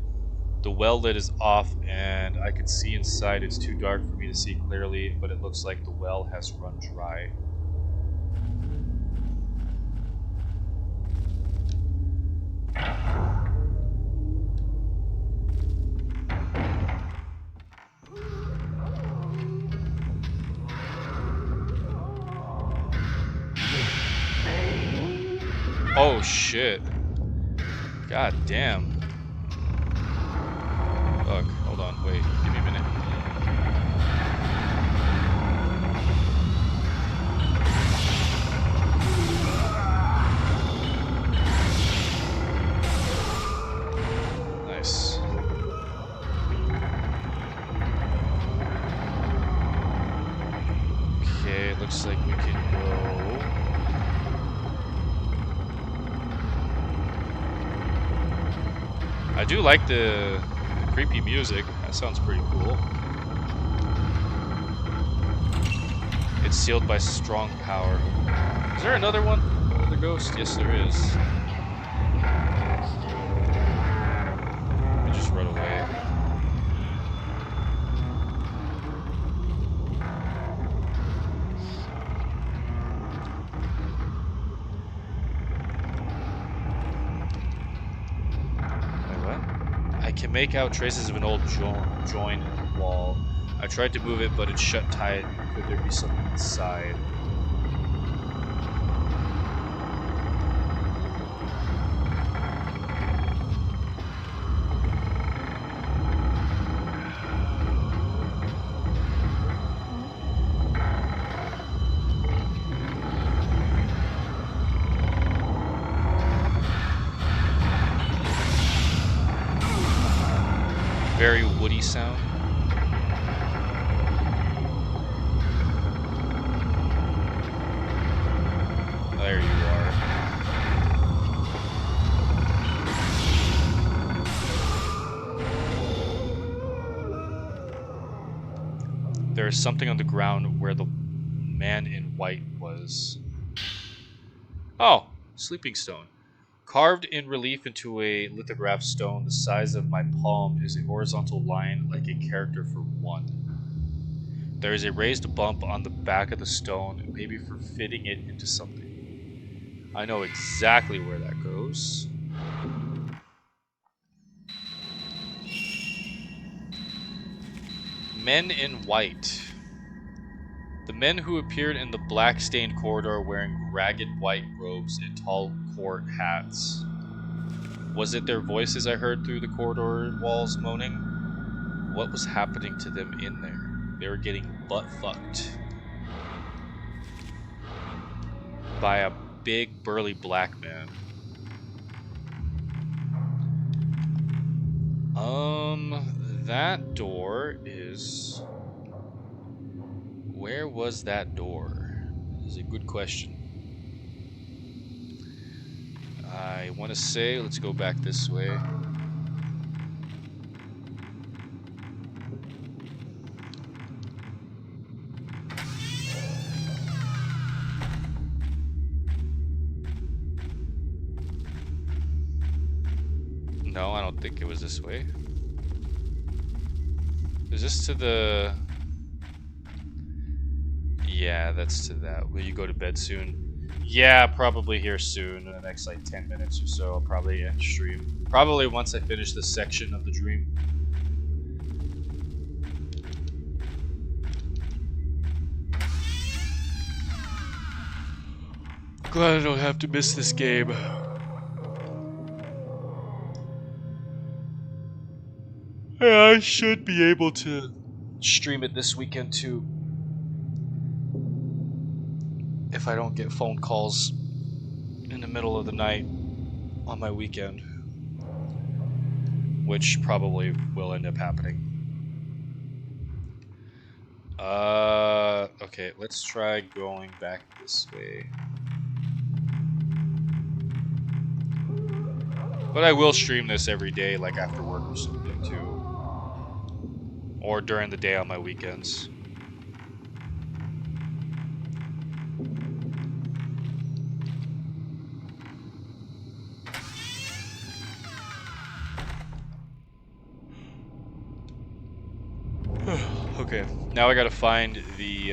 The well lid is off and I could see inside. It's too dark for me to see clearly, but it looks like the well has run dry. Oh shit. God damn. Fuck, hold on, wait, give me a minute. Nice. Okay, it looks like we can go. I do like the creepy music. That sounds pretty cool. It's sealed by strong power. Is there another one? Another ghost? Yes, there is. I just run away. Wait, what? I can make out traces of an old joint in the wall. I tried to move it, but it's shut tight. Could there be something inside? Very woody sound. There you are. There is something on the ground where the man in white was. Oh, sleeping stone. Carved in relief into a lithograph stone the size of my palm is a horizontal line like a character for one. There is a raised bump on the back of the stone, maybe for fitting it into something. I know exactly where that goes. Men in white. The men who appeared in the black-stained corridor wearing ragged white robes and tall court hats. Was it their voices I heard through the corridor walls moaning? What was happening to them in there? They were getting butt-fucked by a big, burly black man. That door is... Where was that door? This is a good question. I want to say, let's go back this way. No, I don't think it was this way. Is this to the... Yeah, that's to that. Will you go to bed soon? Yeah, probably here soon. In the next like 10 minutes or so, I'll probably end stream. Probably once I finish this section of the dream. Glad I don't have to miss this game. Yeah, I should be able to stream it this weekend too. If I don't get phone calls in the middle of the night on my weekend. Which probably will end up happening. Okay, let's try going back this way. But I will stream this every day, like after work or something too. Or during the day on my weekends. Okay, now I gotta find the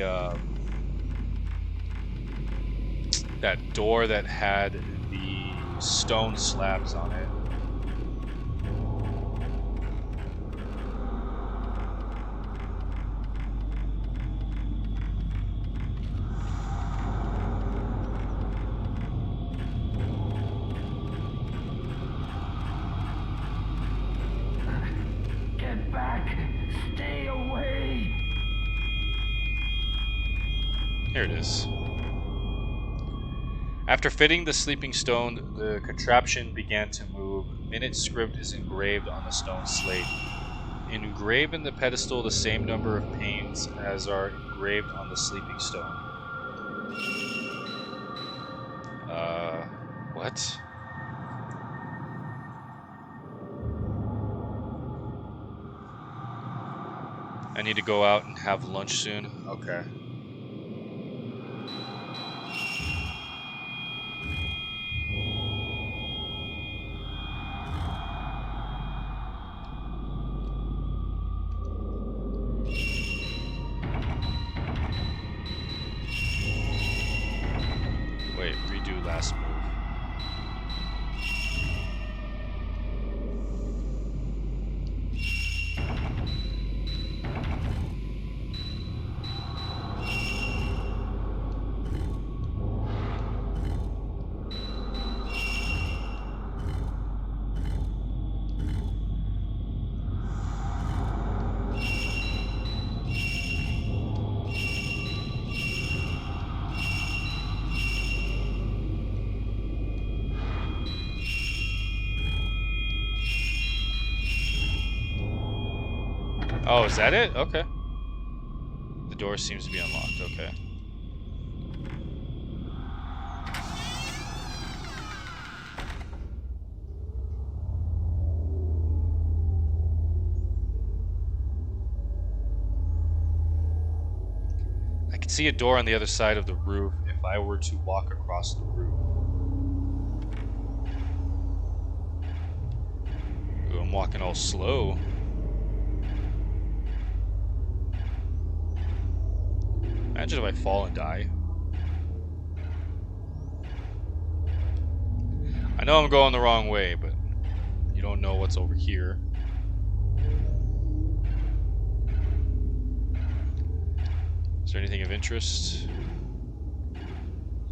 that door that had the stone slabs on it. Get back! Stay away! Here it is. After fitting the sleeping stone, the contraption began to move. Minute script is engraved on the stone slate. Engrave in the pedestal the same number of panes as are engraved on the sleeping stone. What? I need to go out and have lunch soon. Okay. Wait, redo last move. Oh, is that it? Okay. The door seems to be unlocked. Okay. I can see a door on the other side of the roof if I were to walk across the roof. Ooh, I'm walking all slow. Imagine if I fall and die. I know I'm going the wrong way, but you don't know what's over here. Is there anything of interest?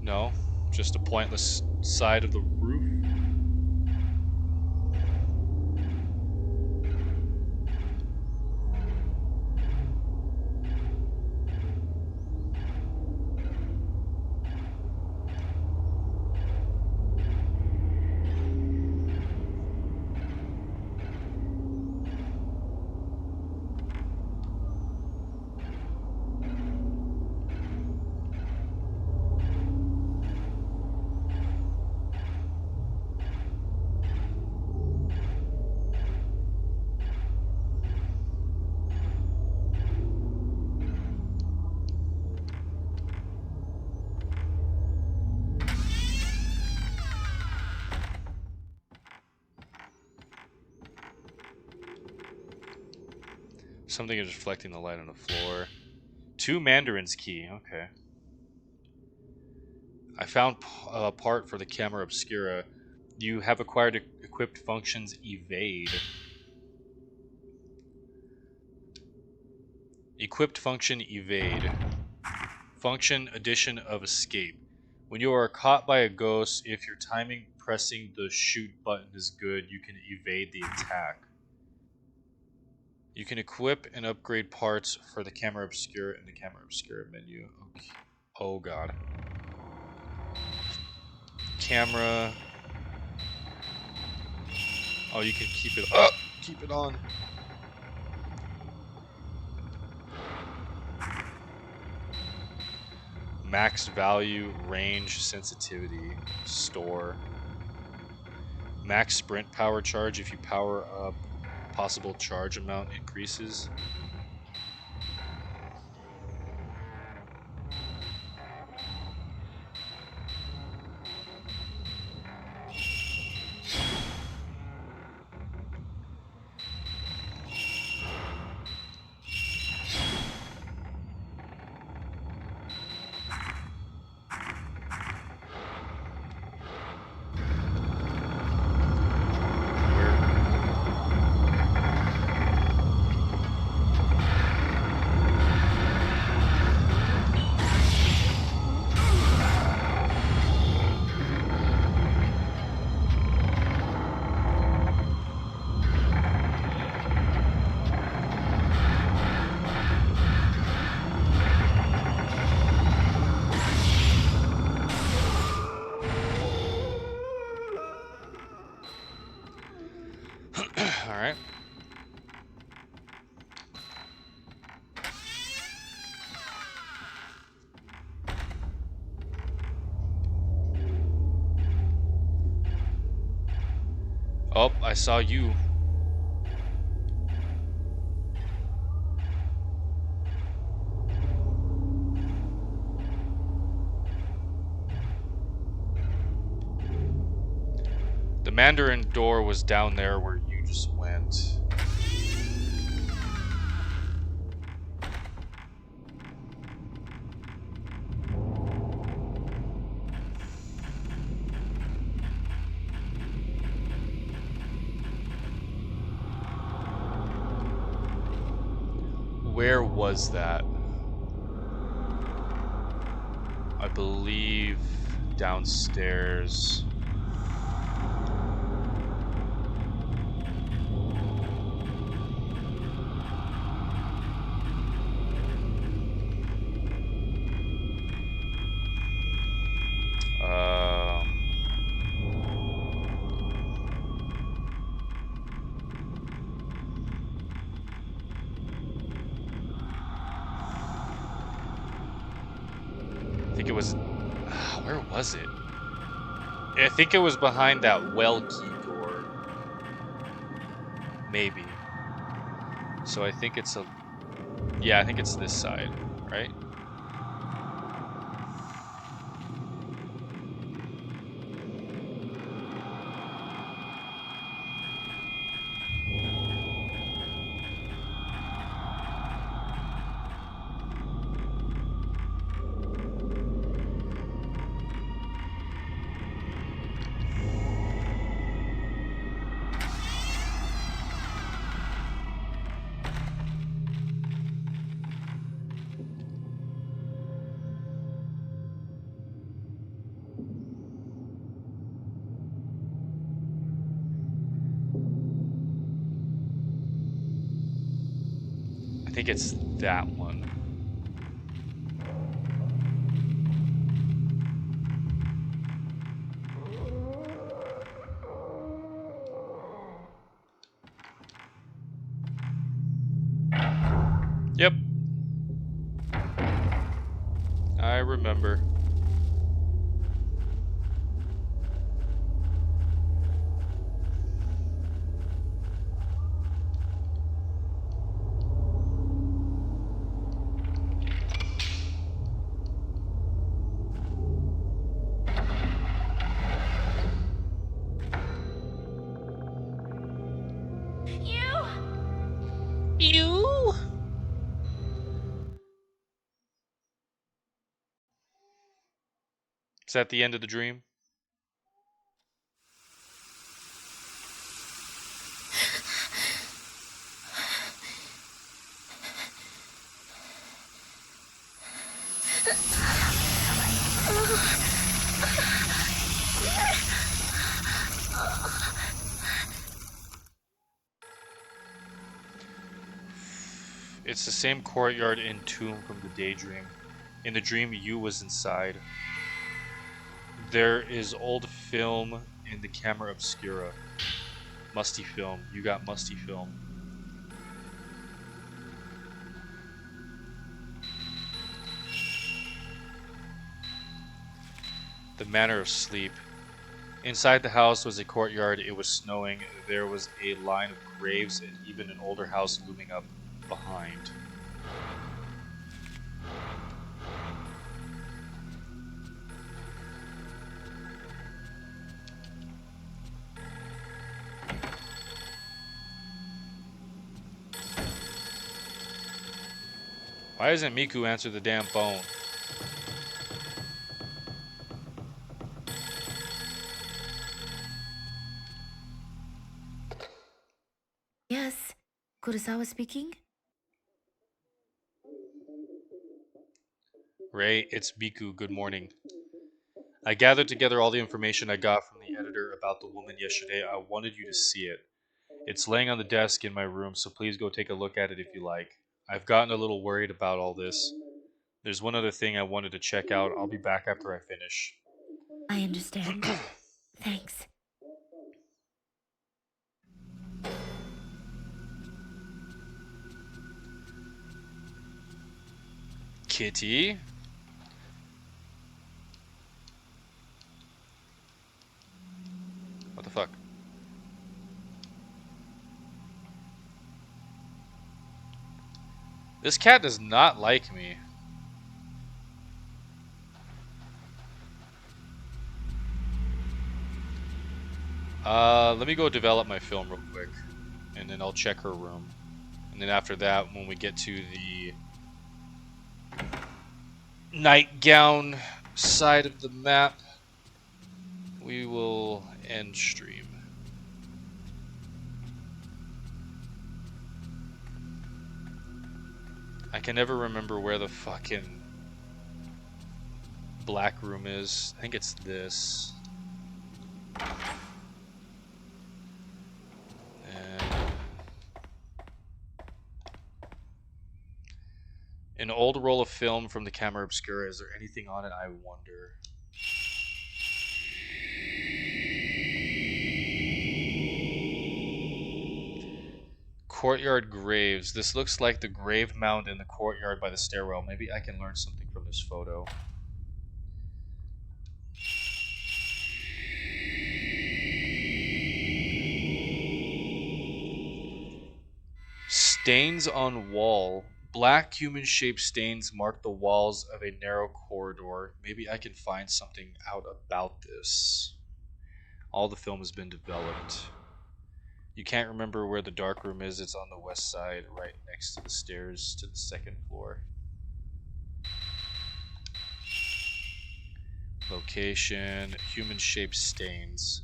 No, just a pointless side of the roof. Something is reflecting the light on the floor. 2 Mandarin's key. Okay. I found a part for the camera obscura. You have acquired equipped functions evade. Equipped function evade. Function addition of escape. When you are caught by a ghost, if your timing pressing the shoot button is good, you can evade the attack. You can equip and upgrade parts for the camera obscura in the camera obscura menu. Okay. Oh god. Camera. Oh, you can keep it up. Keep it on. Max value, range, sensitivity, store. Max sprint power charge if you power up, possible charge amount increases. Oh, I saw you. The Mandarin door was down there where you just went. Where was that? I believe downstairs. Um, I think it was. Where was it? I think it was behind that well key door. Maybe. So I think it's a. Yeah, I think it's this side, right? I think it's that one. Yep, I remember. You? Is that the end of the dream? It's the same courtyard and tomb from the daydream. In the dream, you was inside. There is old film in the camera obscura. Musty film. You got musty film. The manner of sleep. Inside the house was a courtyard. It was snowing. There was a line of graves and even an older house looming up behind. Why doesn't Miku answer the damn phone? Yes, Kurosawa speaking. Ray, it's Miku. Good morning. I gathered together all the information I got from the editor about the woman yesterday. I wanted you to see it. It's laying on the desk in my room, so please go take a look at it if you like. I've gotten a little worried about all this. There's one other thing I wanted to check out. I'll be back after I finish. I understand. Thanks. Kitty? What the fuck? This cat does not like me. Let me go develop my film real quick, and then I'll check her room. And then after that, when we get to the nightgown side of the map, we will end stream. I can never remember where the fucking black room is. I think it's this. And an old roll of film from the camera obscura. Is there anything on it? I wonder. Courtyard graves. This looks like the grave mound in the courtyard by the stairwell. Maybe I can learn something from this photo. Stains on wall. Black human-shaped stains mark the walls of a narrow corridor. Maybe I can find something out about this. All the film has been developed. You can't remember where the dark room is. It's on the west side, right next to the stairs to the second floor. Location, human-shaped stains.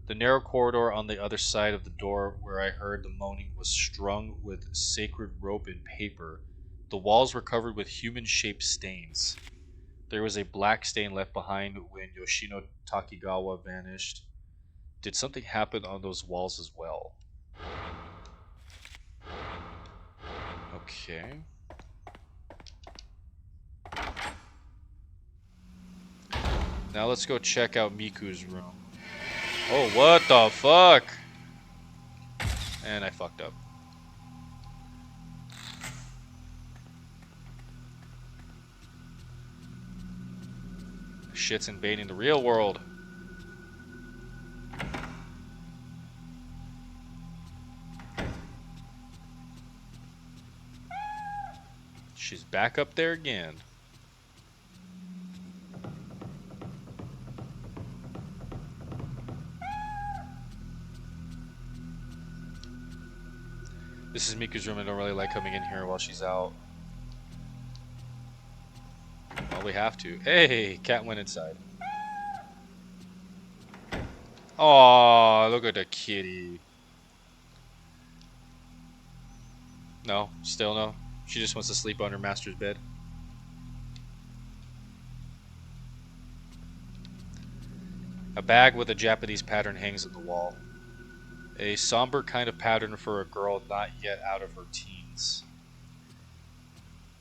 The narrow corridor on the other side of the door where I heard the moaning was strung with sacred rope and paper. The walls were covered with human-shaped stains. There was a black stain left behind when Yoshino Takigawa vanished. Did something happen on those walls as well? Okay. Now let's go check out Miku's room. Oh, what the fuck? And I fucked up. Shit's invading the real world. She's back up there again. This is Miku's room. I don't really like coming in here while she's out. Well, we have to. Hey, cat went inside. Oh, look at the kitty. No, still no. She just wants to sleep on her master's bed. A bag with a Japanese pattern hangs on the wall. A somber kind of pattern for a girl not yet out of her teens.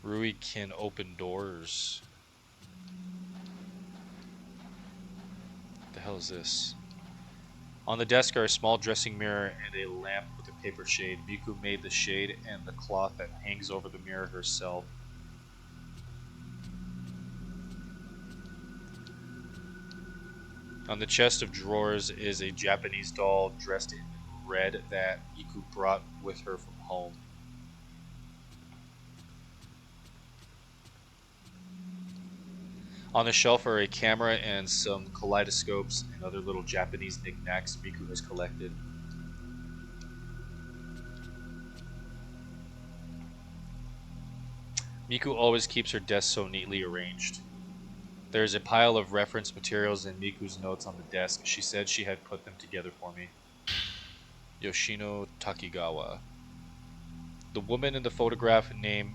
Rui can open doors. What the hell is this? On the desk are a small dressing mirror and a lamp with a paper shade. Miku made the shade and the cloth that hangs over the mirror herself. On the chest of drawers is a Japanese doll dressed in red that Miku brought with her from home. On the shelf are a camera and some kaleidoscopes and other little Japanese knickknacks Miku has collected. Miku always keeps her desk so neatly arranged. There is a pile of reference materials and Miku's notes on the desk. She said she had put them together for me. Yoshino Takigawa. The woman in the photograph named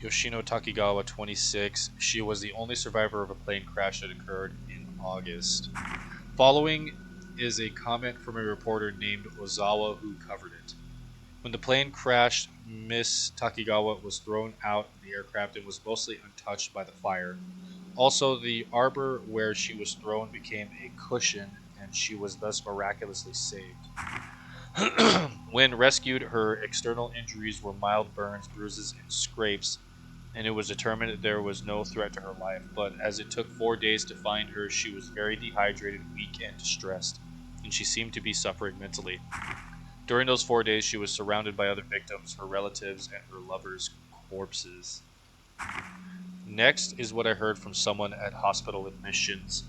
Yoshino Takigawa, 26. She was the only survivor of a plane crash that occurred in August. Following is a comment from a reporter named Ozawa who covered it. When the plane crashed, Miss Takigawa was thrown out of the aircraft and was mostly untouched by the fire. Also, the arbor where she was thrown became a cushion and she was thus miraculously saved. When rescued, her external injuries were mild burns, bruises, and scrapes, and it was determined that there was no threat to her life. But as it took 4 days to find her, she was very dehydrated, weak, and distressed, and she seemed to be suffering mentally. During those 4 days, she was surrounded by other victims, her relatives, and her lovers, corpses. Next is what I heard from someone at hospital admissions.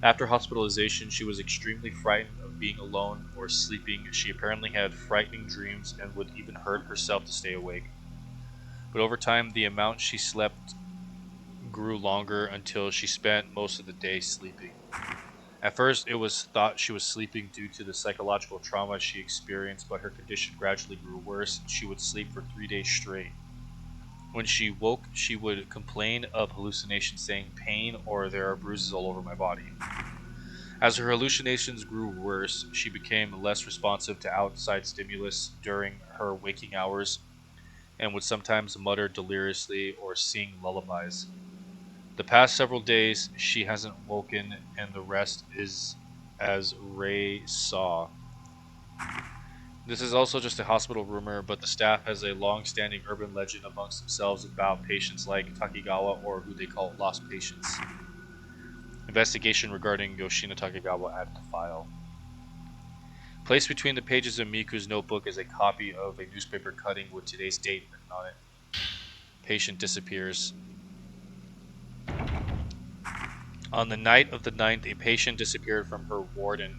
After hospitalization, she was extremely frightened of being alone or sleeping. She apparently had frightening dreams and would even hurt herself to stay awake. But over time, the amount she slept grew longer until she spent most of the day sleeping. At first, it was thought she was sleeping due to the psychological trauma she experienced, but her condition gradually grew worse and she would sleep for 3 days straight. When she woke, she would complain of hallucinations, saying pain or there are bruises all over my body. As her hallucinations grew worse, she became less responsive to outside stimulus during her waking hours and would sometimes mutter deliriously or sing lullabies. The past several days, she hasn't woken, and the rest is as Ray saw. This is also just a hospital rumor, but the staff has a long standing urban legend amongst themselves about patients like Takigawa or who they call lost patients. Investigation regarding Yoshino Takigawa added to file. Placed between the pages of Miku's notebook is a copy of a newspaper cutting with today's date written on it. Patient disappears. On the night of the 9th, a patient disappeared from her ward in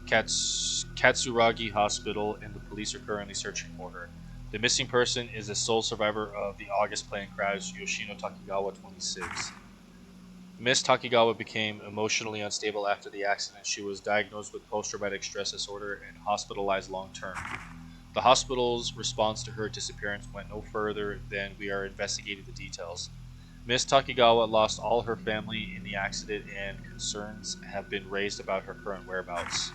Katsuragi Hospital, and the police are currently searching for her. The missing person is the sole survivor of the August plane crash, Yoshino Takigawa, 26. Miss Takigawa became emotionally unstable after the accident. She was diagnosed with post-traumatic stress disorder and hospitalized long-term. The hospital's response to her disappearance went no further than we are investigating the details. Miss Takigawa lost all her family in the accident, and concerns have been raised about her current whereabouts.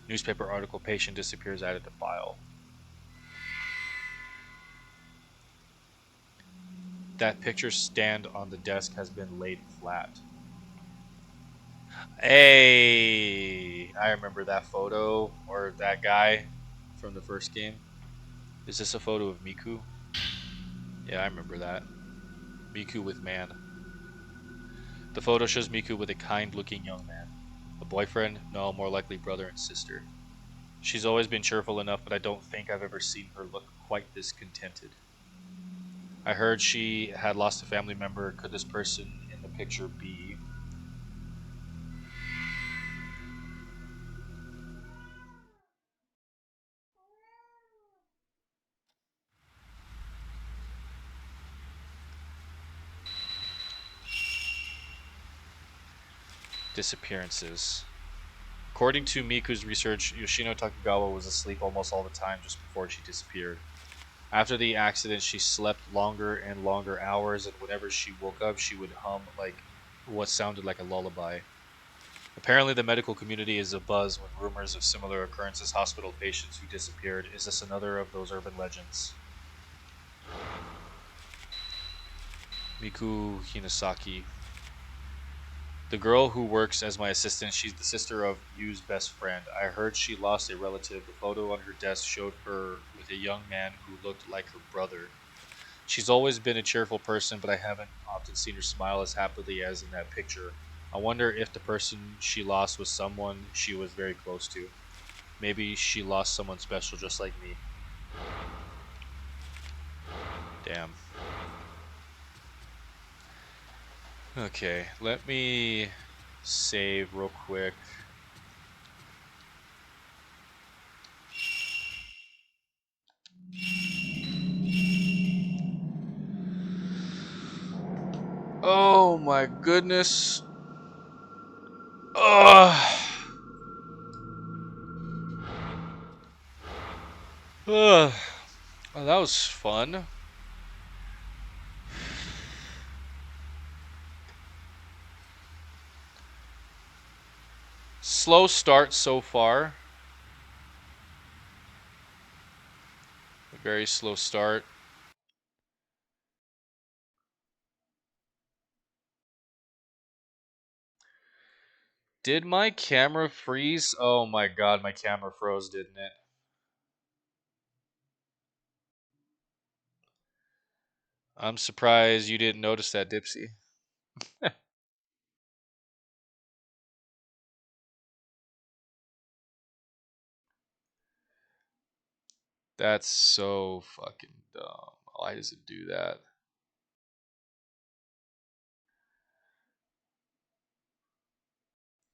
Newspaper article patient disappears added to file. That picture stand on the desk has been laid flat. Hey, I remember that photo or that guy from the first game. Is this a photo of Miku? Yeah, I remember that. Miku with man. The photo shows Miku with a kind looking young man. A boyfriend? No, more likely brother and sister. She's always been cheerful enough, but I don't think I've ever seen her look quite this contented. I heard she had lost a family member. Could this person in the picture be? Disappearances. According to Miku's research, Yoshino Takugawa was asleep almost all the time just before she disappeared. After the accident, she slept longer and longer hours, and whenever she woke up, she would hum like what sounded like a lullaby. Apparently, the medical community is abuzz with rumors of similar occurrences, hospital patients who disappeared. Is this another of those urban legends? Miku Hinasaki. The girl who works as my assistant, she's the sister of Yu's best friend. I heard she lost a relative. The photo on her desk showed her with a young man who looked like her brother. She's always been a cheerful person, but I haven't often seen her smile as happily as in that picture. I wonder if the person she lost was someone she was very close to. Maybe she lost someone special just like me. Damn. Okay, let me save real quick. Oh my goodness. Ugh. Ugh. Oh, that was fun. Slow start so far. A very slow start. Did my camera freeze? Oh my god, my camera froze, didn't it? I'm surprised you didn't notice that, Dipsy. That's so fucking dumb. Why does it do that?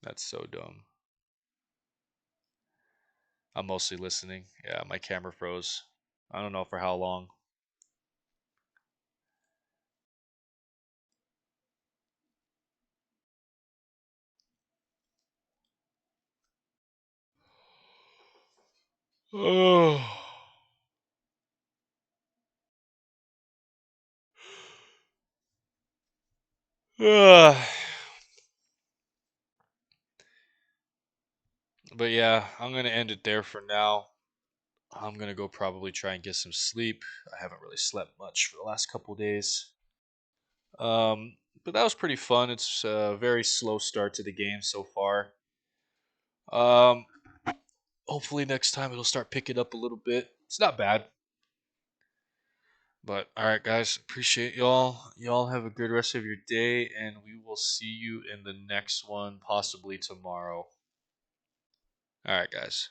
That's so dumb. I'm mostly listening. Yeah, my camera froze. I don't know for how long. Oh. But yeah, I'm gonna end it there for now. I'm gonna go probably try and get some sleep. I haven't really slept much for the last couple days. But that was pretty fun. It's a very slow start to the game so far. Um, Hopefully next time it'll start picking up a little bit. It's not bad. But all right, guys, appreciate y'all. Y'all have a good rest of your day, and we will see you in the next one, possibly tomorrow. All right, guys.